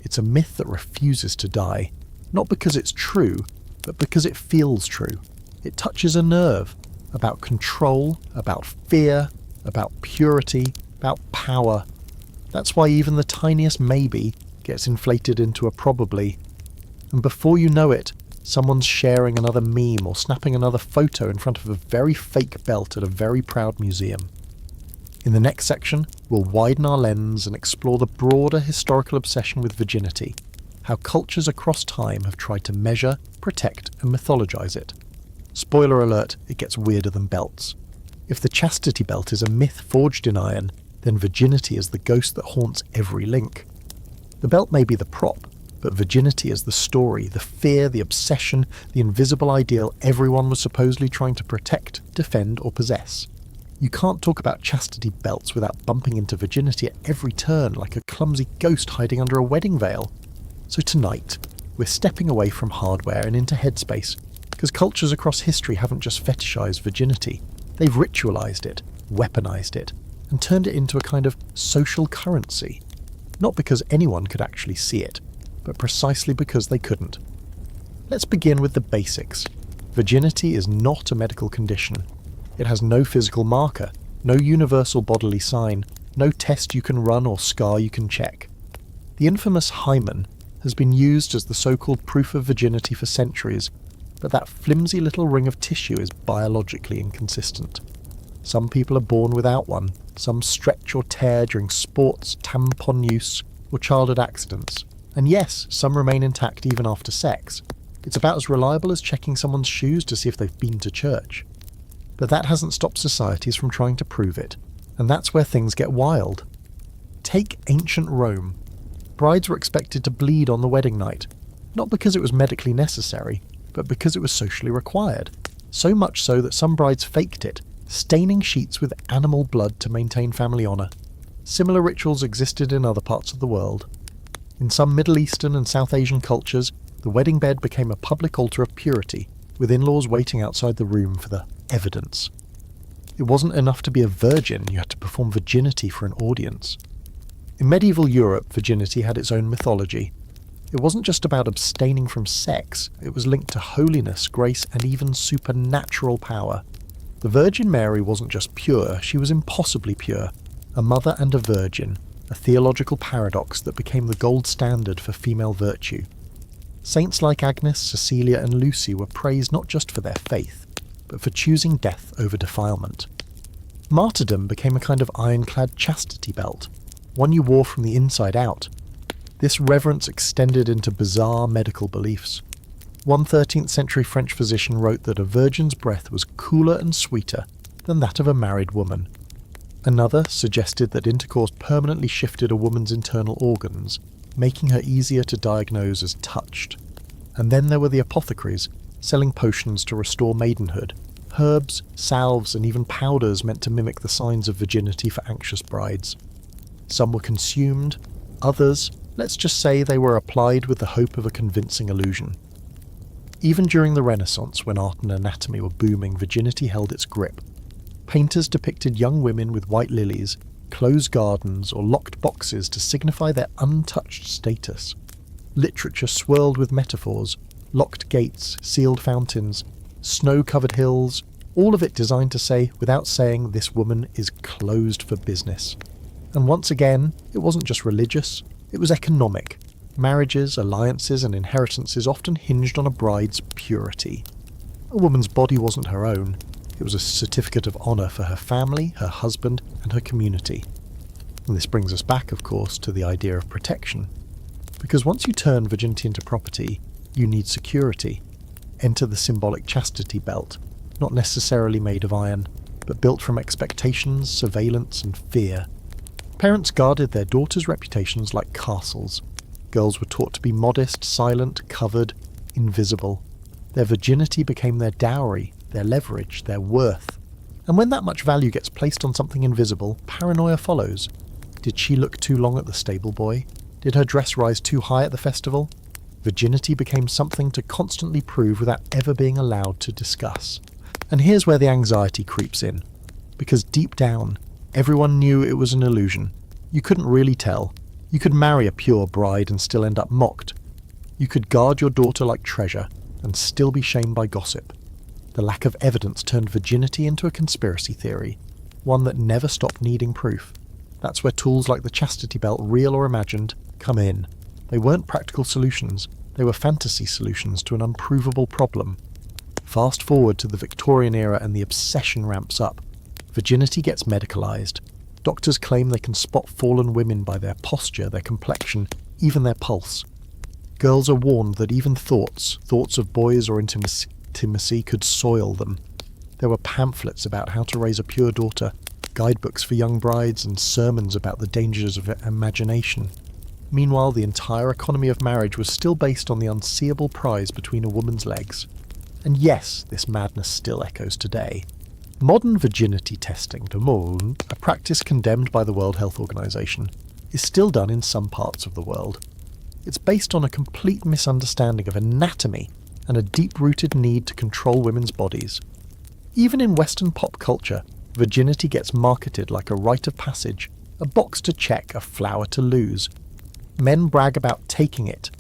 It's a myth that refuses to die, not because it's true, but because it feels true. It touches a nerve, about control, about fear, about purity, about power. That's why even the tiniest maybe gets inflated into a probably. And before you know it, someone's sharing another meme or snapping another photo in front of a very fake belt at a very proud museum. In the next section, we'll widen our lens and explore the broader historical obsession with virginity, how cultures across time have tried to measure, protect, and mythologize it. Spoiler alert, it gets weirder than belts. If the chastity belt is a myth forged in iron, then virginity is the ghost that haunts every link. The belt may be the prop, but virginity is the story, the fear, the obsession, the invisible ideal everyone was supposedly trying to protect, defend, or possess. You can't talk about chastity belts without bumping into virginity at every turn like a clumsy ghost hiding under a wedding veil. So tonight, we're stepping away from hardware and into headspace, because cultures across history haven't just fetishized virginity, they've ritualized it, weaponized it, and turned it into a kind of social currency. Not because anyone could actually see it, but precisely because they couldn't. Let's begin with the basics. Virginity is not a medical condition. It has no physical marker, no universal bodily sign, no test you can run or scar you can check. The infamous hymen has been used as the so-called proof of virginity for centuries, but that flimsy little ring of tissue is biologically inconsistent. Some people are born without one, some stretch or tear during sports, tampon use, or childhood accidents. And yes, some remain intact even after sex. It's about as reliable as checking someone's shoes to see if they've been to church. But that hasn't stopped societies from trying to prove it, and that's where things get wild. Take ancient Rome. Brides were expected to bleed on the wedding night, not because it was medically necessary, but because it was socially required. So much so that some brides faked it, staining sheets with animal blood to maintain family honour. Similar rituals existed in other parts of the world. In some Middle Eastern and South Asian cultures, the wedding bed became a public altar of purity, with in-laws waiting outside the room for the evidence. It wasn't enough to be a virgin, you had to perform virginity for an audience. In medieval Europe, virginity had its own mythology. It wasn't just about abstaining from sex, it was linked to holiness, grace, and even supernatural power. The Virgin Mary wasn't just pure, she was impossibly pure, a mother and a virgin, a theological paradox that became the gold standard for female virtue. Saints like Agnes, Cecilia, and Lucy were praised not just for their faith, but for choosing death over defilement. Martyrdom became a kind of ironclad chastity belt, one you wore from the inside out. This reverence extended into bizarre medical beliefs. One 13th century French physician wrote that a virgin's breath was cooler and sweeter than that of a married woman. Another suggested that intercourse permanently shifted a woman's internal organs, making her easier to diagnose as touched. And then there were the apothecaries, selling potions to restore maidenhood, herbs, salves, and even powders meant to mimic the signs of virginity for anxious brides. Some were consumed, others, let's just say they were applied with the hope of a convincing illusion. Even during the Renaissance, when art and anatomy were booming, virginity held its grip. Painters depicted young women with white lilies, closed gardens, or locked boxes to signify their untouched status. Literature swirled with metaphors, locked gates, sealed fountains, snow-covered hills, all of it designed to say, without saying, this woman is closed for business. And once again, it wasn't just religious, it was economic. Marriages, alliances, and inheritances often hinged on a bride's purity. A woman's body wasn't her own. It was a certificate of honour for her family, her husband, and her community. And this brings us back, of course, to the idea of protection. Because once you turn virginity into property, you need security. Enter the symbolic chastity belt, not necessarily made of iron, but built from expectations, surveillance, and fear. Parents guarded their daughters' reputations like castles. Girls were taught to be modest, silent, covered, invisible. Their virginity became their dowry, their leverage, their worth. And when that much value gets placed on something invisible, paranoia follows. Did she look too long at the stable boy? Did her dress rise too high at the festival? Virginity became something to constantly prove without ever being allowed to discuss. And here's where the anxiety creeps in. Because deep down, everyone knew it was an illusion. You couldn't really tell. You could marry a pure bride and still end up mocked. You could guard your daughter like treasure and still be shamed by gossip. The lack of evidence turned virginity into a conspiracy theory, one that never stopped needing proof. That's where tools like the chastity belt, real or imagined, come in. They weren't practical solutions, they were fantasy solutions to an unprovable problem. Fast forward to the Victorian era and the obsession ramps up. Virginity gets medicalised. Doctors claim they can spot fallen women by their posture, their complexion, even their pulse. Girls are warned that even thoughts of boys or intimacy could soil them. There were pamphlets about how to raise a pure daughter, guidebooks for young brides, and sermons about the dangers of imagination. Meanwhile, the entire economy of marriage was still based on the unseeable prize between a woman's legs. And yes, this madness still echoes today. Modern virginity testing, a practice condemned by the World Health Organization, is still done in some parts of the world. It's based on a complete misunderstanding of anatomy and a deep-rooted need to control women's bodies. Even in Western pop culture, virginity gets marketed like a rite of passage, a box to check, a flower to lose. Men brag about taking it.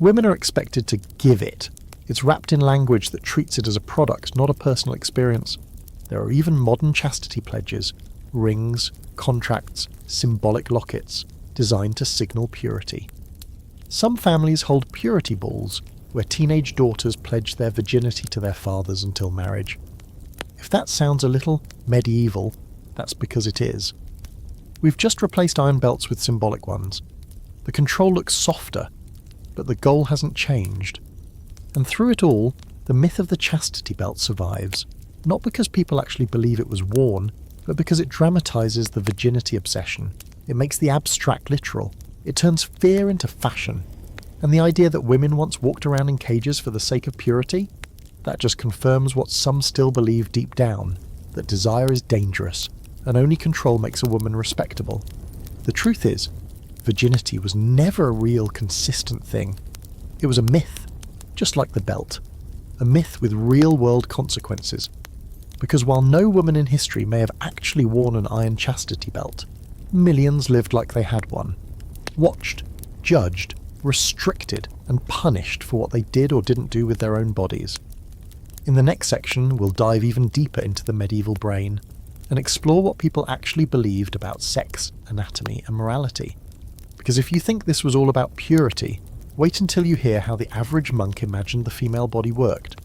Women are expected to give it. It's wrapped in language that treats it as a product, not a personal experience. There are even modern chastity pledges, rings, contracts, symbolic lockets, designed to signal purity. Some families hold purity balls, where teenage daughters pledge their virginity to their fathers until marriage. If that sounds a little medieval, that's because it is. We've just replaced iron belts with symbolic ones. The control looks softer, but the goal hasn't changed. And through it all, the myth of the chastity belt survives, not because people actually believe it was worn, but because it dramatises the virginity obsession. It makes the abstract literal. It turns fear into fashion. And the idea that women once walked around in cages for the sake of purity? That just confirms what some still believe deep down, that desire is dangerous, and only control makes a woman respectable. The truth is, virginity was never a real, consistent thing. It was a myth, just like the belt. A myth with real-world consequences. Because while no woman in history may have actually worn an iron chastity belt, millions lived like they had one. Watched, judged, restricted, and punished for what they did or didn't do with their own bodies. In the next section, we'll dive even deeper into the medieval brain and explore what people actually believed about sex, anatomy, and morality. Because if you think this was all about purity, wait until you hear how the average monk imagined the female body worked.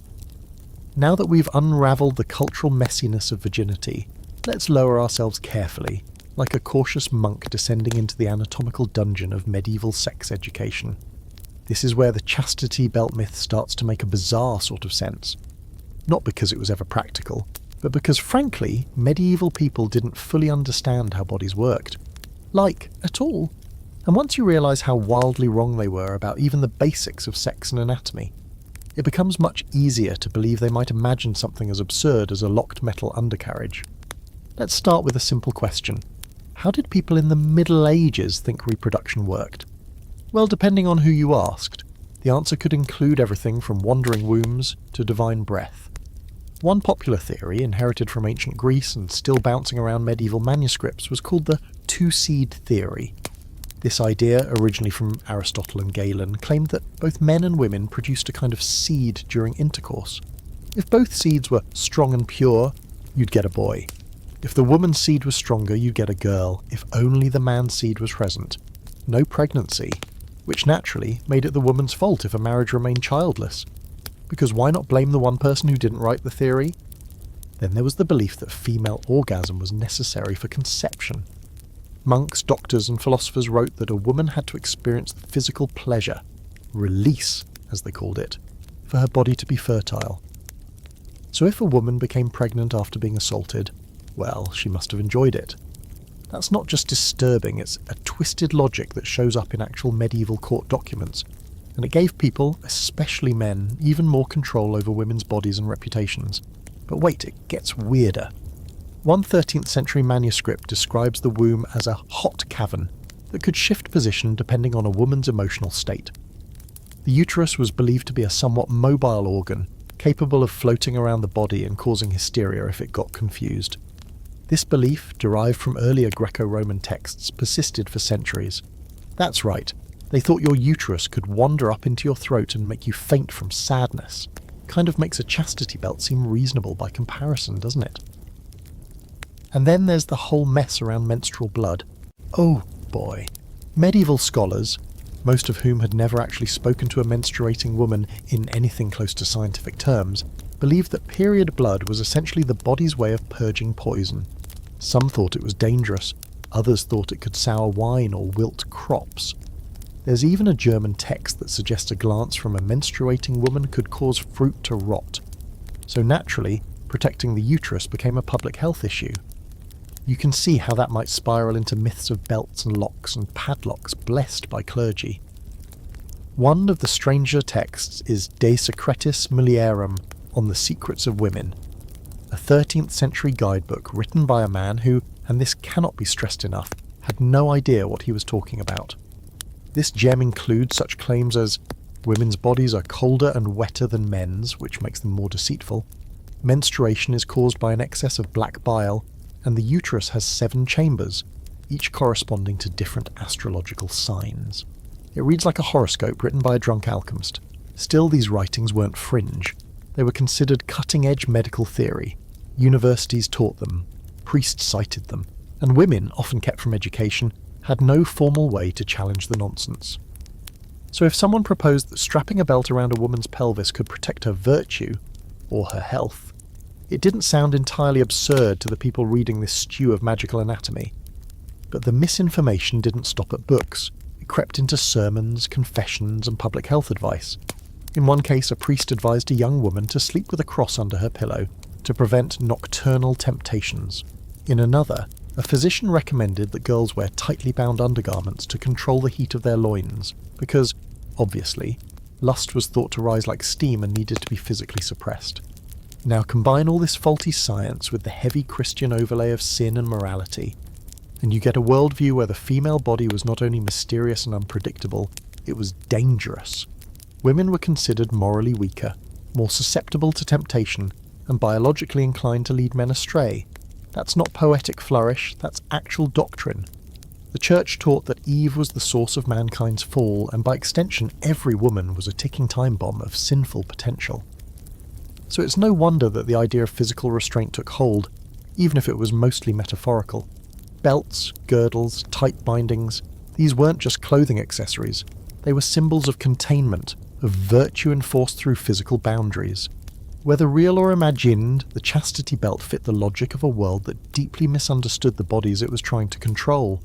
Now that we've unravelled the cultural messiness of virginity, let's lower ourselves carefully, like a cautious monk descending into the anatomical dungeon of medieval sex education. This is where the chastity belt myth starts to make a bizarre sort of sense. Not because it was ever practical, but because, frankly, medieval people didn't fully understand how bodies worked. Like, at all. And once you realise how wildly wrong they were about even the basics of sex and anatomy, it becomes much easier to believe they might imagine something as absurd as a locked metal undercarriage. Let's start with a simple question. How did people in the Middle Ages think reproduction worked? Well, depending on who you asked, the answer could include everything from wandering wombs to divine breath. One popular theory, inherited from ancient Greece and still bouncing around medieval manuscripts, was called the two-seed theory. This idea, originally from Aristotle and Galen, claimed that both men and women produced a kind of seed during intercourse. If both seeds were strong and pure, you'd get a boy. If the woman's seed was stronger, you'd get a girl, if only the man's seed was present. No pregnancy, which naturally made it the woman's fault if a marriage remained childless. Because why not blame the one person who didn't write the theory? Then there was the belief that female orgasm was necessary for conception. Monks, doctors, and philosophers wrote that a woman had to experience the physical pleasure, release, as they called it, for her body to be fertile. So if a woman became pregnant after being assaulted, well, she must have enjoyed it. That's not just disturbing, it's a twisted logic that shows up in actual medieval court documents, and it gave people, especially men, even more control over women's bodies and reputations. But wait, it gets weirder. One 13th century manuscript describes the womb as a hot cavern that could shift position depending on a woman's emotional state. The uterus was believed to be a somewhat mobile organ, capable of floating around the body and causing hysteria if it got confused. This belief, derived from earlier Greco-Roman texts, persisted for centuries. That's right, they thought your uterus could wander up into your throat and make you faint from sadness. Kind of makes a chastity belt seem reasonable by comparison, doesn't it? And then there's the whole mess around menstrual blood. Oh boy. Medieval scholars, most of whom had never actually spoken to a menstruating woman in anything close to scientific terms, believed that period blood was essentially the body's way of purging poison. Some thought it was dangerous, others thought it could sour wine or wilt crops. There's even a German text that suggests a glance from a menstruating woman could cause fruit to rot. So naturally, protecting the uterus became a public health issue. You can see how that might spiral into myths of belts and locks and padlocks blessed by clergy. One of the stranger texts is De Secretis Mulierum, on the secrets of women, a 13th century guidebook written by a man who, and this cannot be stressed enough, had no idea what he was talking about. This gem includes such claims as women's bodies are colder and wetter than men's, which makes them more deceitful, menstruation is caused by an excess of black bile, and the uterus has 7 chambers, each corresponding to different astrological signs. It reads like a horoscope written by a drunk alchemist. Still, these writings weren't fringe. They were considered cutting-edge medical theory. Universities taught them, priests cited them, and women, often kept from education, had no formal way to challenge the nonsense. So if someone proposed that strapping a belt around a woman's pelvis could protect her virtue, or her health, it didn't sound entirely absurd to the people reading this stew of magical anatomy. But the misinformation didn't stop at books. It crept into sermons, confessions, and public health advice. In one case, a priest advised a young woman to sleep with a cross under her pillow to prevent nocturnal temptations. In another, a physician recommended that girls wear tightly bound undergarments to control the heat of their loins, because, obviously, lust was thought to rise like steam and needed to be physically suppressed. Now combine all this faulty science with the heavy Christian overlay of sin and morality, and you get a worldview where the female body was not only mysterious and unpredictable, it was dangerous. Women were considered morally weaker, more susceptible to temptation, and biologically inclined to lead men astray. That's not poetic flourish, that's actual doctrine. The church taught that Eve was the source of mankind's fall, and by extension every woman was a ticking time bomb of sinful potential. So it's no wonder that the idea of physical restraint took hold, even if it was mostly metaphorical. Belts, girdles, tight bindings, these weren't just clothing accessories. They were symbols of containment, of virtue enforced through physical boundaries. Whether real or imagined, the chastity belt fit the logic of a world that deeply misunderstood the bodies it was trying to control.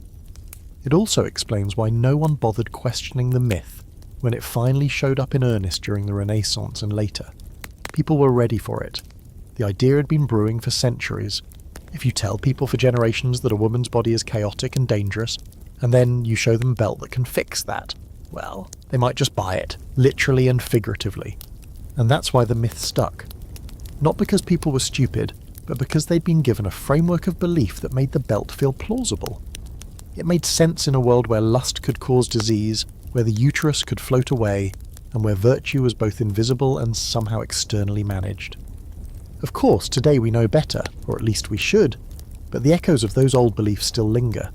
It also explains why no one bothered questioning the myth when it finally showed up in earnest during the Renaissance and later. People were ready for it. The idea had been brewing for centuries. If you tell people for generations that a woman's body is chaotic and dangerous, and then you show them a belt that can fix that, well, they might just buy it, literally and figuratively. And that's why the myth stuck. Not because people were stupid, but because they'd been given a framework of belief that made the belt feel plausible. It made sense in a world where lust could cause disease, where the uterus could float away, and where virtue was both invisible and somehow externally managed. Of course, today we know better, or at least we should, but the echoes of those old beliefs still linger.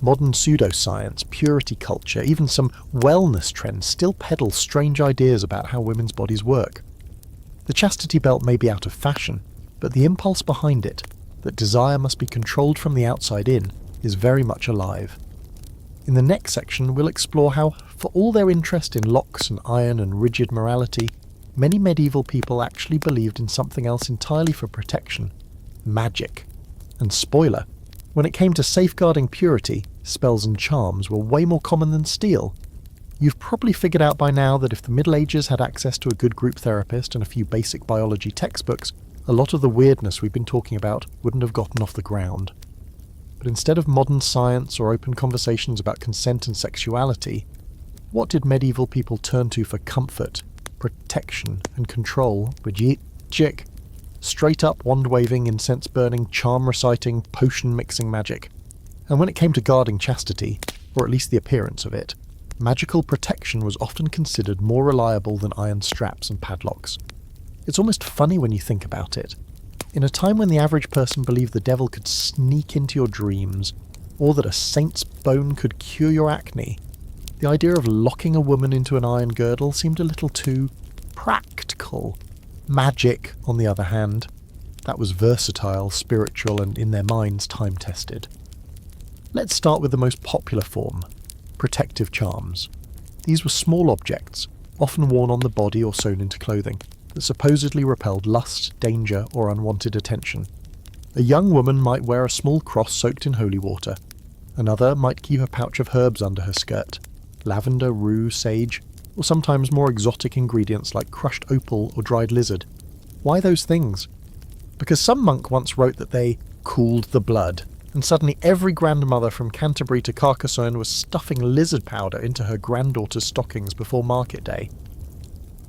Modern pseudoscience, purity culture, even some wellness trends still peddle strange ideas about how women's bodies work. The chastity belt may be out of fashion, but the impulse behind it, that desire must be controlled from the outside in, is very much alive. In the next section, we'll explore how, for all their interest in locks and iron and rigid morality, many medieval people actually believed in something else entirely for protection: magic. And spoiler, when it came to safeguarding purity, spells and charms were way more common than steel. You've probably figured out by now that if the Middle Ages had access to a good group therapist and a few basic biology textbooks, a lot of the weirdness we've been talking about wouldn't have gotten off the ground. But instead of modern science or open conversations about consent and sexuality, what did medieval people turn to for comfort, protection, and control? Magic. Straight up wand-waving, incense-burning, charm-reciting, potion-mixing magic. And when it came to guarding chastity, or at least the appearance of it, magical protection was often considered more reliable than iron straps and padlocks. It's almost funny when you think about it. In a time when the average person believed the devil could sneak into your dreams, or that a saint's bone could cure your acne, the idea of locking a woman into an iron girdle seemed a little too practical. Magic, on the other hand, that was versatile, spiritual, and in their minds time-tested. Let's start with the most popular form, protective charms. These were small objects, often worn on the body or sewn into clothing, that supposedly repelled lust, danger, or unwanted attention. A young woman might wear a small cross soaked in holy water. Another might keep a pouch of herbs under her skirt, lavender, rue, sage, or sometimes more exotic ingredients like crushed opal or dried lizard. Why those things? Because some monk once wrote that they cooled the blood, and suddenly every grandmother from Canterbury to Carcassonne was stuffing lizard powder into her granddaughter's stockings before market day.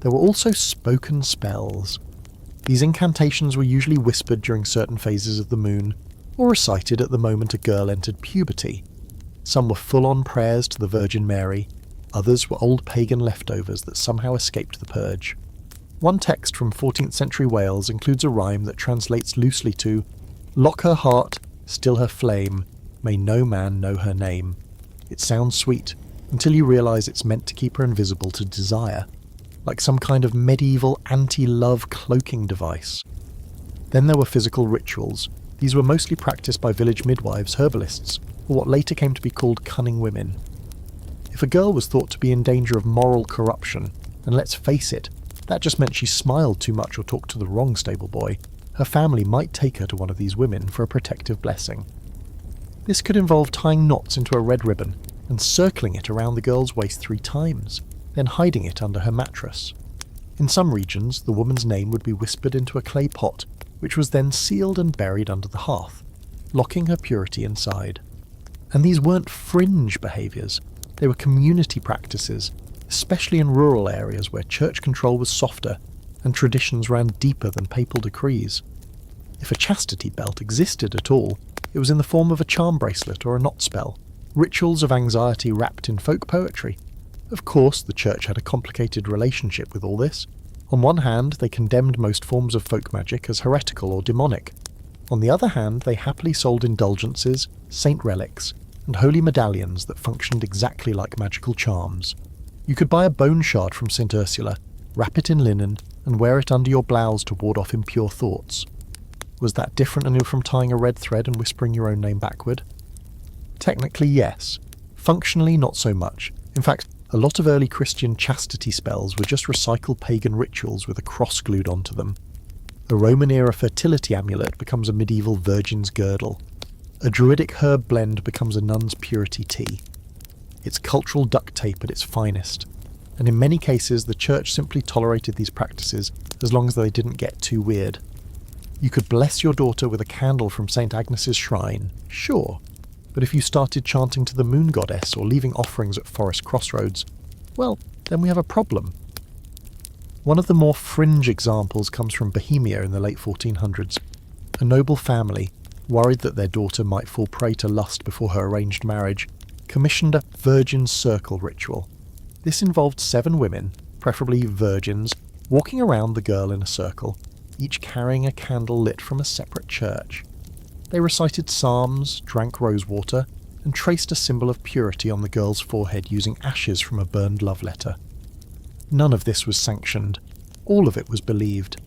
There were also spoken spells. These incantations were usually whispered during certain phases of the moon, or recited at the moment a girl entered puberty. Some were full-on prayers to the Virgin Mary, others were old pagan leftovers that somehow escaped the purge. One text from 14th century Wales includes a rhyme that translates loosely to "Lock her heart, still her flame, may no man know her name." It sounds sweet, until you realise it's meant to keep her invisible to desire, like some kind of medieval anti-love cloaking device. Then there were physical rituals. These were mostly practiced by village midwives, herbalists, or what later came to be called cunning women. If a girl was thought to be in danger of moral corruption, and let's face it, that just meant she smiled too much or talked to the wrong stable boy, her family might take her to one of these women for a protective blessing. This could involve tying knots into a red ribbon and circling it around the girl's waist 3 times, then hiding it under her mattress. In some regions, the woman's name would be whispered into a clay pot, which was then sealed and buried under the hearth, locking her purity inside. And these weren't fringe behaviours, they were community practices, especially in rural areas where church control was softer and traditions ran deeper than papal decrees. If a chastity belt existed at all, it was in the form of a charm bracelet or a knot spell, rituals of anxiety wrapped in folk poetry. Of course, the church had a complicated relationship with all this. On one hand, they condemned most forms of folk magic as heretical or demonic. On the other hand, they happily sold indulgences, saint relics, and holy medallions that functioned exactly like magical charms. You could buy a bone shard from St. Ursula, wrap it in linen, and wear it under your blouse to ward off impure thoughts. Was that different from tying a red thread and whispering your own name backward? Technically, yes. Functionally, not so much. In fact, a lot of early Christian chastity spells were just recycled pagan rituals with a cross glued onto them. A Roman-era fertility amulet becomes a medieval virgin's girdle. A druidic herb blend becomes a nun's purity tea. It's cultural duct tape at its finest, and in many cases the church simply tolerated these practices as long as they didn't get too weird. You could bless your daughter with a candle from St. Agnes's shrine, sure, but if you started chanting to the moon goddess or leaving offerings at forest crossroads, well, then we have a problem. One of the more fringe examples comes from Bohemia in the late 1400s. A noble family, worried that their daughter might fall prey to lust before her arranged marriage, commissioned a virgin circle ritual. This involved 7 women, preferably virgins, walking around the girl in a circle, each carrying a candle lit from a separate church. They recited psalms, drank rosewater, and traced a symbol of purity on the girl's forehead using ashes from a burned love letter. None of this was sanctioned. All of it was believed.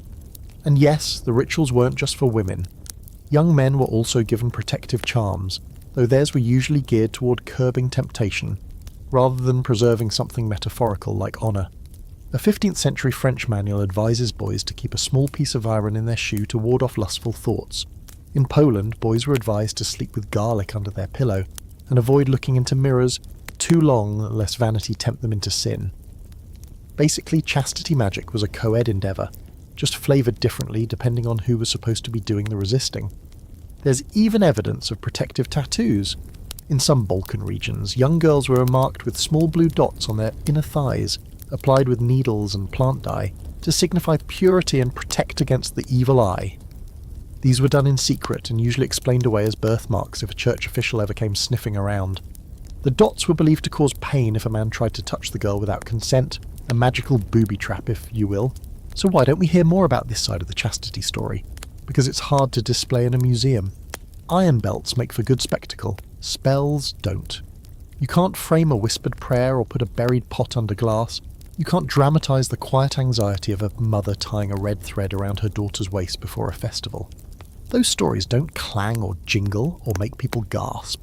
And yes, the rituals weren't just for women. Young men were also given protective charms, though theirs were usually geared toward curbing temptation, rather than preserving something metaphorical like honour. A 15th century French manual advises boys to keep a small piece of iron in their shoe to ward off lustful thoughts. In Poland, boys were advised to sleep with garlic under their pillow, and avoid looking into mirrors too long lest vanity tempt them into sin. Basically, chastity magic was a co-ed endeavour, just flavoured differently depending on who was supposed to be doing the resisting. There's even evidence of protective tattoos. In some Balkan regions, young girls were marked with small blue dots on their inner thighs applied with needles and plant dye, to signify purity and protect against the evil eye. These were done in secret and usually explained away as birthmarks if a church official ever came sniffing around. The dots were believed to cause pain if a man tried to touch the girl without consent, a magical booby trap if you will. So why don't we hear more about this side of the chastity story? Because it's hard to display in a museum. Iron belts make for good spectacle, spells don't. You can't frame a whispered prayer or put a buried pot under glass. You can't dramatise the quiet anxiety of a mother tying a red thread around her daughter's waist before a festival. Those stories don't clang or jingle or make people gasp,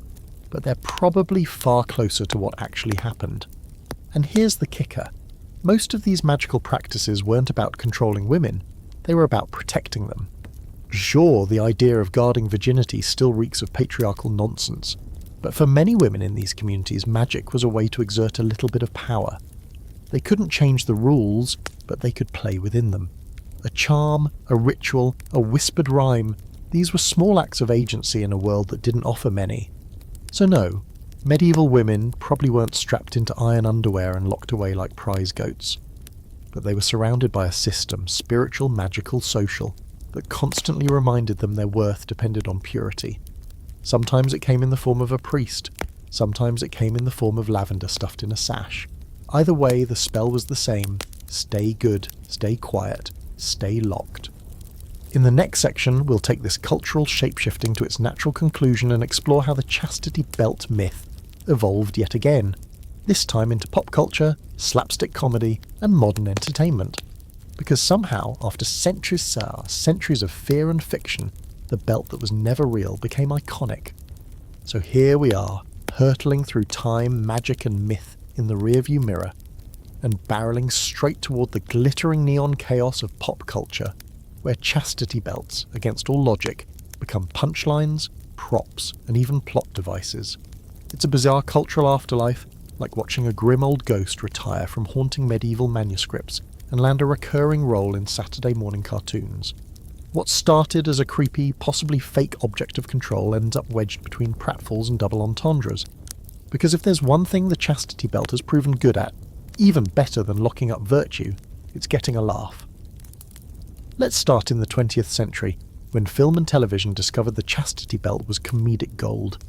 but they're probably far closer to what actually happened. And here's the kicker. Most of these magical practices weren't about controlling women, they were about protecting them. Sure, the idea of guarding virginity still reeks of patriarchal nonsense, but for many women in these communities, magic was a way to exert a little bit of power. They couldn't change the rules, but they could play within them. A charm, a ritual, a whispered rhyme, these were small acts of agency in a world that didn't offer many. So no, medieval women probably weren't strapped into iron underwear and locked away like prize goats. But they were surrounded by a system, spiritual, magical, social, that constantly reminded them their worth depended on purity. Sometimes it came in the form of a priest, sometimes it came in the form of lavender stuffed in a sash. Either way, the spell was the same: stay good, stay quiet, stay locked. In the next section, we'll take this cultural shapeshifting to its natural conclusion and explore how the chastity belt myth evolved yet again, this time into pop culture, slapstick comedy, and modern entertainment. Because somehow, after centuries of fear and fiction, the belt that was never real became iconic. So here we are, hurtling through time, magic and myth in the rearview mirror, and barreling straight toward the glittering neon chaos of pop culture, where chastity belts, against all logic, become punchlines, props, and even plot devices. It's a bizarre cultural afterlife, like watching a grim old ghost retire from haunting medieval manuscripts and land a recurring role in Saturday morning cartoons. What started as a creepy, possibly fake object of control ends up wedged between pratfalls and double entendres. Because if there's one thing the chastity belt has proven good at, even better than locking up virtue, it's getting a laugh. Let's start in the 20th century, when film and television discovered the chastity belt was comedic gold.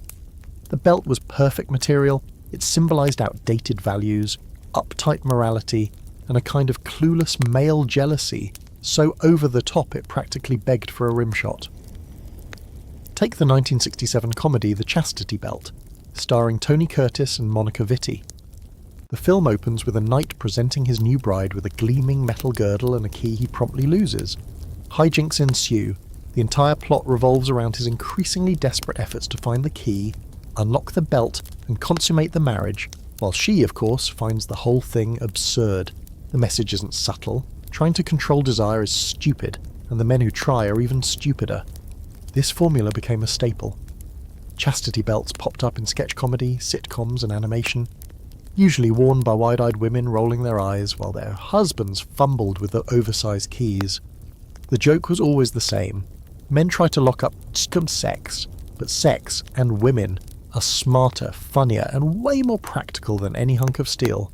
The belt was perfect material, it symbolised outdated values, uptight morality, and a kind of clueless male jealousy, so over the top it practically begged for a rimshot. Take the 1967 comedy The Chastity Belt, starring Tony Curtis and Monica Vitti. The film opens with a knight presenting his new bride with a gleaming metal girdle and a key he promptly loses. Hijinks ensue. The entire plot revolves around his increasingly desperate efforts to find the key, unlock the belt, and consummate the marriage, while she, of course, finds the whole thing absurd. The message isn't subtle. Trying to control desire is stupid, and the men who try are even stupider. This formula became a staple. Chastity belts popped up in sketch comedy, sitcoms, and animation, usually worn by wide-eyed women rolling their eyes while their husbands fumbled with the oversized keys. The joke was always the same. Men try to lock up sex, but sex and women are smarter, funnier, and way more practical than any hunk of steel.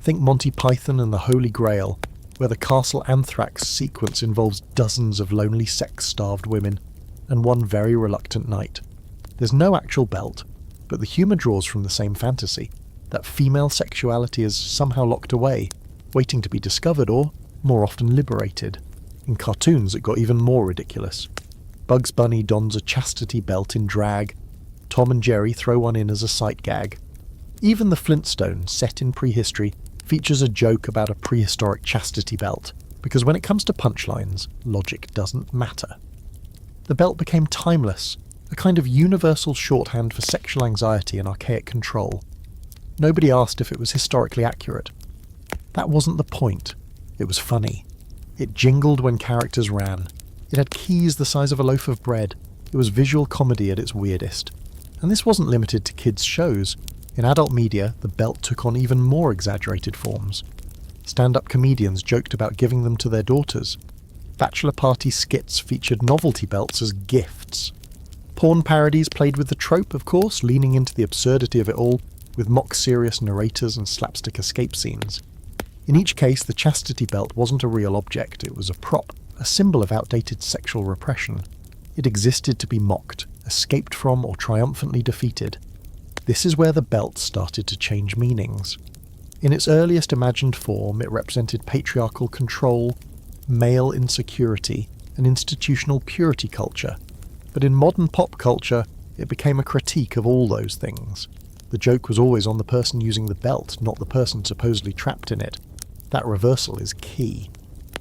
Think Monty Python and the Holy Grail, where the Castle Anthrax sequence involves dozens of lonely sex-starved women and one very reluctant knight. There's no actual belt, but the humour draws from the same fantasy, that female sexuality is somehow locked away, waiting to be discovered or, more often, liberated. In cartoons it got even more ridiculous. Bugs Bunny dons a chastity belt in drag, Tom and Jerry throw one in as a sight gag. Even the Flintstones, set in prehistory, features a joke about a prehistoric chastity belt, because when it comes to punchlines, logic doesn't matter. The belt became timeless, a kind of universal shorthand for sexual anxiety and archaic control. Nobody asked if it was historically accurate. That wasn't the point. It was funny. It jingled when characters ran. It had keys the size of a loaf of bread. It was visual comedy at its weirdest. And this wasn't limited to kids' shows. In adult media, the belt took on even more exaggerated forms. Stand-up comedians joked about giving them to their daughters. Bachelor party skits featured novelty belts as gifts. Porn parodies played with the trope, of course, leaning into the absurdity of it all, with mock-serious narrators and slapstick escape scenes. In each case, the chastity belt wasn't a real object, it was a prop, a symbol of outdated sexual repression. It existed to be mocked, escaped from, or triumphantly defeated. This is where the belt started to change meanings. In its earliest imagined form, it represented patriarchal control, male insecurity, and institutional purity culture. But in modern pop culture, it became a critique of all those things. The joke was always on the person using the belt, not the person supposedly trapped in it. That reversal is key.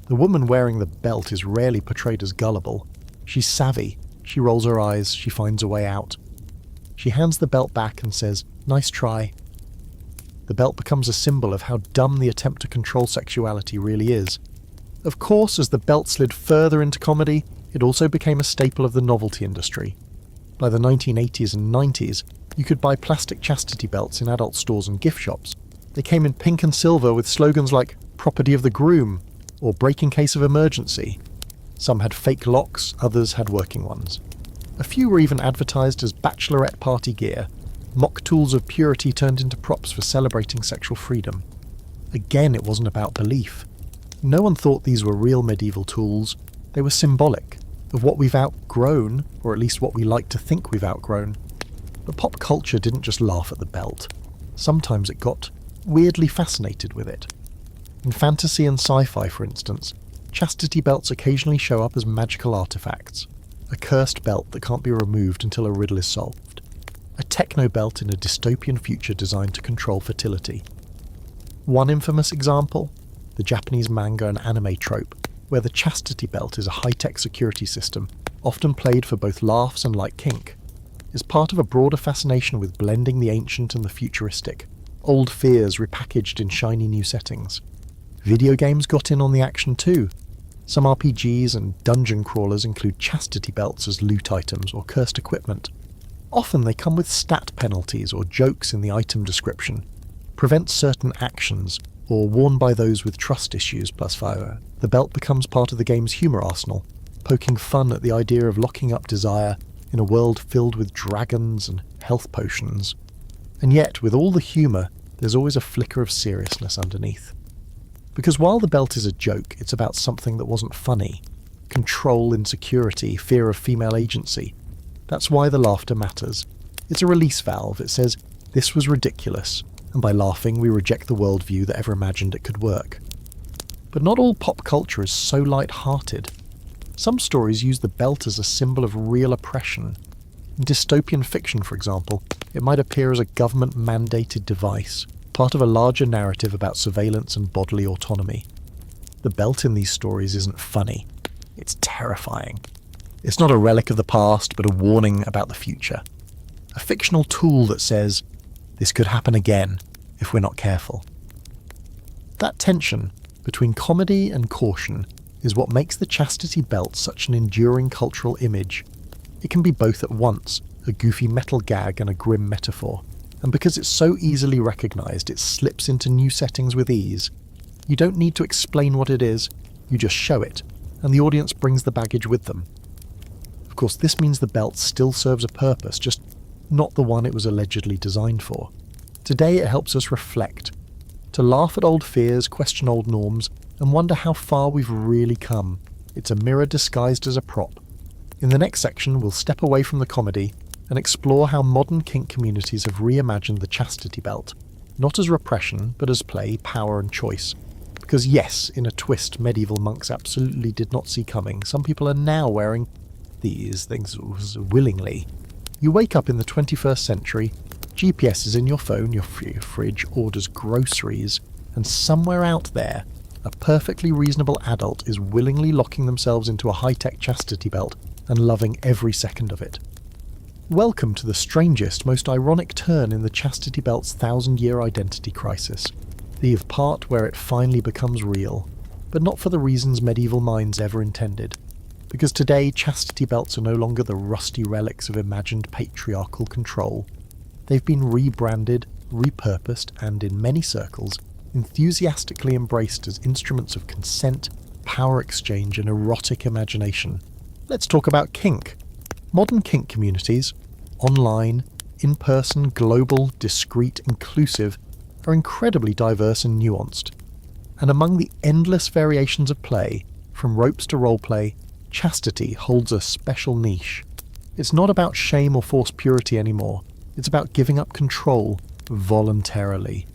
The woman wearing the belt is rarely portrayed as gullible. She's savvy. She rolls her eyes. She finds a way out. She hands the belt back and says, "Nice try." The belt becomes a symbol of how dumb the attempt to control sexuality really is. Of course, as the belt slid further into comedy, it also became a staple of the novelty industry. By the 1980s and 90s, you could buy plastic chastity belts in adult stores and gift shops. They came in pink and silver with slogans like "Property of the Groom" or "Break in case of emergency." Some had fake locks, others had working ones. A few were even advertised as bachelorette party gear, mock tools of purity turned into props for celebrating sexual freedom. Again, it wasn't about belief. No one thought these were real medieval tools. They were symbolic of what we've outgrown, or at least what we like to think we've outgrown. But pop culture didn't just laugh at the belt. Sometimes it got weirdly fascinated with it. In fantasy and sci-fi, for instance, chastity belts occasionally show up as magical artifacts. A cursed belt that can't be removed until a riddle is solved. A techno belt in a dystopian future designed to control fertility. One infamous example, the Japanese manga and anime trope, where the chastity belt is a high-tech security system, often played for both laughs and light kink, is part of a broader fascination with blending the ancient and the futuristic, old fears repackaged in shiny new settings. Video games got in on the action too. Some RPGs and dungeon crawlers include chastity belts as loot items or cursed equipment. Often they come with stat penalties or jokes in the item description, prevent certain actions, or worn by those with trust issues plus fire. The belt becomes part of the game's humour arsenal, poking fun at the idea of locking up desire in a world filled with dragons and health potions. And yet, with all the humour, there's always a flicker of seriousness underneath. Because while the belt is a joke, it's about something that wasn't funny. Control, insecurity, fear of female agency. That's why the laughter matters. It's a release valve. It says, this was ridiculous, and by laughing we reject the worldview that ever imagined it could work. But not all pop culture is so light-hearted. Some stories use the belt as a symbol of real oppression. In dystopian fiction, for example, it might appear as a government-mandated device, part of a larger narrative about surveillance and bodily autonomy. The belt in these stories isn't funny. It's terrifying. It's not a relic of the past, but a warning about the future. A fictional tool that says, this could happen again if we're not careful. That tension between comedy and caution is what makes the chastity belt such an enduring cultural image. It can be both at once, a goofy metal gag and a grim metaphor. And because it's so easily recognised, it slips into new settings with ease. You don't need to explain what it is, you just show it, and the audience brings the baggage with them. Of course, this means the belt still serves a purpose, just not the one it was allegedly designed for. Today it helps us reflect, to laugh at old fears, question old norms, and wonder how far we've really come. It's a mirror disguised as a prop. In the next section, we'll step away from the comedy and explore how modern kink communities have reimagined the chastity belt, not as repression, but as play, power and choice. Because yes, in a twist medieval monks absolutely did not see coming, some people are now wearing these things willingly. You wake up in the 21st century, GPS is in your phone, your fridge orders groceries, and somewhere out there, a perfectly reasonable adult is willingly locking themselves into a high-tech chastity belt and loving every second of it. Welcome to the strangest, most ironic turn in the chastity belt's 1,000-year identity crisis. The part where it finally becomes real, but not for the reasons medieval minds ever intended. Because today, chastity belts are no longer the rusty relics of imagined patriarchal control. They've been rebranded, repurposed, and in many circles, enthusiastically embraced as instruments of consent, power exchange, and erotic imagination. Let's talk about kink. Modern kink communities, online, in-person, global, discreet, inclusive, are incredibly diverse and nuanced. And among the endless variations of play, from ropes to roleplay, chastity holds a special niche. It's not about shame or forced purity anymore. It's about giving up control voluntarily.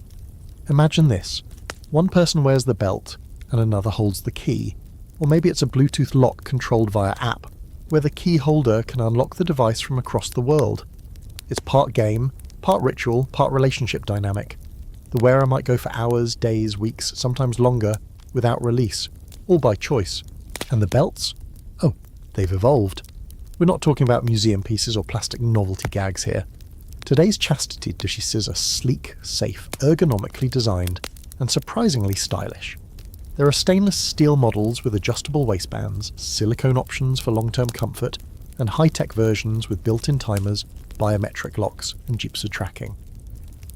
Imagine this. One person wears the belt and another holds the key. Or maybe it's a Bluetooth lock controlled via app, where the key holder can unlock the device from across the world. It's part game, part ritual, part relationship dynamic. The wearer might go for hours, days, weeks, sometimes longer, without release, all by choice. And the belts? Oh, they've evolved. We're not talking about museum pieces or plastic novelty gags here. Today's chastity dishes are sleek, safe, ergonomically designed, and surprisingly stylish. There are stainless steel models with adjustable waistbands, silicone options for long-term comfort, and high-tech versions with built-in timers, biometric locks, and gypsy tracking.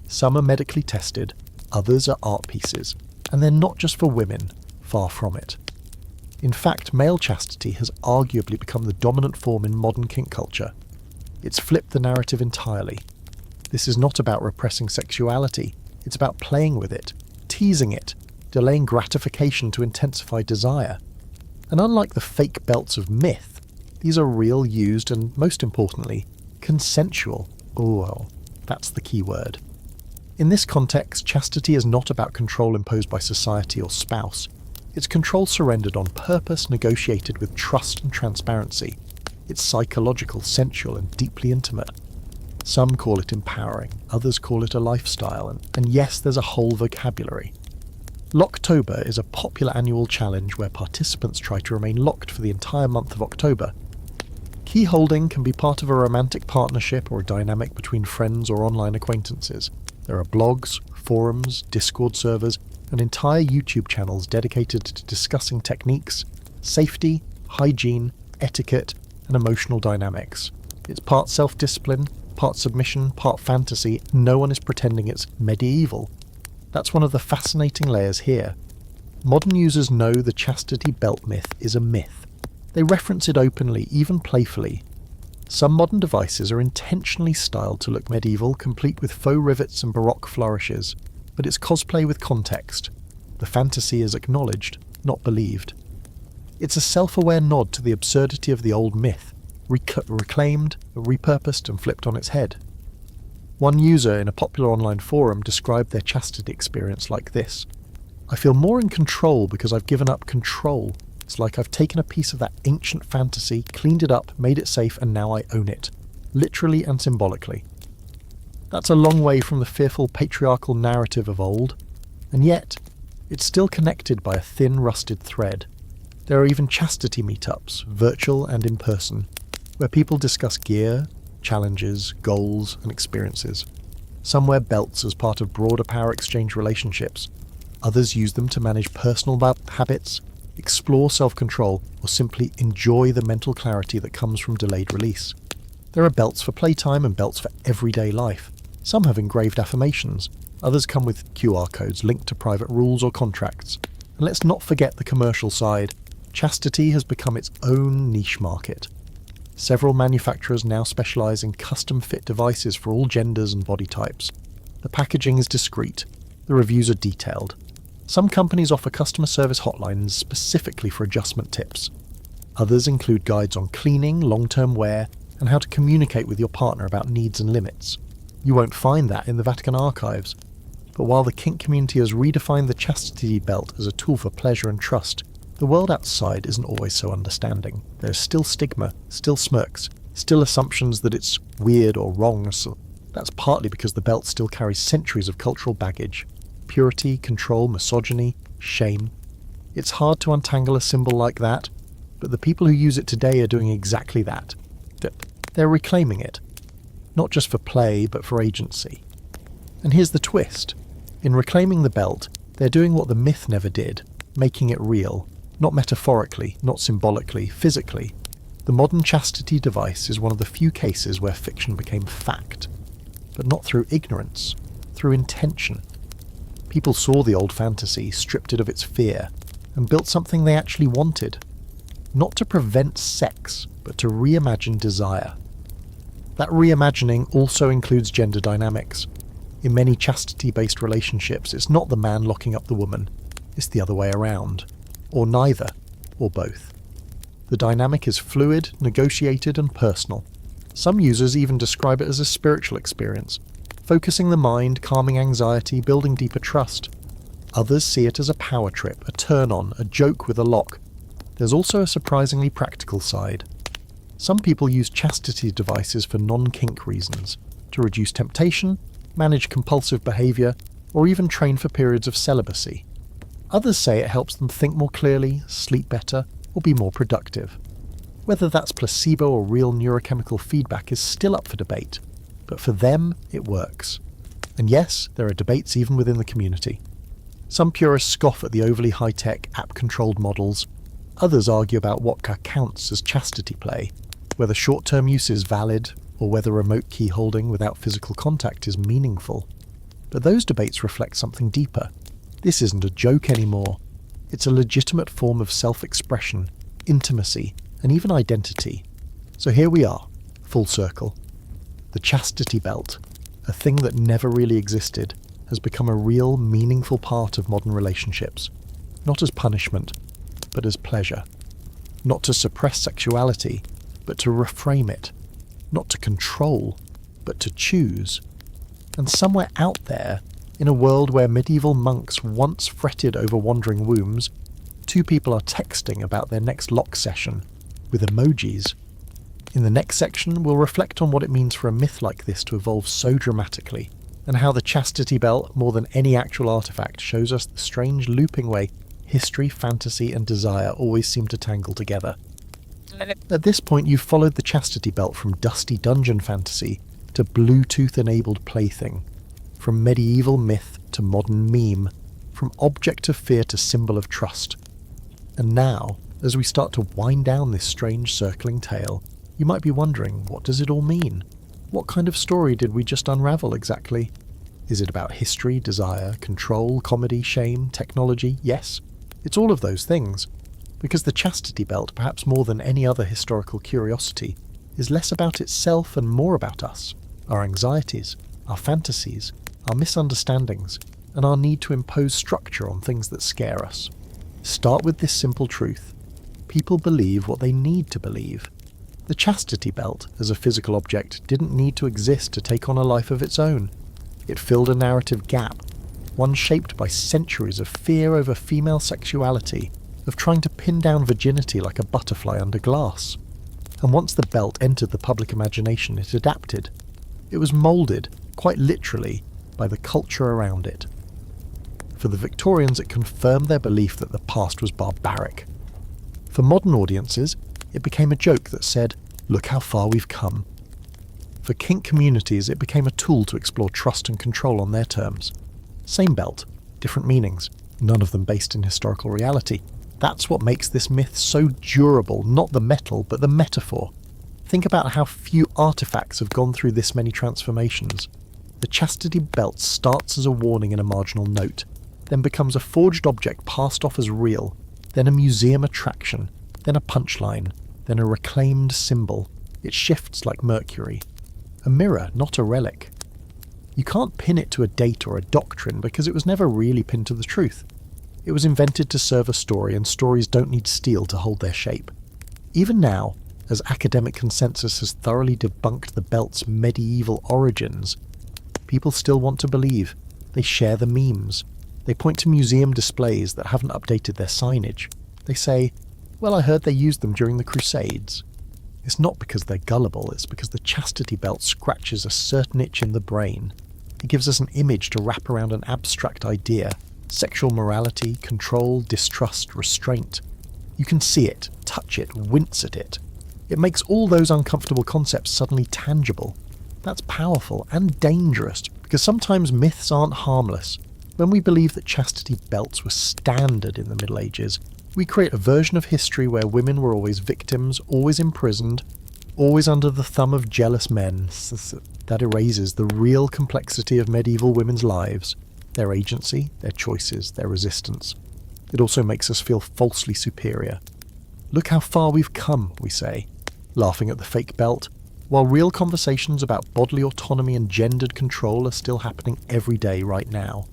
Some are medically tested, others are art pieces, and they're not just for women, far from it. In fact, male chastity has arguably become the dominant form in modern kink culture. It's flipped the narrative entirely. This is not about repressing sexuality, it's about playing with it, teasing it, delaying gratification to intensify desire. And unlike the fake belts of myth, these are real, used, and most importantly, consensual. Oh, well, that's the key word. In this context, chastity is not about control imposed by society or spouse. It's control surrendered on purpose, negotiated with trust and transparency. It's psychological, sensual, and deeply intimate. Some call it empowering, others call it a lifestyle, and yes, there's a whole vocabulary. Locktober is a popular annual challenge where participants try to remain locked for the entire month of October. Key holding can be part of a romantic partnership or a dynamic between friends or online acquaintances. There are blogs, forums, Discord servers, and entire YouTube channels dedicated to discussing techniques, safety, hygiene, etiquette, and emotional dynamics. It's part self-discipline, part submission, part fantasy. No one is pretending it's medieval. That's one of the fascinating layers here. Modern users know the chastity belt myth is a myth. They reference it openly, even playfully. Some modern devices are intentionally styled to look medieval, complete with faux rivets and baroque flourishes, but it's cosplay with context. The fantasy is acknowledged, not believed. It's a self-aware nod to the absurdity of the old myth, reclaimed, repurposed, and flipped on its head. One user in a popular online forum described their chastity experience like this: "I feel more in control because I've given up control. It's like I've taken a piece of that ancient fantasy, cleaned it up, made it safe, and now I own it. Literally and symbolically." That's a long way from the fearful patriarchal narrative of old, and yet, it's still connected by a thin, rusted thread. There are even chastity meetups, virtual and in person, where people discuss gear, challenges, goals, and experiences. Some wear belts as part of broader power exchange relationships. Others use them to manage personal habits, explore self-control, or simply enjoy the mental clarity that comes from delayed release. There are belts for playtime and belts for everyday life. Some have engraved affirmations. Others come with QR codes linked to private rules or contracts. And let's not forget the commercial side. Chastity has become its own niche market. Several manufacturers now specialize in custom-fit devices for all genders and body types. The packaging is discreet. The reviews are detailed. Some companies offer customer service hotlines specifically for adjustment tips. Others include guides on cleaning, long-term wear, and how to communicate with your partner about needs and limits. You won't find that in the Vatican archives. But while the kink community has redefined the chastity belt as a tool for pleasure and trust, the world outside isn't always so understanding. There's still stigma, still smirks, still assumptions that it's weird or wrong. So that's partly because the belt still carries centuries of cultural baggage. Purity, control, misogyny, shame. It's hard to untangle a symbol like that, but the people who use it today are doing exactly that. They're reclaiming it. Not just for play, but for agency. And here's the twist. In reclaiming the belt, they're doing what the myth never did, making it real. Not metaphorically, not symbolically, physically. The modern chastity device is one of the few cases where fiction became fact. But not through ignorance, through intention. People saw the old fantasy, stripped it of its fear, and built something they actually wanted. Not to prevent sex, but to reimagine desire. That reimagining also includes gender dynamics. In many chastity-based relationships, it's not the man locking up the woman. It's the other way around. Or neither. Or both. The dynamic is fluid, negotiated, and personal. Some users even describe it as a spiritual experience, focusing the mind, calming anxiety, building deeper trust. Others see it as a power trip, a turn-on, a joke with a lock. There's also a surprisingly practical side. Some people use chastity devices for non-kink reasons, to reduce temptation, manage compulsive behaviour, or even train for periods of celibacy. Others say it helps them think more clearly, sleep better, or be more productive. Whether that's placebo or real neurochemical feedback is still up for debate, but for them, it works. And yes, there are debates even within the community. Some purists scoff at the overly high-tech, app-controlled models. Others argue about what counts as chastity play, whether short-term use is valid, or whether remote key holding without physical contact is meaningful. But those debates reflect something deeper. This isn't a joke anymore. It's a legitimate form of self-expression, intimacy, and even identity. So here we are, full circle. The chastity belt, a thing that never really existed, has become a real, meaningful part of modern relationships. Not as punishment, but as pleasure. Not to suppress sexuality, but to reframe it. Not to control, but to choose. And somewhere out there, in a world where medieval monks once fretted over wandering wombs, two people are texting about their next lock session, with emojis. In the next section, we'll reflect on what it means for a myth like this to evolve so dramatically, and how the chastity belt, more than any actual artifact, shows us the strange looping way history, fantasy, and desire always seem to tangle together. At this point, you've followed the chastity belt from dusty dungeon fantasy to Bluetooth-enabled plaything, from medieval myth to modern meme, from object of fear to symbol of trust. And now, as we start to wind down this strange circling tale, you might be wondering, what does it all mean? What kind of story did we just unravel exactly? Is it about history, desire, control, comedy, shame, technology? Yes, it's all of those things. Because the chastity belt, perhaps more than any other historical curiosity, is less about itself and more about us, our anxieties, our fantasies, our misunderstandings, and our need to impose structure on things that scare us. Start with this simple truth. People believe what they need to believe. The chastity belt, as a physical object, didn't need to exist to take on a life of its own. It filled a narrative gap, one shaped by centuries of fear over female sexuality, of trying to pin down virginity like a butterfly under glass. And once the belt entered the public imagination, it adapted. It was moulded, quite literally, by the culture around it. For the Victorians, it confirmed their belief that the past was barbaric. For modern audiences, it became a joke that said, "Look how far we've come." For kink communities, it became a tool to explore trust and control on their terms. Same belt, different meanings, none of them based in historical reality. That's what makes this myth so durable, not the metal, but the metaphor. Think about how few artifacts have gone through this many transformations. The chastity belt starts as a warning in a marginal note, then becomes a forged object passed off as real, then a museum attraction, then a punchline, then a reclaimed symbol. It shifts like Mercury. A mirror, not a relic. You can't pin it to a date or a doctrine because it was never really pinned to the truth. It was invented to serve a story, and stories don't need steel to hold their shape. Even now, as academic consensus has thoroughly debunked the belt's medieval origins, people still want to believe. They share the memes. They point to museum displays that haven't updated their signage. They say, "Well, I heard they used them during the Crusades." It's not because they're gullible, it's because the chastity belt scratches a certain itch in the brain. It gives us an image to wrap around an abstract idea. Sexual morality, control, distrust, restraint. You can see it, touch it, wince at it. It makes all those uncomfortable concepts suddenly tangible. That's powerful and dangerous, because sometimes myths aren't harmless. When we believe that chastity belts were standard in the Middle Ages, we create a version of history where women were always victims, always imprisoned, always under the thumb of jealous men. That erases the real complexity of medieval women's lives, their agency, their choices, their resistance. It also makes us feel falsely superior. Look how far we've come, we say, laughing at the fake belt, while real conversations about bodily autonomy and gendered control are still happening every day right now.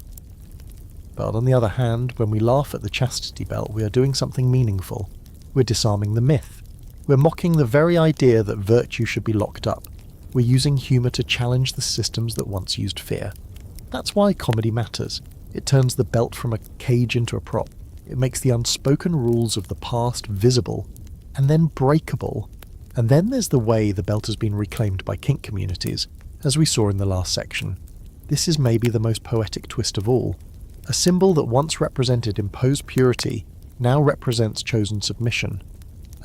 But on the other hand, when we laugh at the chastity belt, we are doing something meaningful. We're disarming the myth. We're mocking the very idea that virtue should be locked up. We're using humour to challenge the systems that once used fear. That's why comedy matters. It turns the belt from a cage into a prop. It makes the unspoken rules of the past visible, and then breakable. And then there's the way the belt has been reclaimed by kink communities, as we saw in the last section. This is maybe the most poetic twist of all. A symbol that once represented imposed purity now represents chosen submission.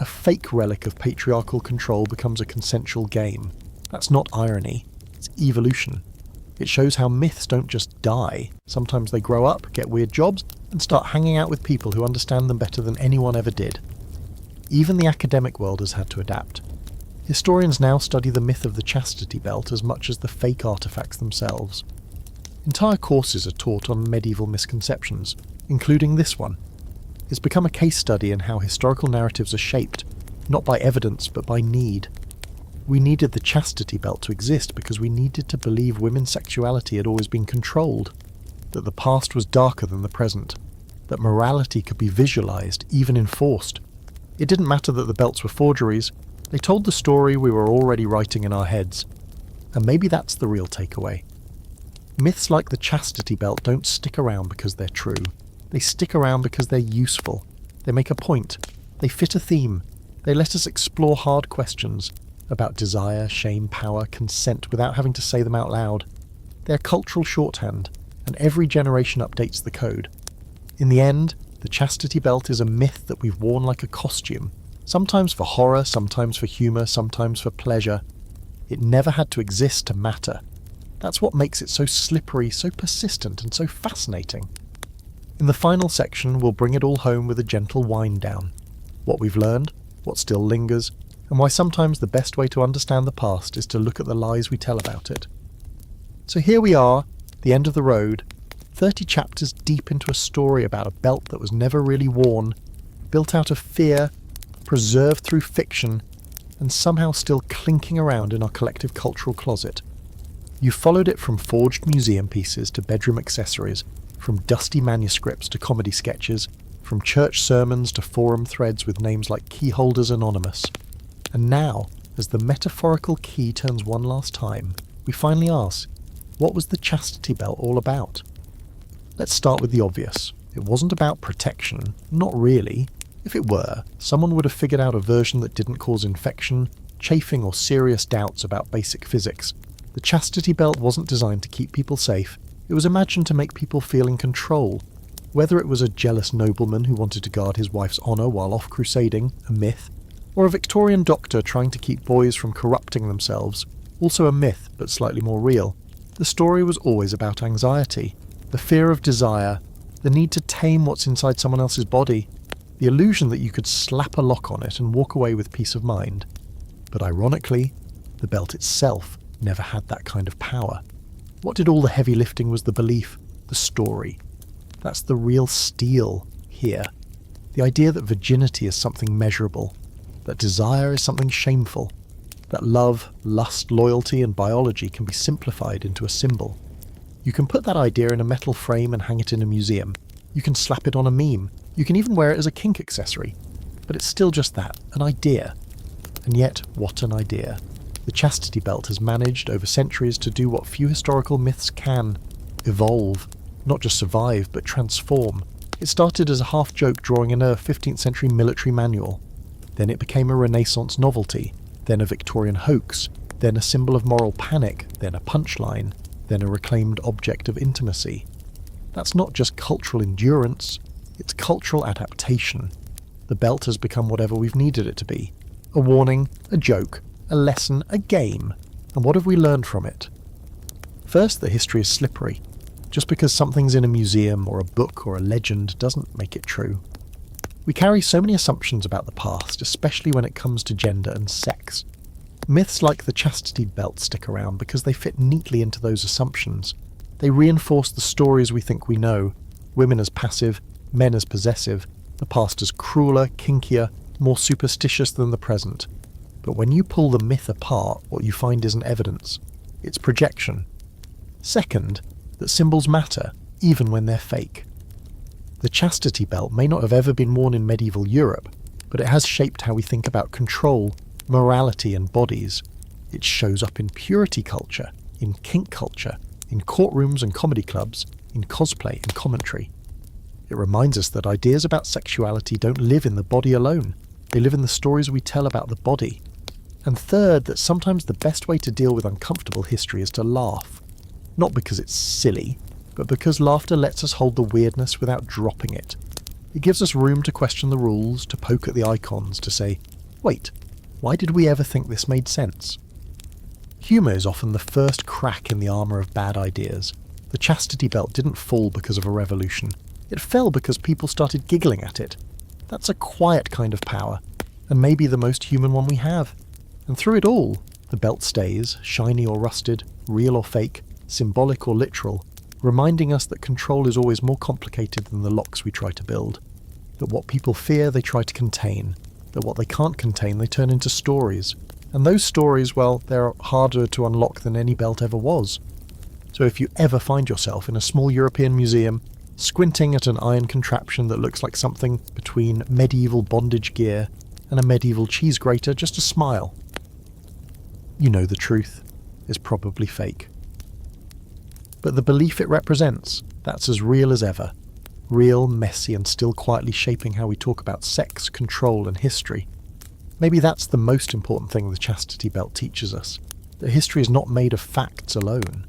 A fake relic of patriarchal control becomes a consensual game. That's not irony, it's evolution. It shows how myths don't just die. Sometimes they grow up, get weird jobs, and start hanging out with people who understand them better than anyone ever did. Even the academic world has had to adapt. Historians now study the myth of the chastity belt as much as the fake artifacts themselves. Entire courses are taught on medieval misconceptions, including this one. It's become a case study in how historical narratives are shaped, not by evidence but by need. We needed the chastity belt to exist because we needed to believe women's sexuality had always been controlled, that the past was darker than the present, that morality could be visualized, even enforced. It didn't matter that the belts were forgeries, they told the story we were already writing in our heads. And maybe that's the real takeaway. Myths like the chastity belt don't stick around because they're true. They stick around because they're useful. They make a point. They fit a theme. They let us explore hard questions about desire, shame, power, consent without having to say them out loud. They're cultural shorthand, and every generation updates the code. In the end, the chastity belt is a myth that we've worn like a costume, sometimes for horror, sometimes for humour, sometimes for pleasure. It never had to exist to matter. That's what makes it so slippery, so persistent, and so fascinating. In the final section, we'll bring it all home with a gentle wind down. What we've learned, what still lingers, and why sometimes the best way to understand the past is to look at the lies we tell about it. So here we are, the end of the road, 30 chapters deep into a story about a belt that was never really worn, built out of fear, preserved through fiction, and somehow still clinking around in our collective cultural closet. You followed it from forged museum pieces to bedroom accessories, from dusty manuscripts to comedy sketches, from church sermons to forum threads with names like Keyholders Anonymous. And now, as the metaphorical key turns one last time, we finally ask, what was the chastity belt all about? Let's start with the obvious. It wasn't about protection, not really. If it were, someone would have figured out a version that didn't cause infection, chafing, or serious doubts about basic physics. The chastity belt wasn't designed to keep people safe, it was imagined to make people feel in control. Whether it was a jealous nobleman who wanted to guard his wife's honour while off crusading, a myth, or a Victorian doctor trying to keep boys from corrupting themselves, also a myth but slightly more real. The story was always about anxiety, the fear of desire, the need to tame what's inside someone else's body, the illusion that you could slap a lock on it and walk away with peace of mind. But ironically, the belt itself never had that kind of power. What did all the heavy lifting was the belief, the story. That's the real steal here. The idea that virginity is something measurable, that desire is something shameful, that love, lust, loyalty, and biology can be simplified into a symbol. You can put that idea in a metal frame and hang it in a museum. You can slap it on a meme. You can even wear it as a kink accessory. But it's still just that, an idea. And yet, what an idea. The chastity belt has managed over centuries to do what few historical myths can: evolve. Not just survive, but transform. It started as a half-joke drawing in a 15th century military manual. Then it became a Renaissance novelty, then a Victorian hoax, then a symbol of moral panic, then a punchline, then a reclaimed object of intimacy. That's not just cultural endurance, it's cultural adaptation. The belt has become whatever we've needed it to be. A warning, a joke, a lesson, a game. And what have we learned from it? First, that history is slippery. Just because something's in a museum or a book or a legend doesn't make it true. We carry so many assumptions about the past, especially when it comes to gender and sex. Myths like the chastity belt stick around because they fit neatly into those assumptions. They reinforce the stories we think we know, women as passive, men as possessive, the past as crueler, kinkier, more superstitious than the present. But when you pull the myth apart, what you find isn't evidence. It's projection. Second, that symbols matter, even when they're fake. The chastity belt may not have ever been worn in medieval Europe, but it has shaped how we think about control, morality and bodies. It shows up in purity culture, in kink culture, in courtrooms and comedy clubs, in cosplay and commentary. It reminds us that ideas about sexuality don't live in the body alone. They live in the stories we tell about the body. And third, that sometimes the best way to deal with uncomfortable history is to laugh. Not because it's silly, but because laughter lets us hold the weirdness without dropping it. It gives us room to question the rules, to poke at the icons, to say, wait, why did we ever think this made sense? Humour is often the first crack in the armour of bad ideas. The chastity belt didn't fall because of a revolution. It fell because people started giggling at it. That's a quiet kind of power, and maybe the most human one we have. And through it all, the belt stays, shiny or rusted, real or fake, symbolic or literal, reminding us that control is always more complicated than the locks we try to build. That what people fear they try to contain, that what they can't contain they turn into stories. And those stories, well, they're harder to unlock than any belt ever was. So if you ever find yourself in a small European museum, squinting at an iron contraption that looks like something between medieval bondage gear and a medieval cheese grater, just a smile. You know the truth is probably fake. But the belief it represents, that's as real as ever. Real, messy, and still quietly shaping how we talk about sex, control, and history. Maybe that's the most important thing the chastity belt teaches us. That history is not made of facts alone.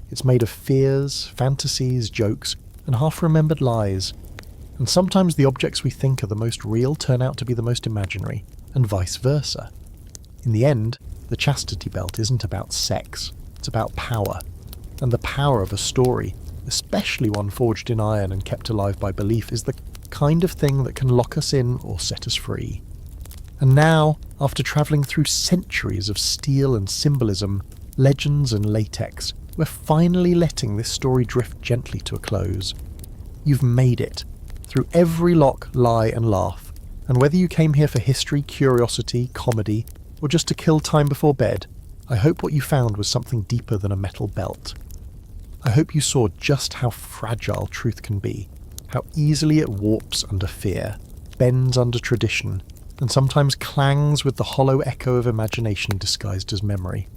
It's made of fears, fantasies, jokes, and half-remembered lies. And sometimes the objects we think are the most real turn out to be the most imaginary, and vice versa. In the end, the chastity belt isn't about sex, it's about power. And the power of a story, especially one forged in iron and kept alive by belief, is the kind of thing that can lock us in or set us free. And now, after travelling through centuries of steel and symbolism, legends and latex, we're finally letting this story drift gently to a close. You've made it, through every lock, lie and laugh. And whether you came here for history, curiosity, comedy, or just to kill time before bed, I hope what you found was something deeper than a metal belt. I hope you saw just how fragile truth can be, how easily it warps under fear, bends under tradition, and sometimes clangs with the hollow echo of imagination disguised as memory.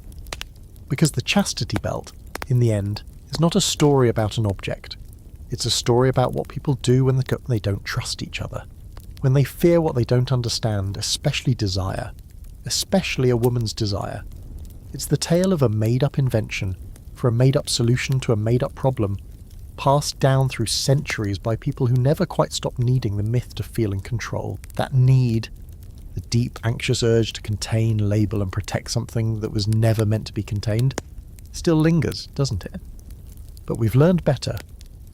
Because the chastity belt, in the end, is not a story about an object. It's a story about what people do when they don't trust each other, when they fear what they don't understand, especially desire, especially a woman's desire. It's the tale of a made-up invention, for a made-up solution to a made-up problem, passed down through centuries by people who never quite stopped needing the myth to feel in control. That need, the deep, anxious urge to contain, label and protect something that was never meant to be contained, still lingers, doesn't it? But we've learned better.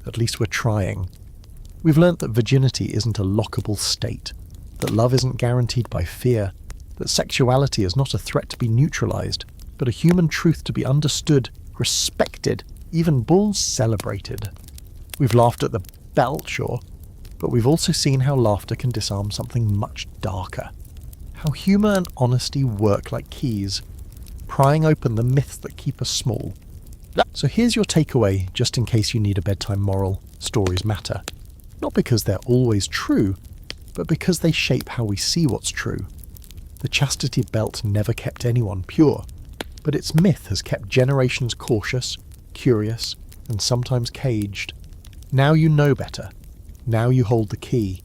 At least we're trying. We've learnt that virginity isn't a lockable state, that love isn't guaranteed by fear, that sexuality is not a threat to be neutralised, but a human truth to be understood, respected, even bulls celebrated. We've laughed at the belt, sure, but we've also seen how laughter can disarm something much darker. How humour and honesty work like keys, prying open the myths that keep us small. So here's your takeaway, just in case you need a bedtime moral: stories matter. Not because they're always true, but because they shape how we see what's true. The chastity belt never kept anyone pure, but its myth has kept generations cautious, curious, and sometimes caged. Now you know better. Now you hold the key.